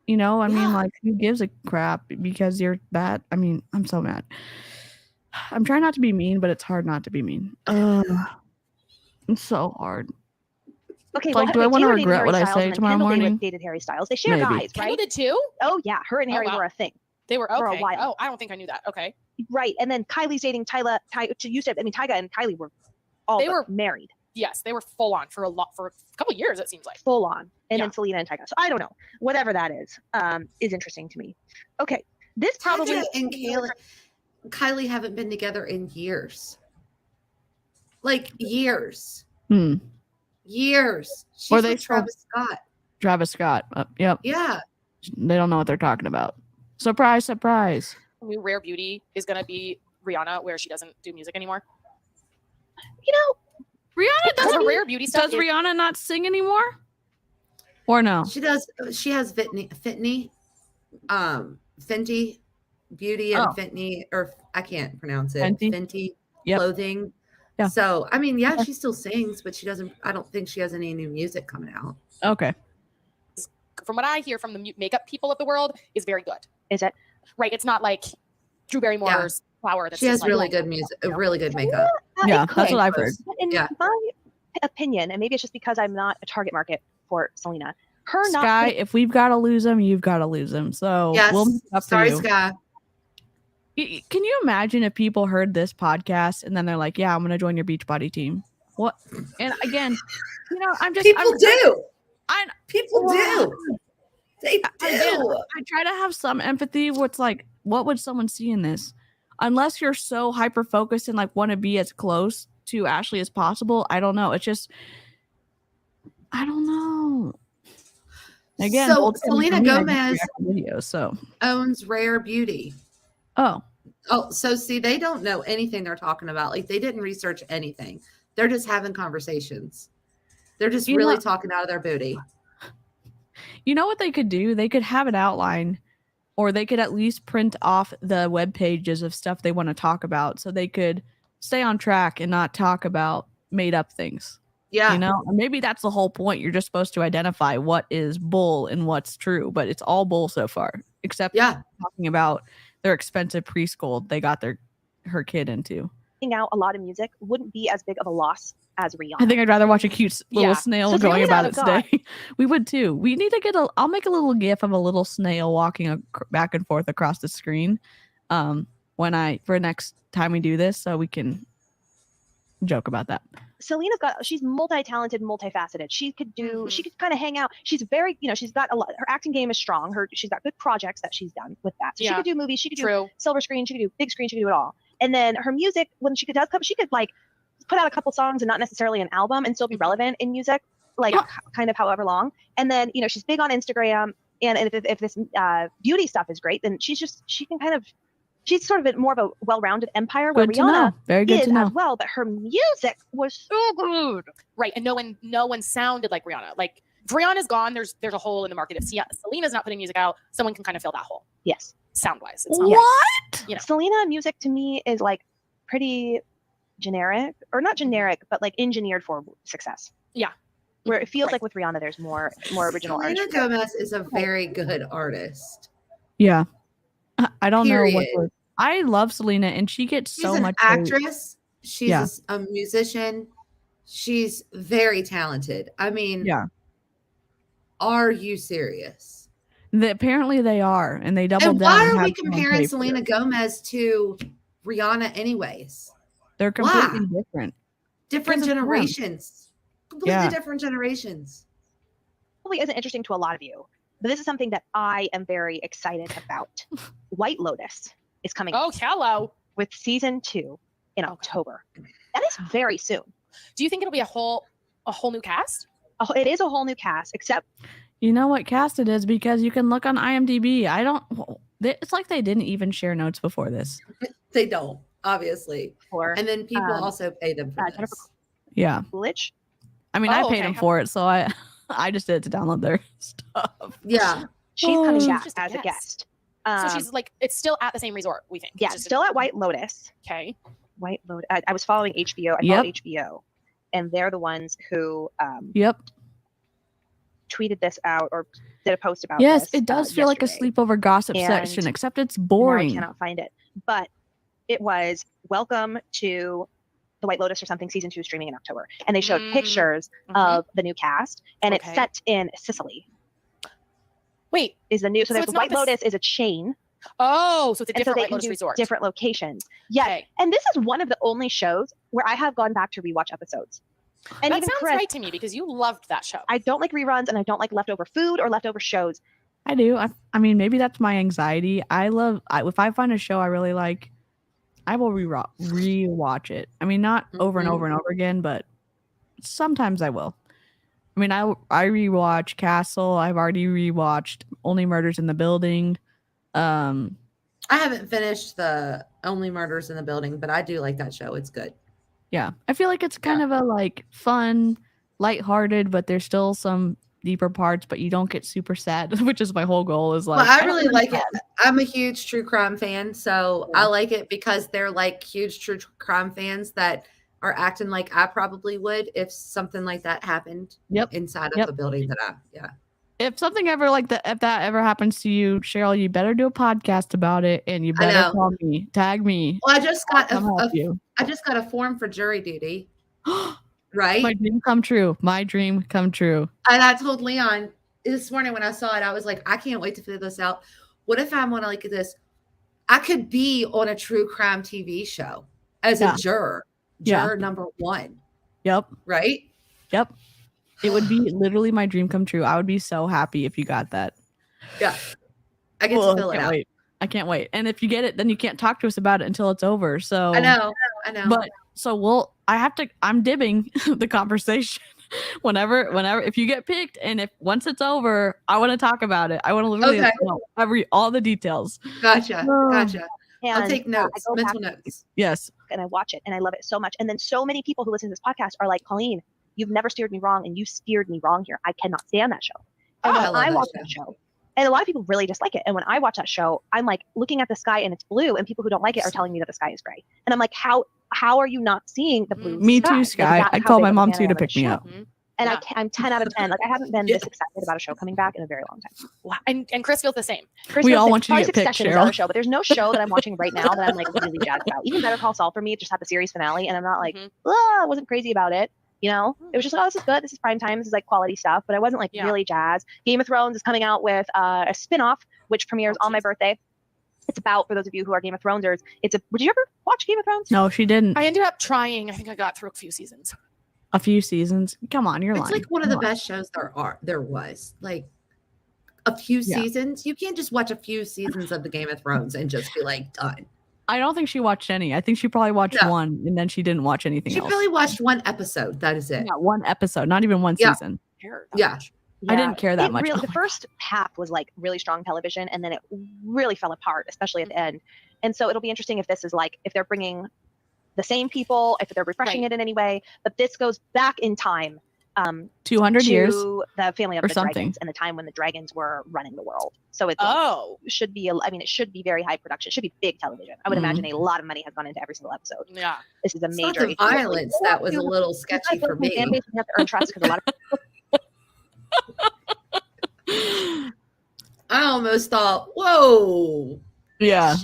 I mean, like, who gives a crap because you're that? I mean, I'm so mad. I'm trying not to be mean, but it's hard not to be mean. It's so hard.
Okay,
like, do I want to regret what I say tomorrow morning?
Dated Harry Styles. They share guys, right?
Kendall did too?
Oh yeah, her and Harry were a thing.
They were okay.
For a while.
Oh, I don't think I knew that. Okay.
Right, and then Kylie's dating Tyga. Tyga and Kylie were married.
Yes, they were full on for a couple of years. It seems like
full on, and then Selena and Tyga. So I don't know, whatever that is interesting to me. Okay, this probably
Tyga and Kylie haven't been together in years, like years. Years. She's
or they
with Travis Scott.
Travis Scott. Yep.
Yeah.
They don't know what they're talking about. Surprise, surprise.
New Rare Beauty is going to be Rihanna, where she doesn't do music anymore.
Rihanna doesn't.
Rare Beauty stuff.
Does Rihanna not sing anymore? Or no?
She does. She has Fenty Beauty and Fenty, or I can't pronounce it. Fenty clothing. Yeah. So I mean, she still sings, but she doesn't. I don't think she has any new music coming out.
Okay.
from what I hear from the makeup people of the world, is very good.
Is it?
Right. It's not like Drew Barrymore's flower.
She has really good music, really good makeup.
Yeah, that's what I've heard.
In my opinion, and maybe it's just because I'm not a target market for Selena.
Sky, if we've got to lose them, you've got to lose them. So we'll make up for you.
Sky.
Can you imagine if people heard this podcast and then they're like, "Yeah, I'm going to join your Beachbody team"? What? And again,
People do. They do.
Again, I try to have some empathy. What's like, what would someone see in this? Unless you're so hyper focused and like want to be as close to Ashlie as possible. I don't know. It's just, I don't know. Again,
so Selena Gomez
videos,
owns Rare Beauty.
Oh,
so see, they don't know anything they're talking about. Like they didn't research anything. They're just having conversations. They're just really talking out of their booty.
You know what they could do? They could have an outline, or they could at least print off the web pages of stuff they want to talk about, so they could stay on track and not talk about made up things.
Yeah.
Maybe that's the whole point. You're just supposed to identify what is bull and what's true, but it's all bull so far, except talking about their expensive preschool they got her kid into.
Out a lot of music wouldn't be as big of a loss as Rihanna.
I think I'd rather watch a cute little snail going about its day. We would too. We need to I'll make a little gif of a little snail walking back and forth across the screen for next time we do this, so we can joke about that.
She's multi-talented, multifaceted. She could kind of hang out. She's very, she's got a lot. Her acting game is strong. She's got good projects that she's done with that. So she could do movies. She could do silver screen. She could do big screen. She could do it all. And then her music, when she could like put out a couple songs and not necessarily an album and still be relevant in music, like kind of however long. And then, she's big on Instagram. And if this beauty stuff is great, then she's sort of more of a well-rounded empire where Rihanna is as well, but her music was so good.
Right. And no one sounded like Rihanna. Like if Rihanna's gone, there's a hole in the market. If Selena's not putting music out, someone can kind of fill that hole.
Yes.
Sound-wise.
It's not what?
Selena music to me is like pretty generic, or not generic, but like engineered for success.
Yeah.
Where it feels like with Rihanna, there's more original art.
Selena Gomez is a very good artist.
Yeah. I don't know what I love Selena, and she gets so much.
She's an actress. She's a musician. She's very talented. I mean, are you serious?
Apparently they are, and they doubled down.
Why are we comparing Selena Gomez to Rihanna anyways?
They're completely different.
Different generations. Completely different generations.
Probably isn't interesting to a lot of you, but this is something that I am very excited about. White Lotus is coming.
Oh, hello.
With season 2 in October. That is very soon.
Do you think it'll be a whole new cast?
Oh, it is a whole new cast, except
you know what cast it is, because you can look on IMDb. It's like they didn't even share notes before this.
They don't, obviously. And then people also pay them for this.
Yeah.
Coolidge.
I mean, I paid them for it, so I just did it to download their stuff.
Yeah.
She's coming back as a guest.
So she's like, it's still at the same resort, we think.
Yeah, still at White Lotus.
Okay.
White Lotus. I was following HBO. I followed HBO, and they're the ones who tweeted this out or did a post about this.
Yes, it does feel like a sleepover gossip section, except it's boring.
I cannot find it. But it was welcome to the White Lotus or something, season 2 streaming in October. And they showed pictures of the new cast, and it's set in Sicily.
Wait.
Is the new, so the White Lotus is a chain.
Oh, so it's a different White Lotus resort.
Different locations. Yeah. Okay. And this is one of the only shows where I have gone back to rewatch episodes. And
that sounds right to me, because you loved that show.
I don't like reruns, and I don't like leftover food or leftover shows.
I do. I mean, maybe that's my anxiety. If I find a show I really like, I will rewatch it. I mean, not over and over and over again, but sometimes I will. I mean, I rewatch Castle. I've already rewatched Only Murders in the Building.
I haven't finished the Only Murders in the Building, but I do like that show. It's good.
Yeah. I feel like it's kind of a like fun, lighthearted, but there's still some deeper parts, but you don't get super sad, which is my whole goal is like.
Well, I really like it. I'm a huge true crime fan, so I like it because they're like huge true crime fans that are acting like I probably would if something like that happened inside of a building that
If something ever like that, if that ever happens to you, Cheryl, you better do a podcast about it, and you better call me, tag me.
Well, I just got a form for jury duty. Right?
My dream come true. My dream come true.
And I told Leon this morning when I saw it, I was like, I can't wait to figure this out. What if I'm on like this? I could be on a true crime TV show as a juror number 1.
Yep.
Right?
Yep. It would be literally my dream come true. I would be so happy if you got that.
Yeah. I get to fill it out.
I can't wait. And if you get it, then you can't talk to us about it until it's over. So
I know.
But so I'm dibbing the conversation whenever, if you get picked and once it's over, I want to talk about it. I want to literally know all the details.
Gotcha.
And
I'll take notes, mental notes.
Yes.
And I watch it and I love it so much. And then so many people who listen to this podcast are like, Colleen, you've never steered me wrong, and you steered me wrong here. I cannot stand that show. And when I watch that show, and a lot of people really dislike it. And when I watch that show, I'm like looking at the sky and it's blue, and people who don't like it are telling me that the sky is gray. And I'm like, how are you not seeing the blue?
Me too, Sky. I called my mom too to pick me up.
And I'm 10 out of 10. Like I haven't been this excited about a show coming back in a very long time.
Wow. And Chris feels the same.
We all want you to get picked, Cheryl.
Show, but there's no show that I'm watching right now that I'm like really jazzed about. Even Better Call Saul for me, it just had the series finale, and I'm not like, I wasn't crazy about it. You know, it was just like, oh, this is good. This is prime time. This is like quality stuff. But I wasn't like really jazzed. Game of Thrones is coming out with a spinoff, which premieres on my birthday. It's about, for those of you who are Game of Thronesers, would you ever watch Game of Thrones?
No, she didn't.
I ended up trying. I think I got through a few seasons.
A few seasons? Come on, you're lying.
It's like one of the best shows there was. Like a few seasons. You can't just watch a few seasons of the Game of Thrones and just be like, done.
I don't think she watched any. I think she probably watched one, and then she didn't watch anything else.
She probably watched one episode. That is it.
Yeah, one episode, not even one season.
Yeah.
I didn't care that much.
Really, the first half was like really strong television, and then it really fell apart, especially at the end. And so it'll be interesting if this is like, if they're bringing the same people, if they're refreshing it in any way. But this goes back in time.
200 years.
The family of
or
the
something.
dragons and the time when the dragons were running the world. So it should be, it should be very high production. It should be big television. I would imagine a lot of money has gone into every single episode.
Yeah.
This is a major.
Not the violence that was a little sketchy for me.
You have to earn trust because a lot of
I almost thought, whoa.
Yeah.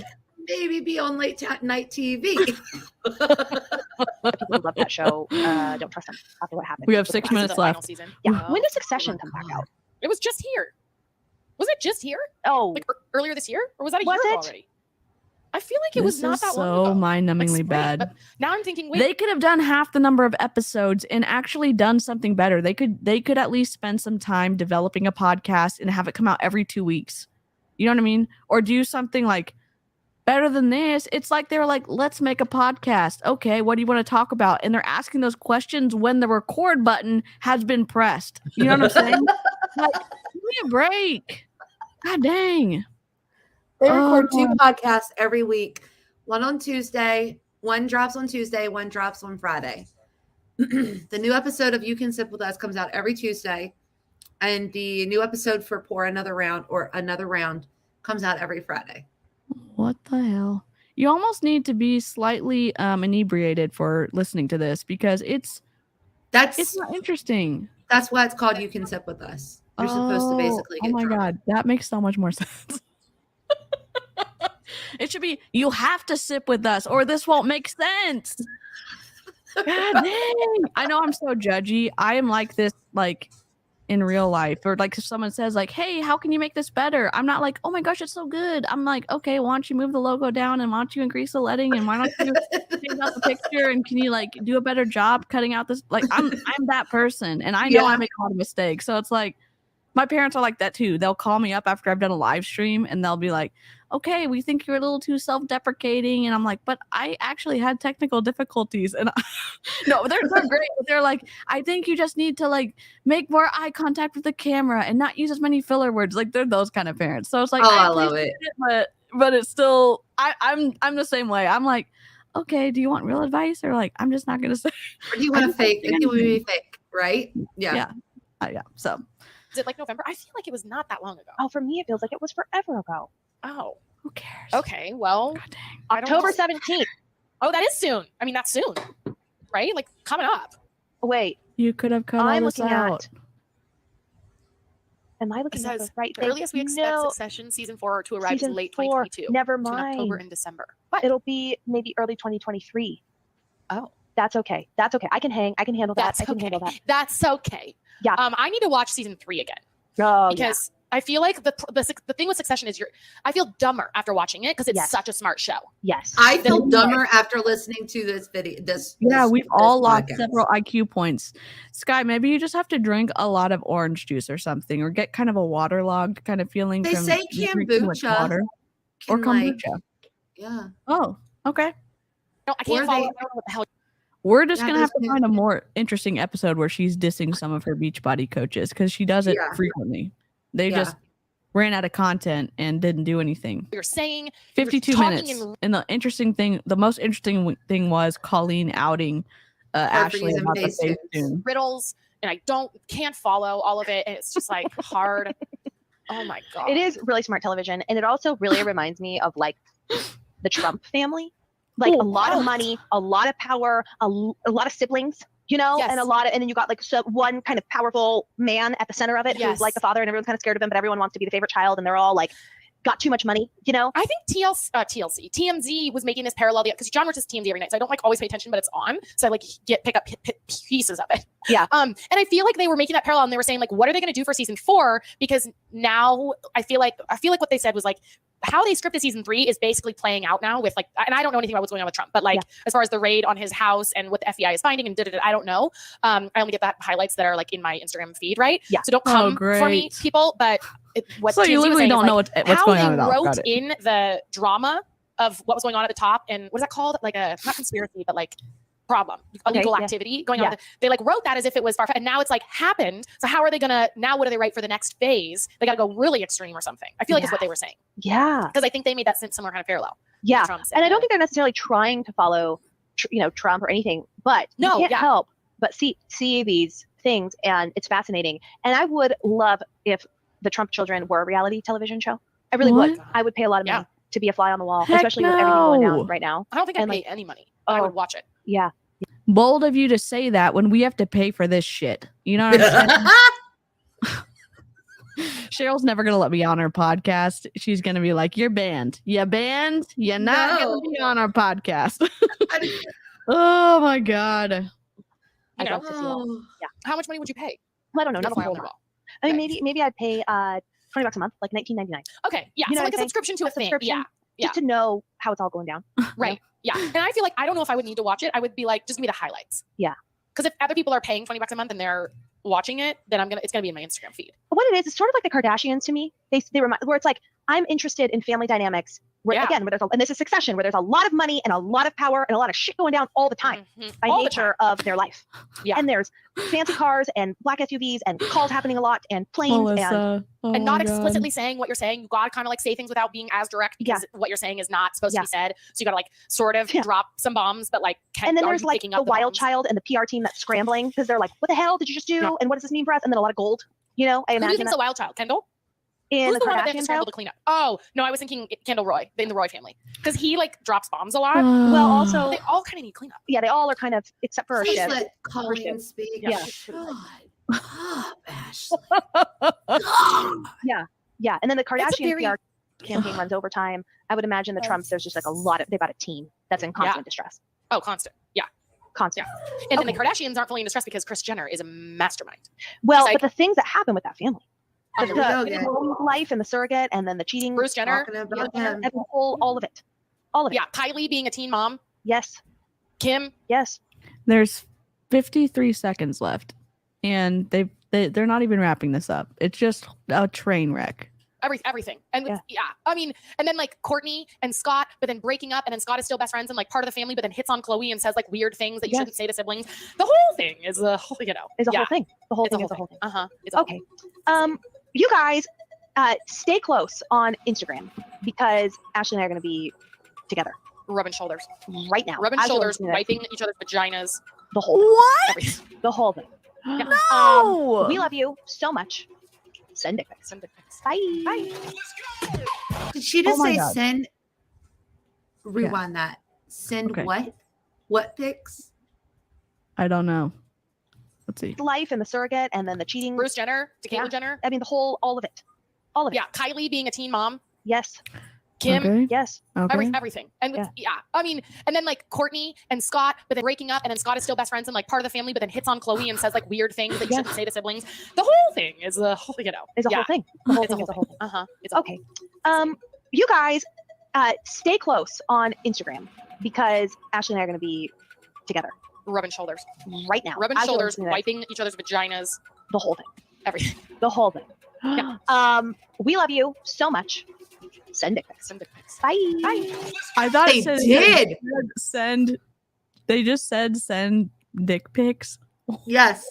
Maybe be on late night TV.
People who love that show don't trust them after what happened.
We have 6 minutes left.
Season.
Yeah. When does Succession come back out?
It was just here. Was it just here?
Oh,
like earlier this year, or was that a year ago already? I feel like it was not that long ago.
So mind-numbingly bad.
But now I'm thinking, wait.
They could have done half the number of episodes and actually done something better. They could at least spend some time developing a podcast and have it come out every 2 weeks. You know what I mean? Or do something like better than this. It's like they were like, let's make a podcast. Okay, what do you want to talk about? And they're asking those questions when the record button has been pressed. You know what I'm saying? Like, give me a break. God dang.
They record 2 podcasts every week. One on Tuesday. One drops on Tuesday. One drops on Friday. The new episode of You Can Sip With Us comes out every Tuesday. And the new episode for Pour Another Round or Another Round comes out every Friday.
What the hell? You almost need to be slightly inebriated for listening to this because it's not interesting.
That's why it's called You Can Sip With Us. You're supposed to basically get drunk.
God, that makes so much more sense. It should be, you have to sip with us or this won't make sense. God dang. I know I'm so judgy. I am like this, like in real life, or like if someone says like, hey, how can you make this better? I'm not like, oh my gosh, it's so good. I'm like, okay, why don't you move the logo down and why don't you increase the leading and why don't you change out the picture and can you like do a better job cutting out this? Like I'm that person and I know I make a lot of mistakes. So it's like, my parents are like that too. They'll call me up after I've done a live stream and they'll be like, okay, we think you're a little too self-deprecating. And I'm like, but I actually had technical difficulties. And no, they're great. But they're like, I think you just need to like make more eye contact with the camera and not use as many filler words. Like they're those kind of parents. So it's like,
I love it.
But it's still, I'm the same way. I'm like, okay, do you want real advice? Or like, I'm just not going to say.
Or do you want to fake? Do you want to be fake? Right?
Yeah. Yeah. So.
Is it like November? I feel like it was not that long ago.
Oh, for me, it feels like it was forever ago.
Oh,
who cares?
Okay, well,
God dang.
October 17th.
Oh, that is soon. I mean, that's soon, right? Like coming up.
Wait,
you could have cut all this out.
Am I looking at the right
the
thing?
earliest we expect Succession season 4 to arrive is late 2022.
Never
between
mind.
October and December.
What? It'll be maybe early 2023.
Oh.
That's okay. That's okay. I can handle that.
That's
I can handle that.
That's okay.
Yeah.
I need to watch season 3 again.
Oh,
because I feel like the thing with Succession is I feel dumber after watching it because it's such a smart show.
Yes.
I feel dumber after listening to this video.
We've all lost several IQ points. Sky, maybe you just have to drink a lot of orange juice or something, or get kind of a waterlogged kind of feeling.
They say kombucha
water or kombucha.
Yeah.
Oh, okay.
No, I can't follow. I don't know what the hell.
We're just gonna have to find a more interesting episode where she's dissing some of her Beachbody coaches because she does it frequently. They just ran out of content and didn't do anything.
You're saying
52 minutes. And the most interesting thing was Colleen outing Ashlie about the Facetune
riddles, and I can't follow all of it, and it's just like hard. Oh my god!
It is really smart television, and it also really reminds me of like the Trump family. Like a lot of money, a lot of power, a lot of siblings, and and then you got like one kind of powerful man at the center of it who's like the father, and everyone's kind of scared of him, but everyone wants to be the favorite child, and they're all like got too much money, I
think TMZ was making this parallel because John watches TMZ every night, so I don't like always pay attention, but it's on, so I like pick up pieces of it.
Yeah.
And I feel like they were making that parallel, and they were saying like, what are they going to do for season 4? Because now I feel like what they said was like, how they scripted season 3 is basically playing out now with like, and I don't know anything about what's going on with Trump, but like as far as the raid on his house and what the FBI is finding and I don't know. I only get that highlights that are like in my Instagram feed, right?
Yeah.
So don't come for me, people. But what
so you literally don't know what's going on at all.
How they wrote in the drama of what was going on at the top, and what is that called? Like not conspiracy, but like problem, illegal activity going on. They like wrote that as if it was far-fetched, and now it's like happened. So how are they gonna now? What do they write for the next phase? They got to go really extreme or something. I feel like it's what they were saying.
Yeah,
because I think they made that similar kind of parallel.
Yeah, and I don't think they're necessarily trying to follow, Trump or anything. But you can't help but see these things, and it's fascinating. And I would love if the Trump children were a reality television show. I really would. I would pay a lot of money to be a fly on the wall, especially with everything going down right now.
I don't think I'd pay any money. I would watch it.
Yeah.
Bold of you to say that when we have to pay for this shit. You know what I'm saying? Cheryl's never going to let me on her podcast. She's going to be like, you're banned. You're banned. You're not going to be on our podcast. Oh, my God.
Yeah.
How much money would you pay?
Well, I don't know. Not a whole lot. I mean, maybe I'd pay $20 a month, like $19.99.
Okay. Yeah. So like a subscription to a thing. Yeah.
Just to know how it's all going down.
Right. Yeah. And I feel like I don't know if I would need to watch it. I would be like, just give me the highlights.
Yeah.
Because if other people are paying $20 a month and they're watching it, then it's gonna be in my Instagram feed.
But what it is, it's sort of like the Kardashians to me. They remind, where it's like, I'm interested in family dynamics. Where there's and this is Succession, where there's a lot of money and a lot of power and a lot of shit going down all the time by nature of their life. Yeah. And there's fancy cars and black SUVs and calls happening a lot and planes
and not explicitly saying what you're saying. You gotta kind of like say things without being as direct because what you're saying is not supposed to be said. So you gotta like sort of drop some bombs, but like
and then there's like the wild child and the PR team that's scrambling because they're like, what the hell did you just do? Yeah. And what does this mean for us? And then a lot of gold. I imagine.
Who do you think's the wild child? Kendall?
In
Who's
the
the one that they have to scramble to clean up? Oh, no, I was thinking Kendall Roy, in the Roy family. Because he like drops bombs a lot.
Well, also
they all kind of need cleanup.
Yeah, they all are kind of, except for
Please
Shiv.
let Colleen speak.
Yeah. Yeah. And then the Kardashian PR campaign runs overtime. I would imagine the Trumps, there's just like a lot of, they've got a team that's in constant distress.
Oh, constant. Yeah.
Constant.
Yeah. And then the Kardashians aren't fully in distress because Kris Jenner is a mastermind.
Well, but the things that happen with that family. The life and the surrogate and then the cheating.
Bruce Jenner.
All of it.
Yeah. Kylie being a teen mom.
Yes.
Kim.
Yes.
There's 53 seconds left. And they're not even wrapping this up. It's just a train wreck.
Everything. And I mean, and then like Courtney and Scott, but then breaking up, and then Scott is still best friends and like part of the family, but then hits on Chloe and says like weird things that you shouldn't say to siblings. The whole thing is a whole,
is a whole thing. The whole thing is a whole thing.
It's
okay. You guys stay close on Instagram because Ashlie and I are going to be together.
Rubbing shoulders.
Right now.
Rubbing shoulders, wiping each other's vaginas.
The whole
What?
The whole thing.
Yeah. No.
We love you so much. Send dick pics. Bye.
Bye. Did she just say send? Rewind that. Send what? What pics?
I don't know. Let's see.
life and the surrogate and then the cheating.
Bruce Jenner to Caitlyn Jenner.
I mean, all of it.
Yeah, Kylie being a teen mom.
Yes.
Kim.
Okay.
Yes.
Okay.
Everything. And I mean, and then like Courtney and Scott, but then breaking up, and then Scott is still best friends and like part of the family, but then hits on Chloe and says like weird things that you shouldn't say to siblings. The whole thing is a whole,
Is a whole thing. The whole thing is a whole thing. It's okay. You guys, stay close on Instagram because Ashlie and I are going to be together.
Rubbing shoulders.
Right now.
Rubbing shoulders, wiping each other's vaginas.
The whole thing.
Everything.
The whole thing.
Yeah.
We love you so much. Send dick pics. Bye. Bye.
I thought
They did.
Send. They just said send dick pics.
Yes.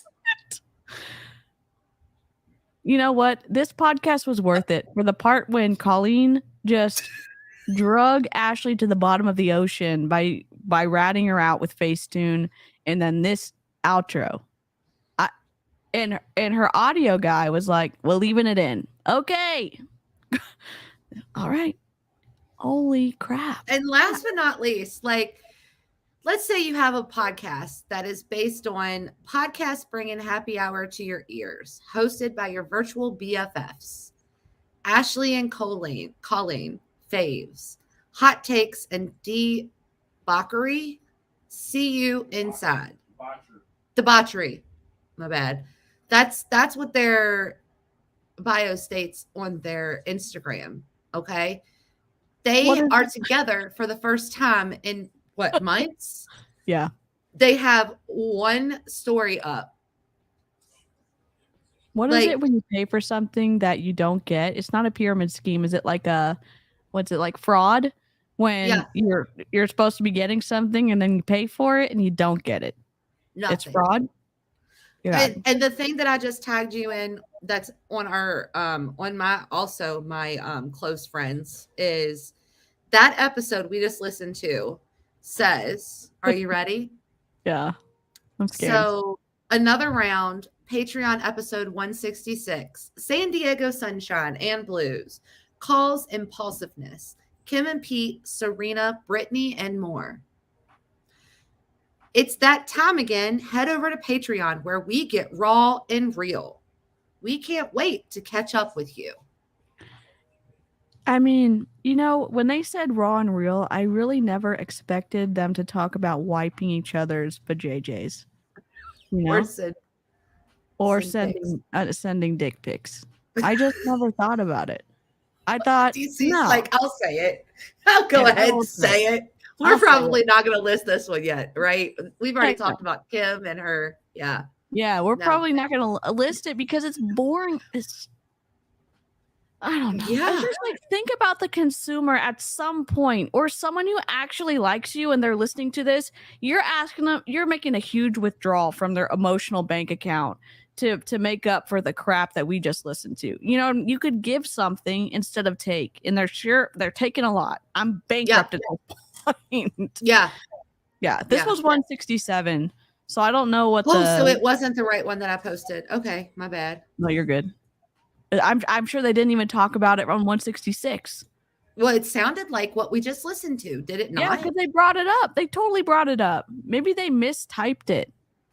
You know what? This podcast was worth it for the part when Colleen just drug Ashlie to the bottom of the ocean by ratting her out with Facetune, and then this outro. And her audio guy was like, "We're leaving it in." Okay. All right. Holy crap.
And last but not least, like, let's say you have a podcast that is based on podcasts bringing happy hour to your ears, hosted by your virtual BFFs, Ashlie and Colleen, faves, hot takes, and debauchery. See you inside. Debauchery. My bad. That's what their bio states on their Instagram. Okay. They are together for the first time in what, months?
Yeah.
They have one story up.
What is it when you pay for something that you don't get? It's not a pyramid scheme. Is it like like fraud? When you're supposed to be getting something and then you pay for it and you don't get it.
Nothing.
It's fraud. Yeah.
And the thing that I just tagged you in that's on our on my close friends is that episode we just listened to says, are you ready?
Yeah. I'm scared.
So another round, Patreon episode 166, San Diego Sunshine and Blues, calls impulsiveness, Kim and Pete, Serena, Brittany, and more. It's that time again. Head over to Patreon where we get raw and real. We can't wait to catch up with you.
I mean, when they said raw and real, I really never expected them to talk about wiping each other's vajayjays. Or sending dick pics. I just never thought about it. I thought,
like, I'll say it. I'll go ahead and say it. We're probably not going to list this one yet, right? We've already talked about Kim and her. Yeah.
Yeah, we're probably not going to list it because it's boring. I don't know.
Yeah.
I just think about the consumer at some point, or someone who actually likes you and they're listening to this. You're asking them, you're making a huge withdrawal from their emotional bank account to make up for the crap that we just listened to. You could give something instead of take, and they're taking a lot. I'm bankrupt at this point. Yeah. This was 167, so I don't know what.
So it wasn't the right one that I posted. Okay, my bad.
No, you're good. I'm sure they didn't even talk about it on 166.
Well, it sounded like what we just listened to. Did it not?
Yeah, because they brought it up. They totally brought it up. Maybe they mistyped it.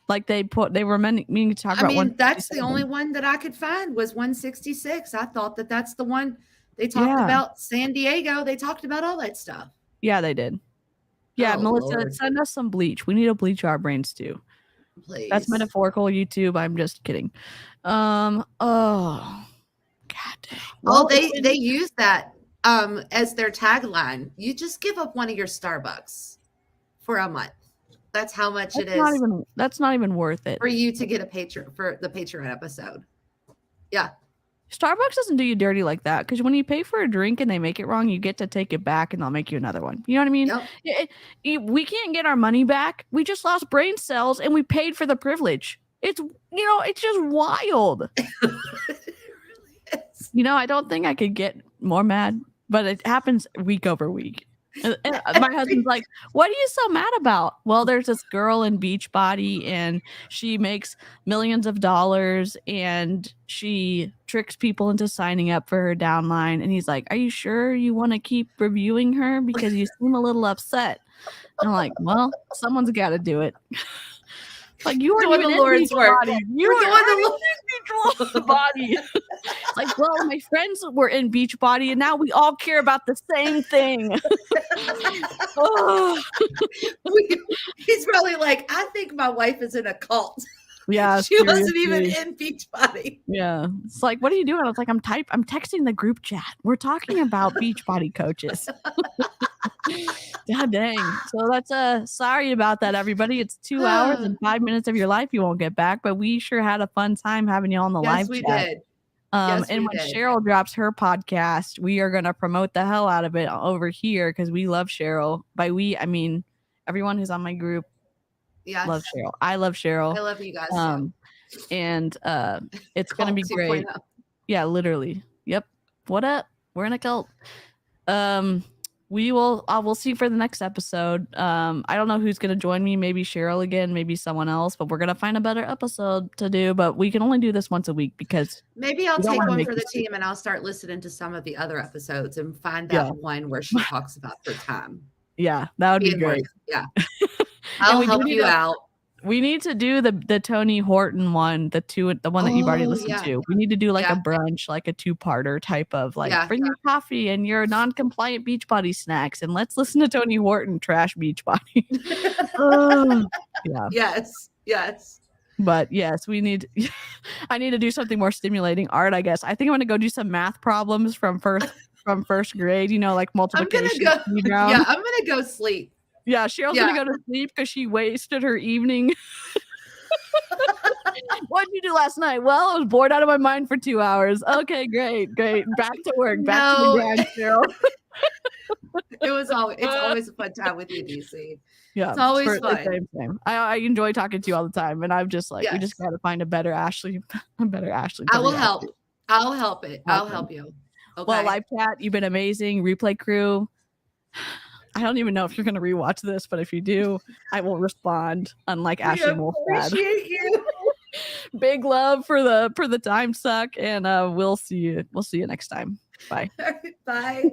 Like they were meaning to talk about. I mean,
that's the only one that I could find was 166. I thought that's the one they talked about. San Diego. They talked about all that stuff.
Yeah, they did. Yeah, Melissa, Lord. Send us some bleach. We need to bleach our brains too.
Please.
That's metaphorical, YouTube. I'm just kidding. God dang.
Well, they use that as their tagline. You just give up one of your Starbucks for a month. That's how much it is.
That's not even worth it
for you to get for the Patreon episode. Yeah.
Starbucks doesn't do you dirty like that, because when you pay for a drink and they make it wrong, you get to take it back and they'll make you another one. You know what I mean? Yep. We can't get our money back. We just lost brain cells and we paid for the privilege. It's just wild. I don't think I could get more mad, but it happens week over week. And my husband's like, what are you so mad about? Well, there's this girl in Beachbody and she makes millions of dollars and she tricks people into signing up for her downline. And he's like, are you sure you want to keep reviewing her? Because you seem a little upset. And I'm like, well, someone's got to do it. Like you were
doing the Lord's work.
You were doing the Lord's body. Like, well, my friends were in Beachbody, and now we all care about the same thing.
He's probably like, I think my wife is in a cult.
Yeah,
she wasn't even in Beachbody.
Yeah, it's like, what are you doing? I was like, I'm texting the group chat. We're talking about Beachbody coaches. God dang. So that's sorry about that, everybody. It's 2 hours and 5 minutes of your life you won't get back, but we sure had a fun time having you on the live chat.
Yes, we did.
And when Cheryl drops her podcast, we are going to promote the hell out of it over here because we love Cheryl. By we, I mean everyone who's on my group.
Yes.
Love Cheryl. I love Cheryl.
I love you guys.
And it's going to be great. Yeah, literally. Yep. What up? We're in a cult. We'll see for the next episode. I don't know who's going to join me. Maybe Cheryl again, maybe someone else, but we're going to find a better episode to do. But we can only do this once a week because
maybe I'll take one for the team and I'll start listening to some of the other episodes and find that one where she talks about her time.
Yeah, that would be great.
Yeah. I'll help you out.
We need to do the Tony Horton one, the one that you've already listened to. We need to do like a brunch, like a 2-parter type of like bring your coffee and your non-compliant Beachbody snacks and let's listen to Tony Horton trash Beachbody. Yeah. Yes. But yes, I need to do something more stimulating. Art, I guess. I think I'm gonna go do some math problems from first grade, like multiplication.
I'm gonna go sleep.
Yeah, Cheryl's gonna go to sleep because she wasted her evening. What did you do last night? Well, I was bored out of my mind for 2 hours. Okay, great. Back to work. Back to the grind, Cheryl.
It's always a fun time with you, DC.
Yeah,
it's always fun.
Same. I enjoy talking to you all the time, and I'm just like, we just gotta find a better Ashlie.
I will help. I'll help it. I'll help you. Okay.
Well, live chat, you've been amazing. Replay crew. I don't even know if you're going to rewatch this, but if you do, I will respond. Unlike Ashlie Molstad.
Appreciate you.
Big love for the time suck, and we'll see you. We'll see you next time. Bye.
Bye.